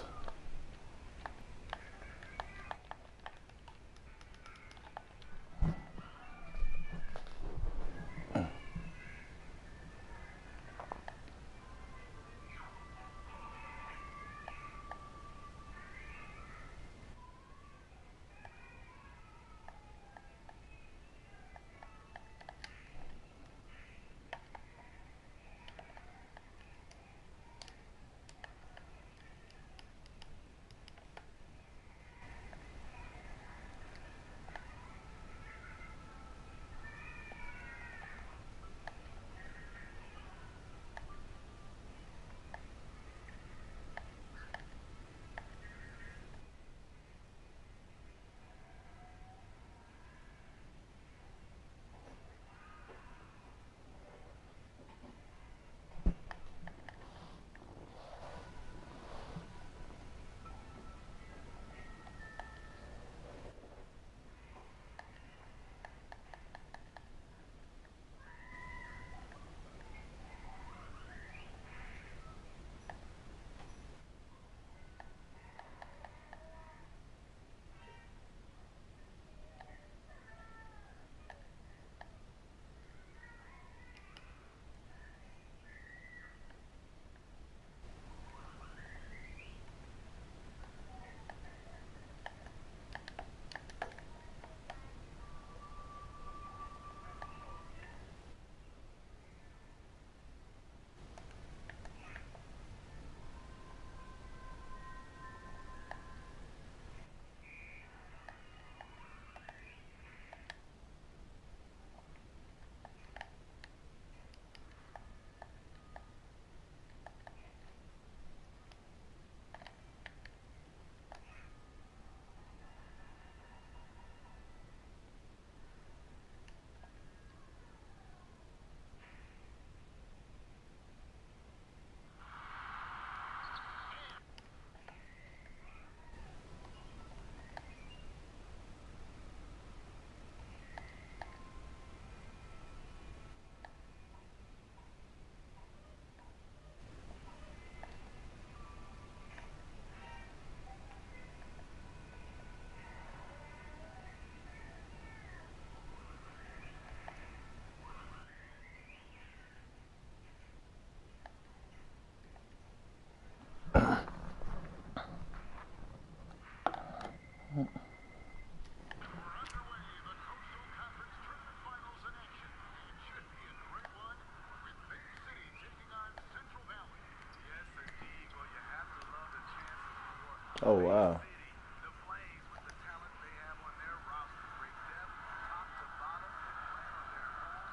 Oh, wow.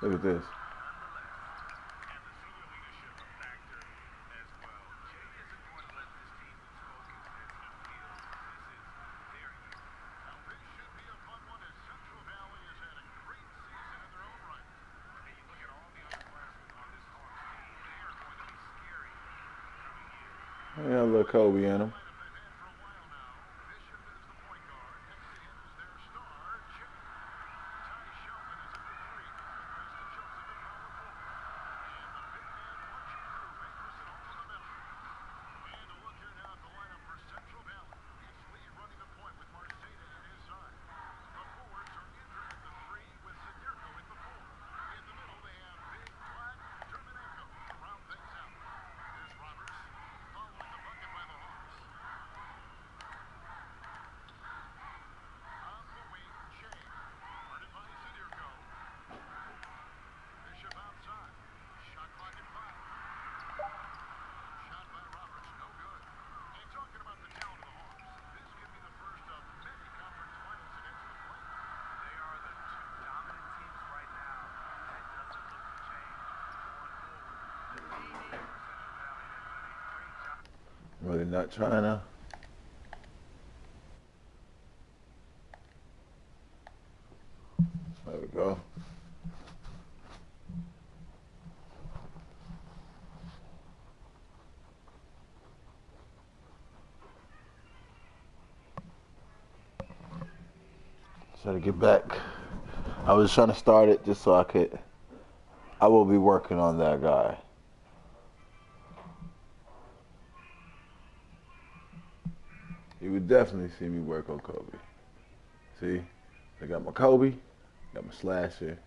Look at this. Yeah, a little Kobe in him. Really not trying to. There we go. Try to get back. I was trying to start it just so I will be working on that guy. You would definitely see me work on Kobe. See, I got my Kobe, got my slasher.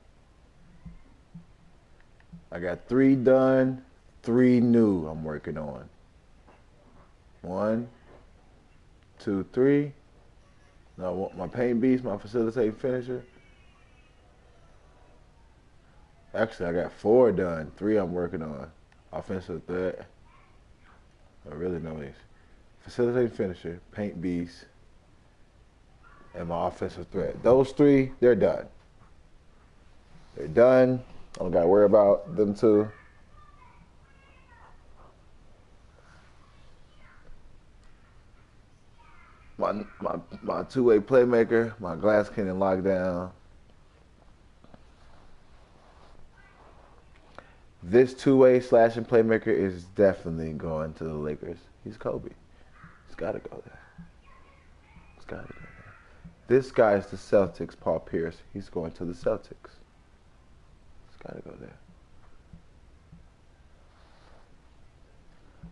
I got 3 done, 3 new I'm working on. 1, 2, 3. Now I want my paint beast, my facilitating finisher. Actually, I got 4 done, 3 I'm working on. Offensive threat. I really know this. Facilitating finisher, paint beast, and my offensive threat. Those 3, they're done. They're done. I don't gotta worry about them 2. My two-way playmaker, my glass cannon lockdown. This two-way slashing playmaker is definitely going to the Lakers. He's Kobe. He's got to go there. He's got to go there. This guy is the Celtics, Paul Pierce. He's going to the Celtics. He's got to go there.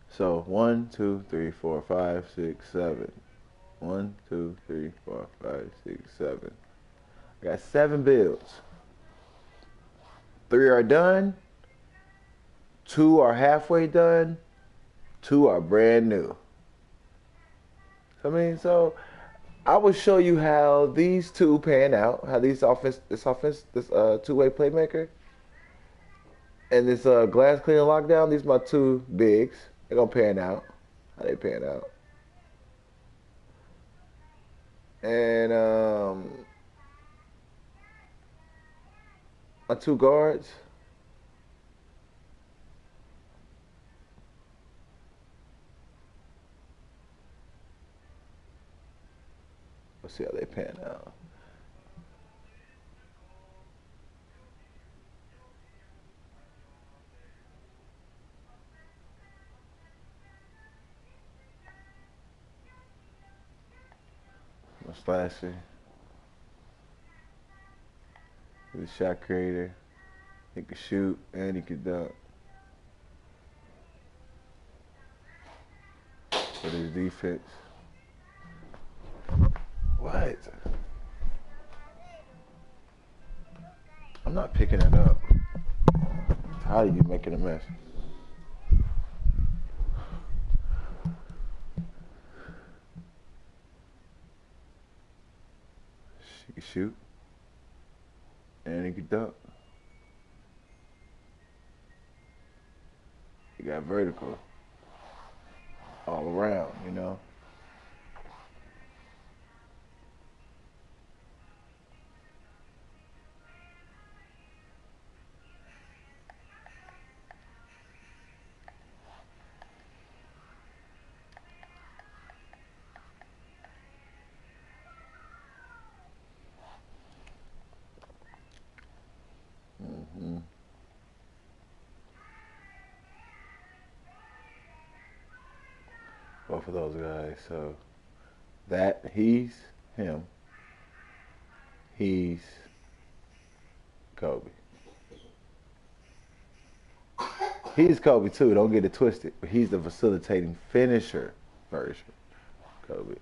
So 1, 2, 3, 4, 5, 6, 7. 1, 2, 3, 4, 5, 6, 7. I got 7 builds. 3 are done. 2 are halfway done. 2 are brand new. So I will show you how these 2 pan out. How this two-way playmaker, and this glass cleaning lockdown. These are my 2 bigs. They're gonna pan out. How they pan out. And my 2 guards. Let's see how they pan out. My slasher. He's a shot creator. He can shoot and he can dunk. For his defense. What? I'm not picking it up. How are you making a mess? She can shoot. And he can dunk. He got vertical. All around, you know. Both of those guys. So he's him. He's Kobe. He's Kobe too. Don't get it twisted. But he's the facilitating finisher version. Kobe.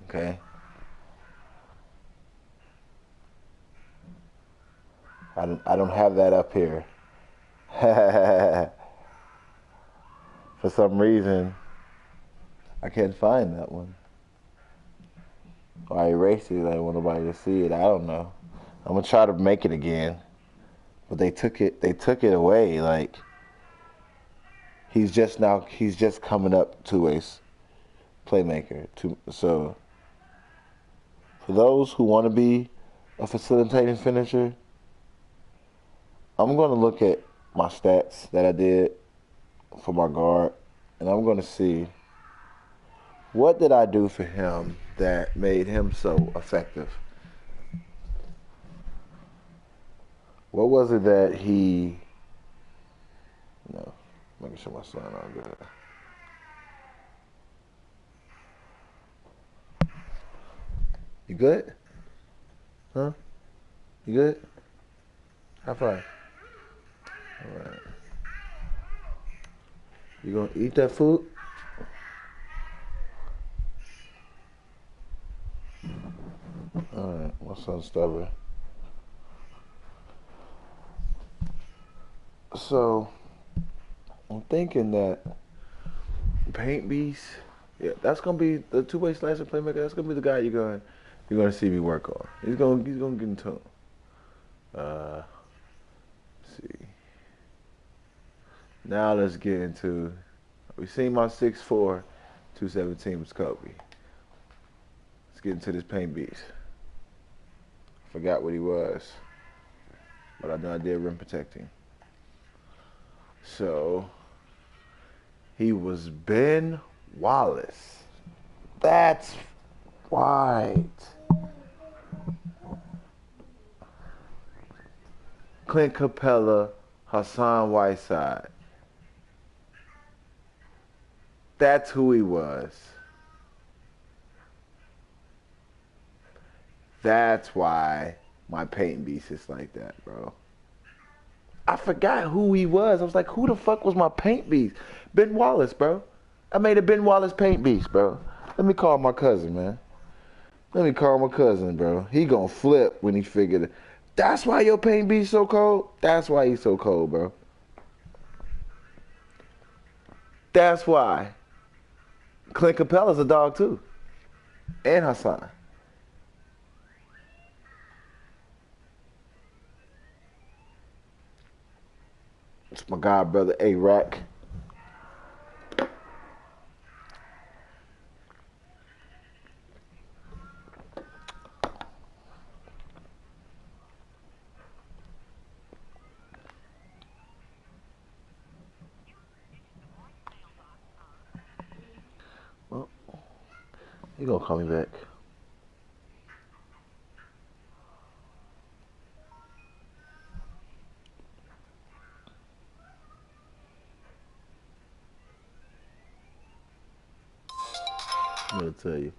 Okay. I don't have that up here. For some reason, I can't find that one. Or I erased it. I didn't want nobody to see it. I don't know. I'm gonna try to make it again, but they took it. They took it away. Like he's just coming up to a playmaker. So for those who want to be a facilitating finisher, I'm going to look at my stats that I did for my guard, and I'm going to see what did I do for him that made him so effective. What was it that he... No, making sure my son all good. You good? Huh? You good? High five. All right. You gonna eat that food? All right. My son's stubborn. So I'm thinking that Paint Beast, yeah, that's gonna be the two-way slasher playmaker. That's gonna be the guy you're gonna see me work on. He's gonna get in tune. Let's see. Now let's get into. We seen my 6'4", 217 was Kobe. Let's get into this Paint Beast. Forgot what he was, but I know I did rim protecting. So he was Ben Wallace. That's right. Clint Capella, Hassan Whiteside. That's who he was. That's why my Paint Beast is like that, bro. I forgot who he was. I was like, who the fuck was my Paint Beast? Ben Wallace, bro. I made a Ben Wallace Paint Beast, bro. Let me call my cousin, man. Let me call my cousin, bro. He gonna flip when he figured it. That's why your Paint Beast so cold? That's why he's so cold, bro. That's why. Clint Capella's a dog, too. And Hassan. It's my god brother, A-Rack. Well, he gonna call me back. I'm gonna tell you,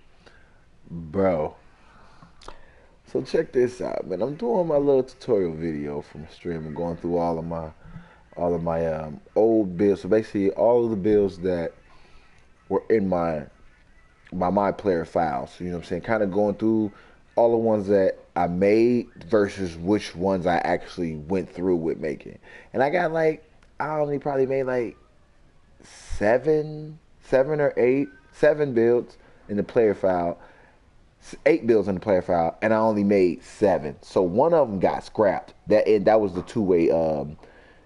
bro. So check this out, man. I'm doing my little tutorial video from stream. I'm going through all of my old builds. So basically, all of the builds that were in my player files. So, you know what I'm saying? Kind of going through all the ones that I made versus which ones I actually went through with making. And I got I only probably made like seven or eight builds in the player file, 8 builds in the player file, and I only made 7. So one of them got scrapped. That was the two-way.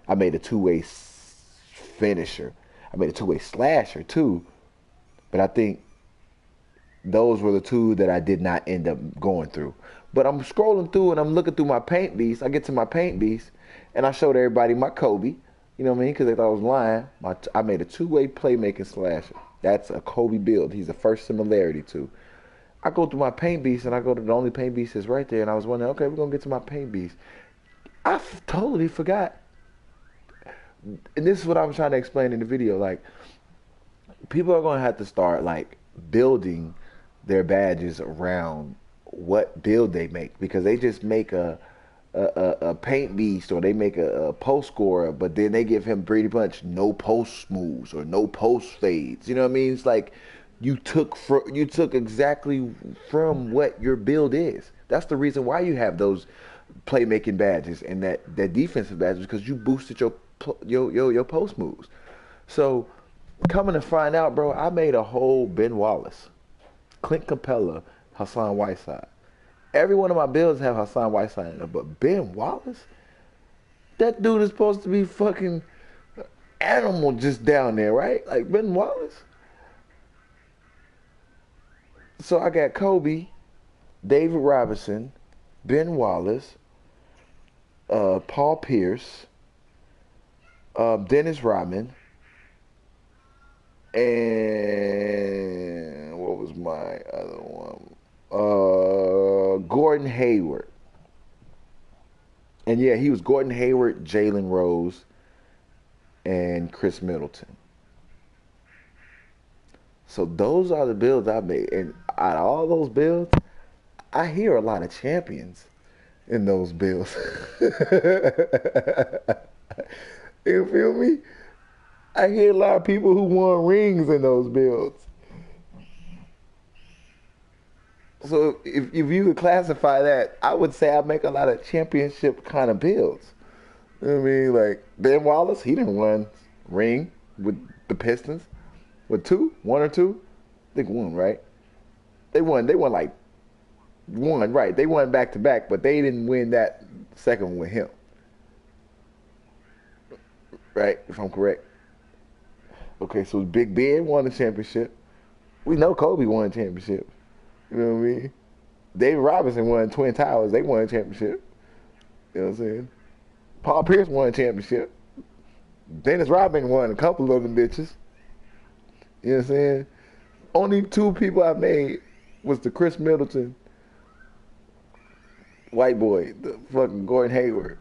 I made a two-way finisher. I made a two-way slasher too, but I think those were the 2 that I did not end up going through. But I'm scrolling through and I'm looking through my Paint Beast. I get to my Paint Beast, and I showed everybody my Kobe. You know what I mean? Because they thought I was lying. I made a two-way playmaking slasher. That's a Kobe build. He's the first similarity to. I go through my Paint Beast, and I go to the only Paint Beast that's right there, and I was wondering, okay, we're going to get to my Paint Beast. totally forgot. And this is what I was trying to explain in the video. Like, people are gonna have to start like building their badges around what build they make, because they just make a paint beast, or they make a post scorer, but then they give him pretty much no post moves or no post fades. You know what I mean? It's like you took exactly from what your build is. That's the reason why you have those playmaking badges and that defensive badges, because you boosted your post moves. So coming to find out, bro, I made a whole Ben Wallace, Clint Capella, Hassan Whiteside. Every one of my builds have Hassan Whiteside in it, but Ben Wallace, that dude is supposed to be fucking animal just down there, right? Like Ben Wallace. So I got Kobe, David Robinson, Ben Wallace, Paul Pierce, Dennis Rodman, and what was my other one? Gordon Hayward. And yeah, he was Gordon Hayward, Jalen Rose, and Chris Middleton. So those are the builds I made. And out of all those builds, I hear a lot of champions in those builds. You feel me? I hear a lot of people who won rings in those builds. So if you could classify that, I would say I make a lot of championship kind of builds. You know what I mean? Like Ben Wallace, he didn't win ring with the Pistons. With one or two? I think one, right? They won like one, right. They won back to back, but they didn't win that second one with him. Right, if I'm correct. Okay, so Big Ben won the championship. We know Kobe won a championship. You know what I mean? David Robinson won Twin Towers. They won a championship. You know what I'm saying? Paul Pierce won a championship. Dennis Rodman won a couple of them bitches. You know what I'm saying? Only two people I made was the Chris Middleton white boy, the fucking Gordon Hayward.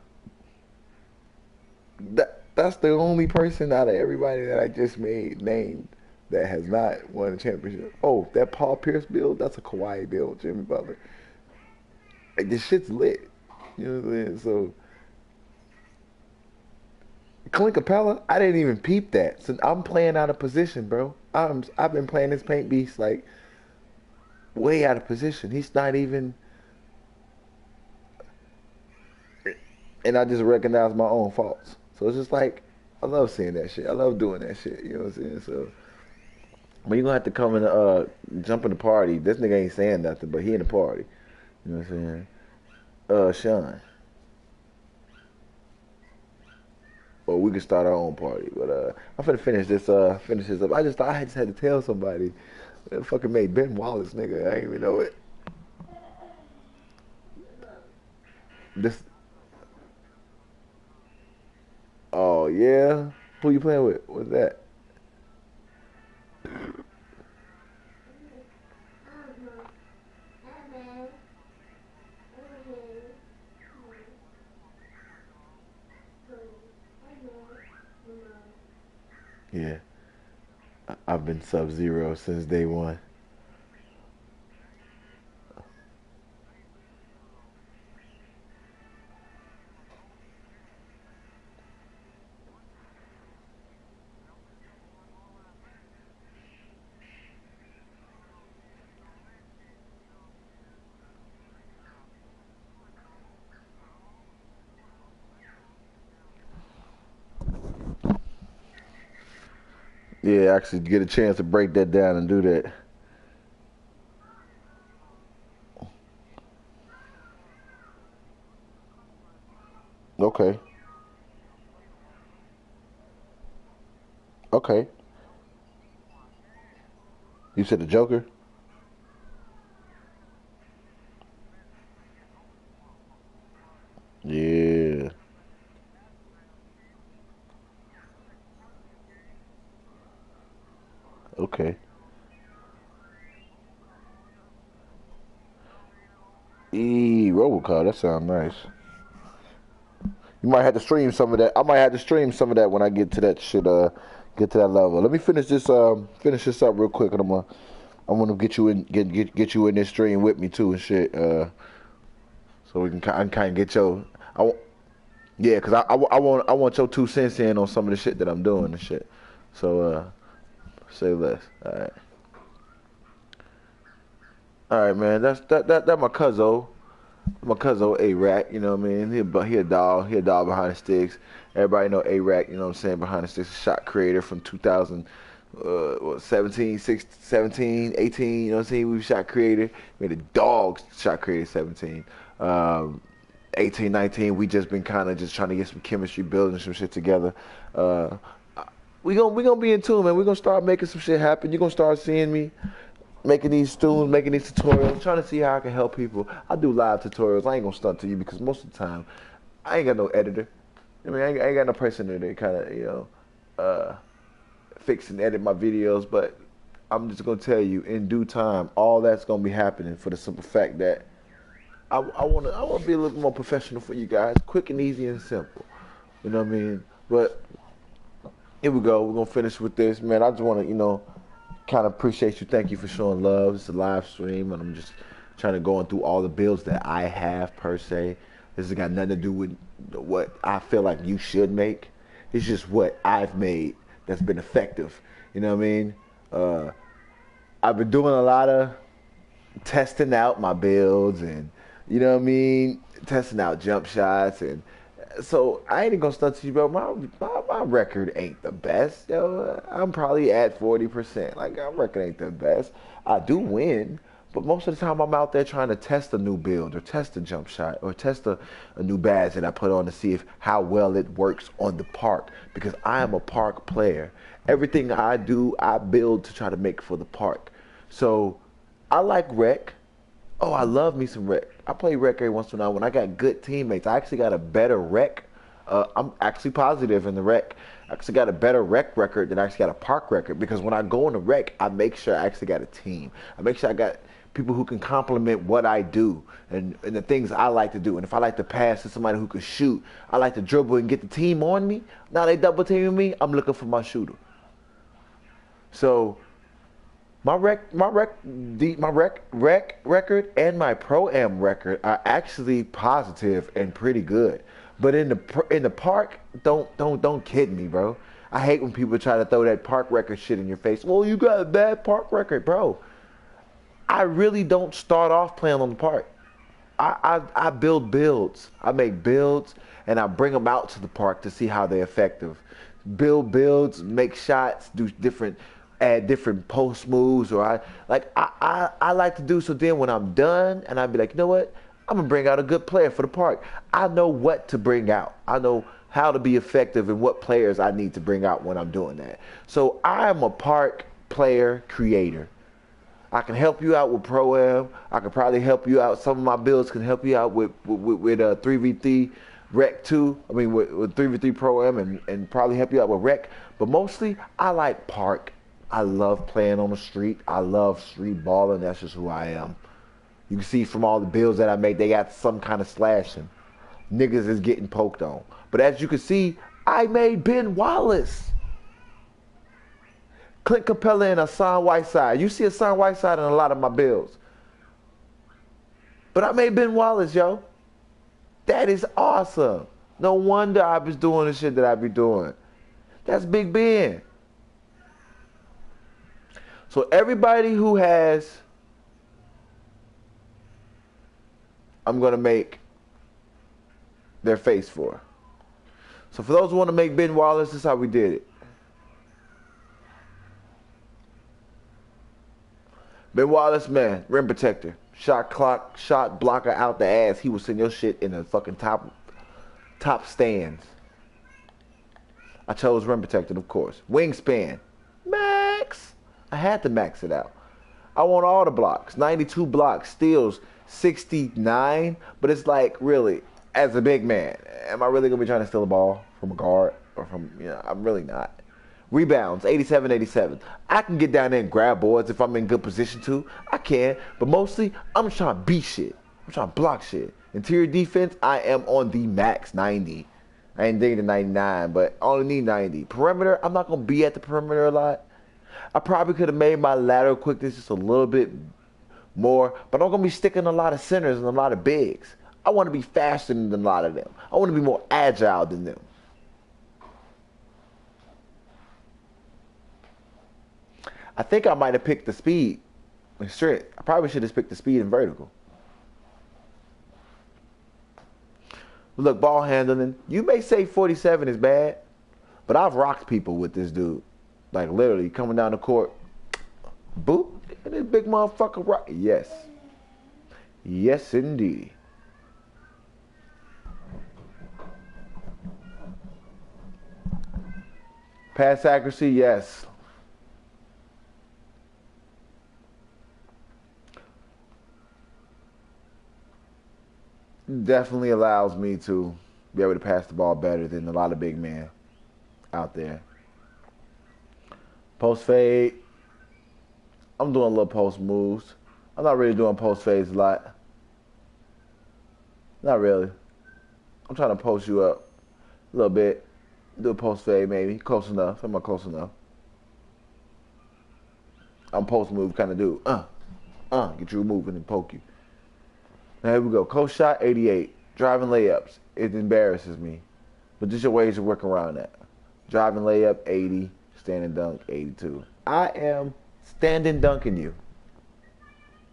That's the only person out of everybody that I just made named that has not won a championship. Oh, that Paul Pierce build, that's a Kawhi build, Jimmy Butler. Like, this shit's lit. You know what I'm saying? So, Clint Capella, I didn't even peep that. So I'm playing out of position, bro. I've been playing this paint beast like way out of position. He's not even, and I just recognize my own faults. So it's just like, I love seeing that shit. I love doing that shit. You know what I'm saying? So, but you're gonna have to come and jump in the party. This nigga ain't saying nothing, but he in the party. You know what I'm saying? Sean. Or we can start our own party. But I'm finna finish this up. I just had to tell somebody. That fucking made Ben Wallace, nigga. I ain't even know it. This. Oh yeah. Who you playing with? What's that? Yeah. I've been Sub-Zero since day one. Yeah, actually get a chance to break that down and do that. Okay. Okay. You said the Joker? Yeah. Okay. Robocall, that sounds nice. You might have to stream some of that. I might have to stream some of that when I get to that shit. Get to that level. Let me finish this up real quick, and I'm gonna get you in this stream with me too and shit. So we can kind of get your. Yeah, cause I want your 2 cents in on some of the shit that I'm doing and shit. So say less. All right, man. That my cousin. My cousin A-Rack, you know what I mean? He a dog behind the sticks. Everybody know A-Rack, you know what I'm saying, behind the sticks, a shot creator from 17, 17, 18, you know what I'm saying? We shot creator. Made a dog shot creator 17. 18, 19, we just been kind of just trying to get some chemistry, building some shit together. We gonna be in tune, man. We gonna start making some shit happen. You gonna start seeing me making these tunes, making these tutorials, trying to see how I can help people. I do live tutorials. I ain't gonna stunt to you because most of the time, I ain't got no editor. I mean, I ain't got no person there to kind of, you know, fix and edit my videos. But I'm just gonna tell you, in due time, all that's gonna be happening for the simple fact that I wanna be a little more professional for you guys, quick and easy and simple. You know what I mean? But here we go. We're gonna finish with this, man. I just wanna, you know, kind of appreciate you. Thank you for showing love. It's a live stream, and I'm just trying to go through all the builds that I have per se. This has got nothing to do with what I feel like you should make. It's just what I've made that's been effective. You know what I mean? I've been doing a lot of testing out my builds, and you know what I mean, testing out jump shots, and so I ain't gonna stunt to you, bro. My record ain't the best, yo. I'm probably at 40%. Like, my record ain't the best. I do win, but most of the time I'm out there trying to test a new build or test a jump shot or test a new badge that I put on to see how well it works on the park, because I am a park player. Everything I do, I build to try to make for the park. So I like rec. Oh, I love me some rec. I play rec every once in a while when I got good teammates. I actually got a better rec. I'm actually positive in the rec. I actually got a better rec record than I actually got a park record, because when I go in the rec, I make sure I actually got a team. I make sure I got people who can complement what I do and the things I like to do. And if I like to pass to somebody who can shoot, I like to dribble and get the team on me. Now they double teaming me, I'm looking for my shooter. So my rec record and my pro-am record are actually positive and pretty good. But in the park, don't kid me, bro. I hate when people try to throw that park record shit in your face. Well, you got a bad park record, bro. I really don't start off playing on the park. I build builds. I make builds and I bring them out to the park to see how they're effective. Build builds, make shots, add different post moves, or I like to do so. Then when I'm done, and I'd be like, you know what? I'm gonna bring out a good player for the park. I know what to bring out. I know how to be effective and what players I need to bring out when I'm doing that. So I'm a park player creator. I can help you out with Pro-Am. I can probably help you out. Some of my builds can help you out with 3v3 Rec 2. I mean, with 3v3 Pro-Am and probably help you out with Rec. But mostly, I like park. I love playing on the street. I love street balling. That's just who I am. You can see from all the builds that I made, they got some kind of slashing. Niggas is getting poked on. But as you can see, I made Ben Wallace, Clint Capella, and Hassan Whiteside. You see Hassan Whiteside in a lot of my builds. But I made Ben Wallace, yo. That is awesome. No wonder I was doing the shit that I be doing. That's Big Ben. So everybody who has, I'm going to make their face for. So for those who want to make Ben Wallace, this is how we did it. Ben Wallace, man, rim protector. Shot clock, shot blocker out the ass. He will send your shit in the fucking top stands. I chose rim protector, of course. Wingspan. Max. I had to max it out. I want all the blocks. 92 blocks, steals, 69. But it's like, really, as a big man, am I really going to be trying to steal a ball from a guard? Or from, I'm really not. Rebounds, 87, 87. I can get down there and grab boards if I'm in good position to. I can. But mostly, I'm just trying to beat shit. I'm trying to block shit. Interior defense, I am on the max, 90. I ain't digging the 99, but I only need 90. Perimeter, I'm not going to be at the perimeter a lot. I probably could have made my lateral quickness just a little bit more, but I'm going to be sticking a lot of centers and a lot of bigs. I want to be faster than a lot of them. I want to be more agile than them. I think I might have picked the speed and strength. I probably should have picked the speed and vertical. Look, ball handling. You may say 47 is bad, but I've rocked people with this dude. Like literally coming down the court, boop, and this big motherfucker rock. Yes. Yes, indeed. Pass accuracy, yes. Definitely allows me to be able to pass the ball better than a lot of big men out there. Post fade. I'm doing a little post moves. I'm not really doing post fades a lot. Not really. I'm trying to post you up a little bit. Do a post fade maybe. Close enough. Am I close enough? I'm post move kind of dude. Get you moving and poke you. Now here we go. Coast shot 88. Driving layups. It embarrasses me. But just your ways to work around that. Driving layup 80. Standing dunk 82. I am standing dunking you.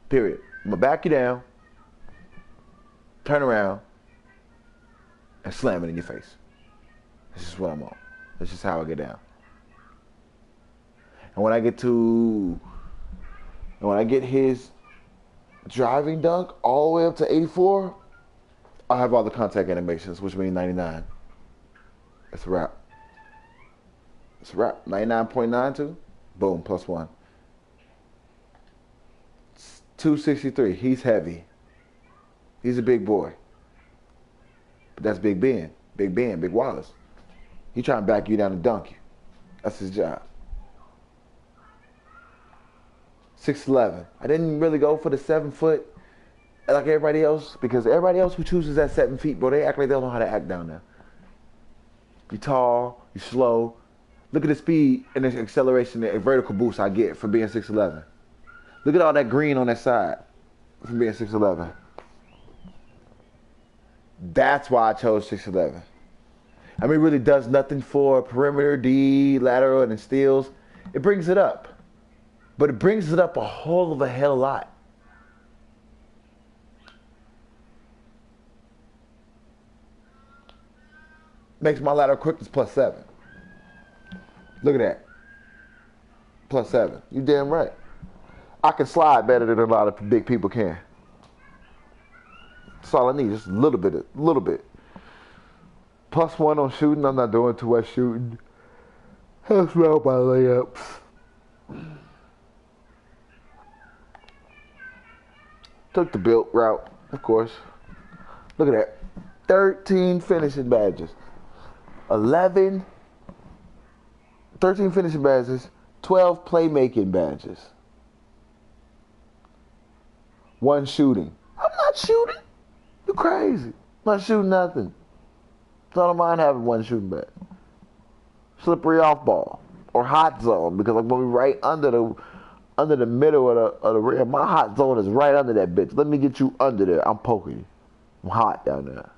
Period. I'm going to back you down. Turn around. And slam it in your face. This is what I'm on. This is how I get down. And when I get his driving dunk all the way up to 84, I'll have all the contact animations, which means 99. It's a wrap. It's a wrap. 99.92. Boom, +1. 263. He's heavy. He's a big boy. But that's Big Ben. Big Ben, Big Wallace. He trying to back you down and dunk you. That's his job. 6'11". I didn't really go for the 7 foot like everybody else, because everybody else who chooses that 7 feet, bro, they act like they don't know how to act down there. You're tall, you're slow. Look at the speed and the acceleration and vertical boost I get from being 6'11". Look at all that green on that side from being 6'11". That's why I chose 6'11". I mean, it really does nothing for perimeter, D, lateral, and steals. It brings it up. But it brings it up a whole of a hell lot. Makes my lateral quickness +7. Look at that. +7. You damn right. I can slide better than a lot of big people can. That's all I need, just a little bit. +1 on shooting. I'm not doing too much shooting. Helps me out my layups. Took the built route, of course. Look at that. 13 finishing badges. 13 finishing badges. 12 playmaking badges. 1 shooting. I'm not shooting. You crazy. I'm not shooting nothing. So I don't mind having 1 shooting badge. Slippery off ball. Or hot zone, because I'm going to be right under the middle of the rim. My hot zone is right under that bitch. Let me get you under there. I'm poking you. I'm hot down there.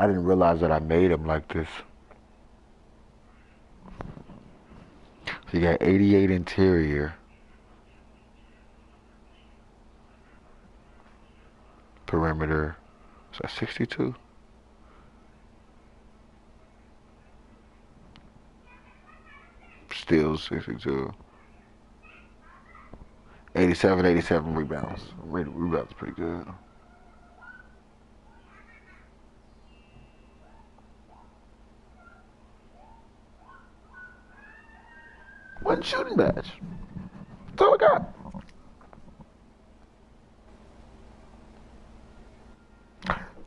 I didn't realize that I made him like this. So you got 88 interior. Perimeter. Is that 62? Still 62. 87 rebounds. Rebounds pretty good. One shooting badge. That's all I got.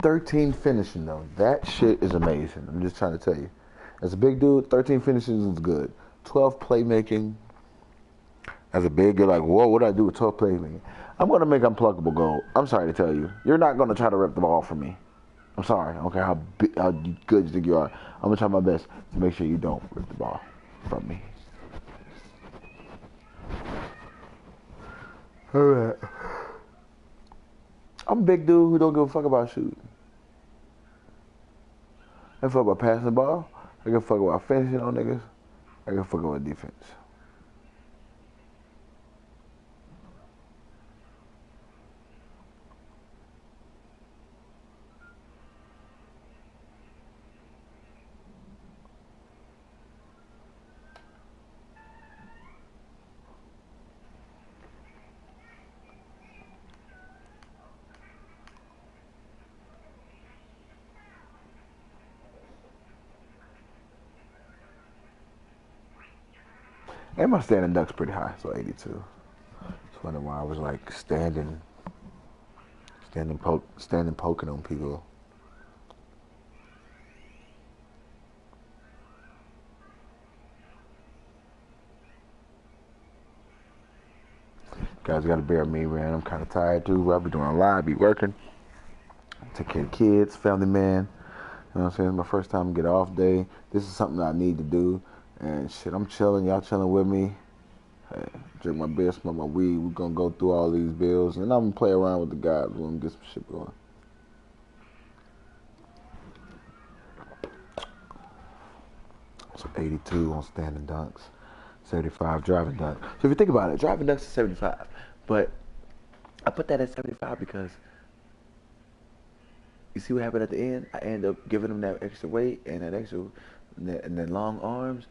13 finishing though. That shit is amazing. I'm just trying to tell you. As a big dude, 13 finishing is good. 12 playmaking. As a big, you're like, whoa, what do I do with 12 playmaking? I'm going to make unpluckable gold. I'm sorry to tell you. You're not going to try to rip the ball from me. I'm sorry. I don't care how good you think you are. I'm going to try my best to make sure you don't rip the ball from me. All right. I'm a big dude who don't give a fuck about shooting. I give a fuck about passing the ball. I give a fuck about finishing on niggas. I give a fuck about defense. And my standing duck's pretty high, so 82. It's wondering why I was like standing poking on people. Guys gotta bear me, man. I'm kind of tired too. I'll be doing a lot, be working, take care of kids, family man. You know what I'm saying? It's my first time to get off day. This is something I need to do. And shit, I'm chilling. Y'all chilling with me. Hey, drink my beer, smoke my weed. We're gonna go through all these bills. And I'm gonna play around with the guys. We're gonna get some shit going. So 82 on standing dunks. 75 driving dunk. So if you think about it, driving dunks is 75. But I put that at 75 because you see what happened at the end? I ended up giving them that extra weight and that extra, and then long arms,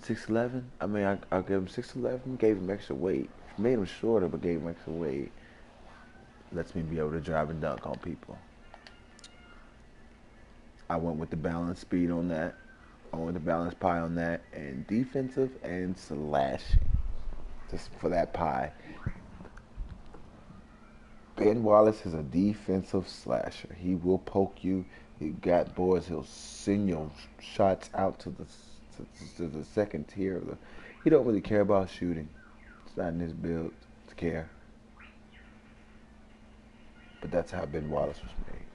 6'11". I mean, I gave him 6'11", gave him extra weight, made him shorter, but gave him extra weight. Lets me be able to drive and dunk on people. I went with the balance speed on that. I went with the balance pie on that, and defensive and slashing, just for that pie. Ben Wallace is a defensive slasher. He will poke you. He got boards. He'll send your shots out to the second tier. He don't really care about shooting. It's not in his build to care. But that's how Ben Wallace was made.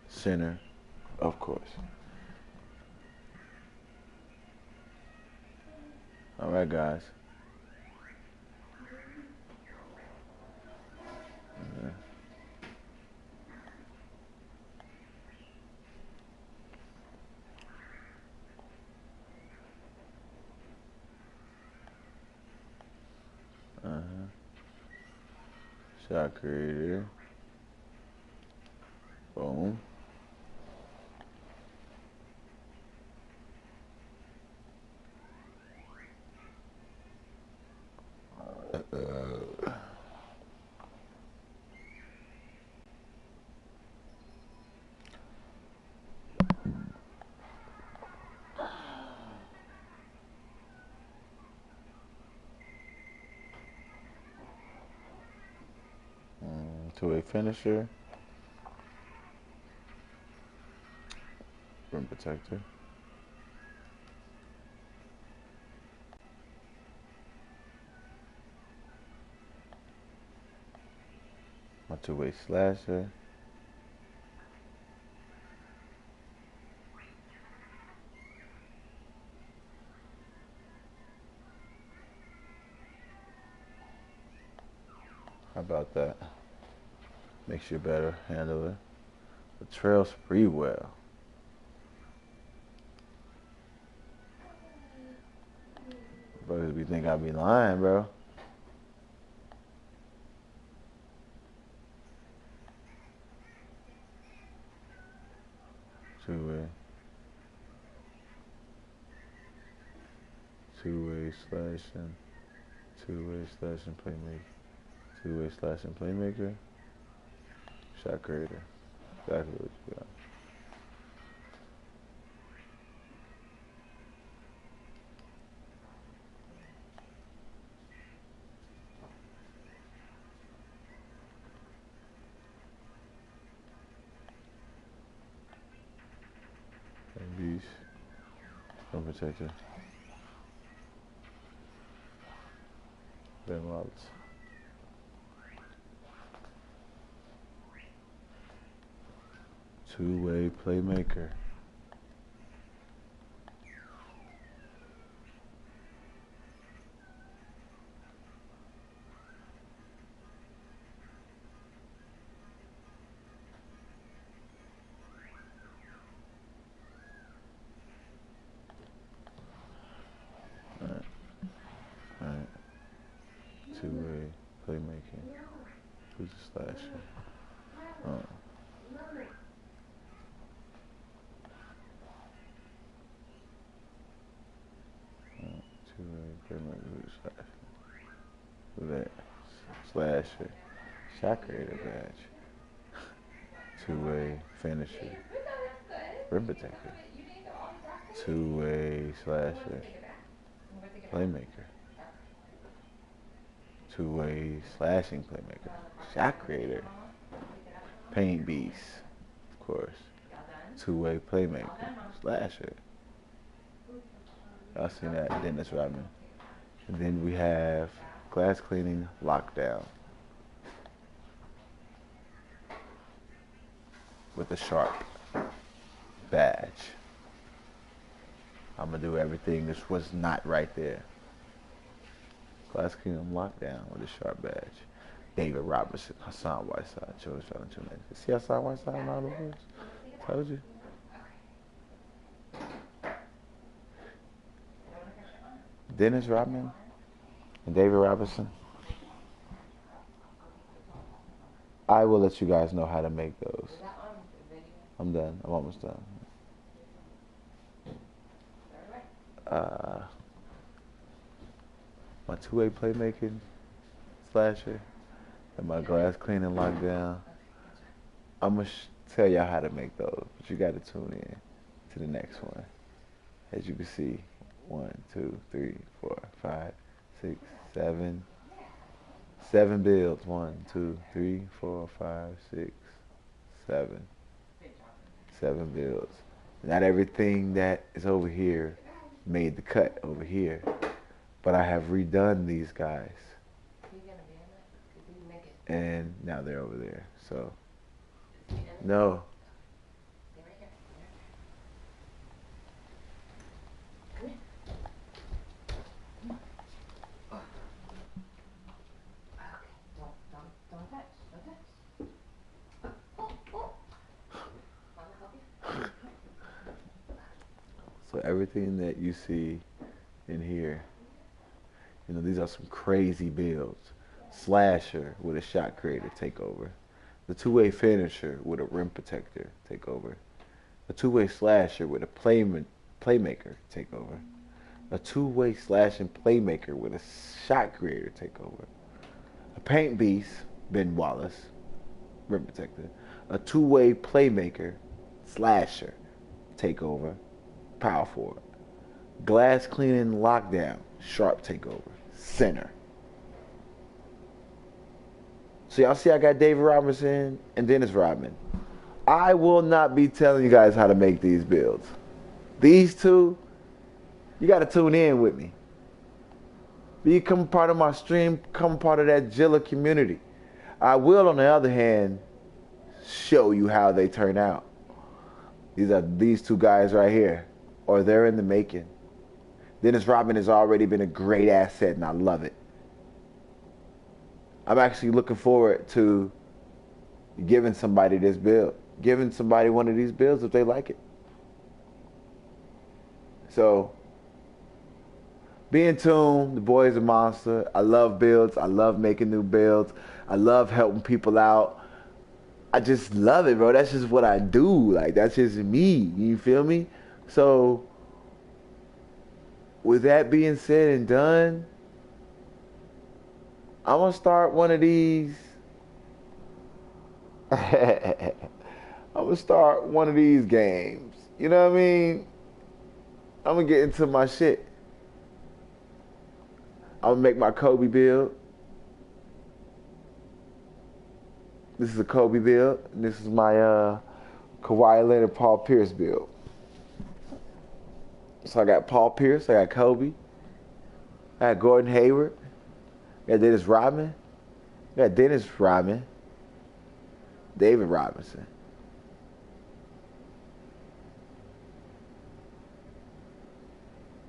Center, of course. All right, guys. Shot creator. Boom. Two-way finisher. Rim protector. My two-way slasher. How about that? Makes you a better handler. Latrell Sprewell. Brothers be think I be lying, bro. Two-way. Two-way slashing. Two-way slashing playmaker. Two-way slashing playmaker. Shot creator. Exactly what you got. Beast. Rim protector. Ben Wallace. Two-way playmaker. Alright. Two-way playmaking. Who's the slasher? Two-way playmaker. Who's the slasher? Who's that? Slasher. Shot creator badge. Two-way finisher. Rim protector. Two-way slasher. Playmaker. Two-way slashing playmaker. Shot creator. Paint beast. Of course. Two-way playmaker. Slasher. Y'all seen that? Dennis Rodman. And then we have glass cleaning lockdown. With a sharp badge. I'm gonna do everything this was not right there. Glass Kingdom lockdown with a sharp badge. David Robertson, Hassan Whiteside, George Allen, two names. See Hassan Whiteside in all the words? Told you. Dennis Rodman and David Robertson. I will let you guys know how to make those. I'm done. I'm almost done. My two-way playmaking slasher and my glass cleaning lockdown. I'm going to tell y'all how to make those, but you got to tune in to the next one. As you can see, 1, 2, 3, 4, 5, 6, 7. 7 builds. 1, 2, 3, 4, 5, 6, 7. 7 builds. Not everything that is over here made the cut over here, but I have redone these guys, and now they're over there. So no. So everything that you see in here, you know, these are some crazy builds. Slasher with a shot creator take over. The two-way finisher with a rim protector take over. A two-way slasher with a playmaker take over. A two-way slashing playmaker with a shot creator take over. A paint beast, Ben Wallace, rim protector. A two-way playmaker, slasher, take over. Power forward. Glass cleaning lockdown, sharp takeover, center. So y'all see I got David Robinson and Dennis Rodman. I will not be telling you guys how to make these builds. These two, you got to tune in with me. Become part of my stream, become part of that Gilla community. I will, on the other hand, show you how they turn out. These are these two guys right here, or they're in the making. Dennis Rodman has already been a great asset, and I love it. I'm actually looking forward to giving somebody this build. giving somebody one of these builds if they like it. So, be in tune. The boy is a monster. I love builds. I love making new builds. I love helping people out. I just love it, bro. That's just what I do. Like, that's just me. You feel me? So, with that being said and done, I'm going to start one of these. I'm going to start one of these games. You know what I mean? I'm going to get into my shit. I'm going to make my Kobe build. This is a Kobe build. And this is my Kawhi Leonard, Paul Pierce build. So I got Paul Pierce. I got Kobe. I got Gordon Hayward. I got Dennis Rodman. I got Dennis Rodman. David Robinson.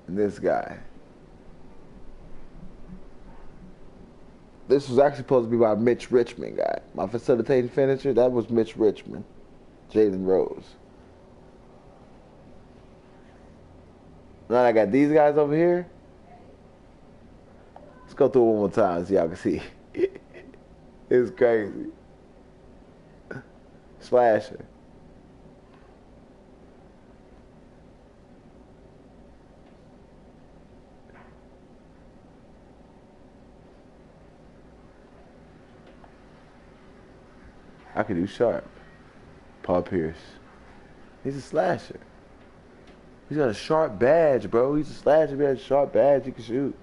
And this guy. This was actually supposed to be my Mitch Richmond guy. My facilitating finisher, that was Mitch Richmond. Jalen Rose. Now I got these guys over here. Let's go through it one more time so y'all can see. It's crazy. Slasher. I could do sharp. Paul Pierce. He's a slasher. He's got a sharp badge, bro. He's a slasher. He has a sharp badge. He can shoot.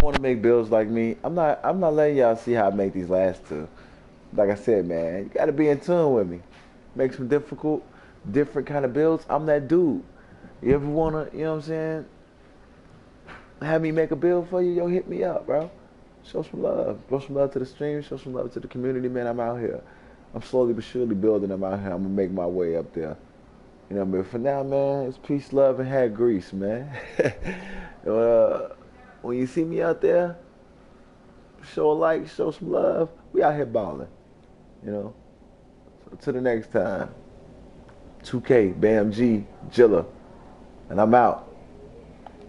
Want to make builds like me, I'm not letting y'all see how I make these last two. Like I said, man, you gotta be in tune with me. Make some different kind of builds. I'm that dude. You ever wanna, you know what I'm saying, have me make a build for you, yo, hit me up, bro. Show some love. Show some love to the stream, show some love to the community, man. I'm out here. I'm slowly but surely building them out here. I'm gonna make my way up there. You know, but for now, man, it's peace, love, and hair grease, man. When you see me out there, show a like, show some love. We out here balling, you know. So till the next time, 2K, Bam-G, Gilla, and I'm out.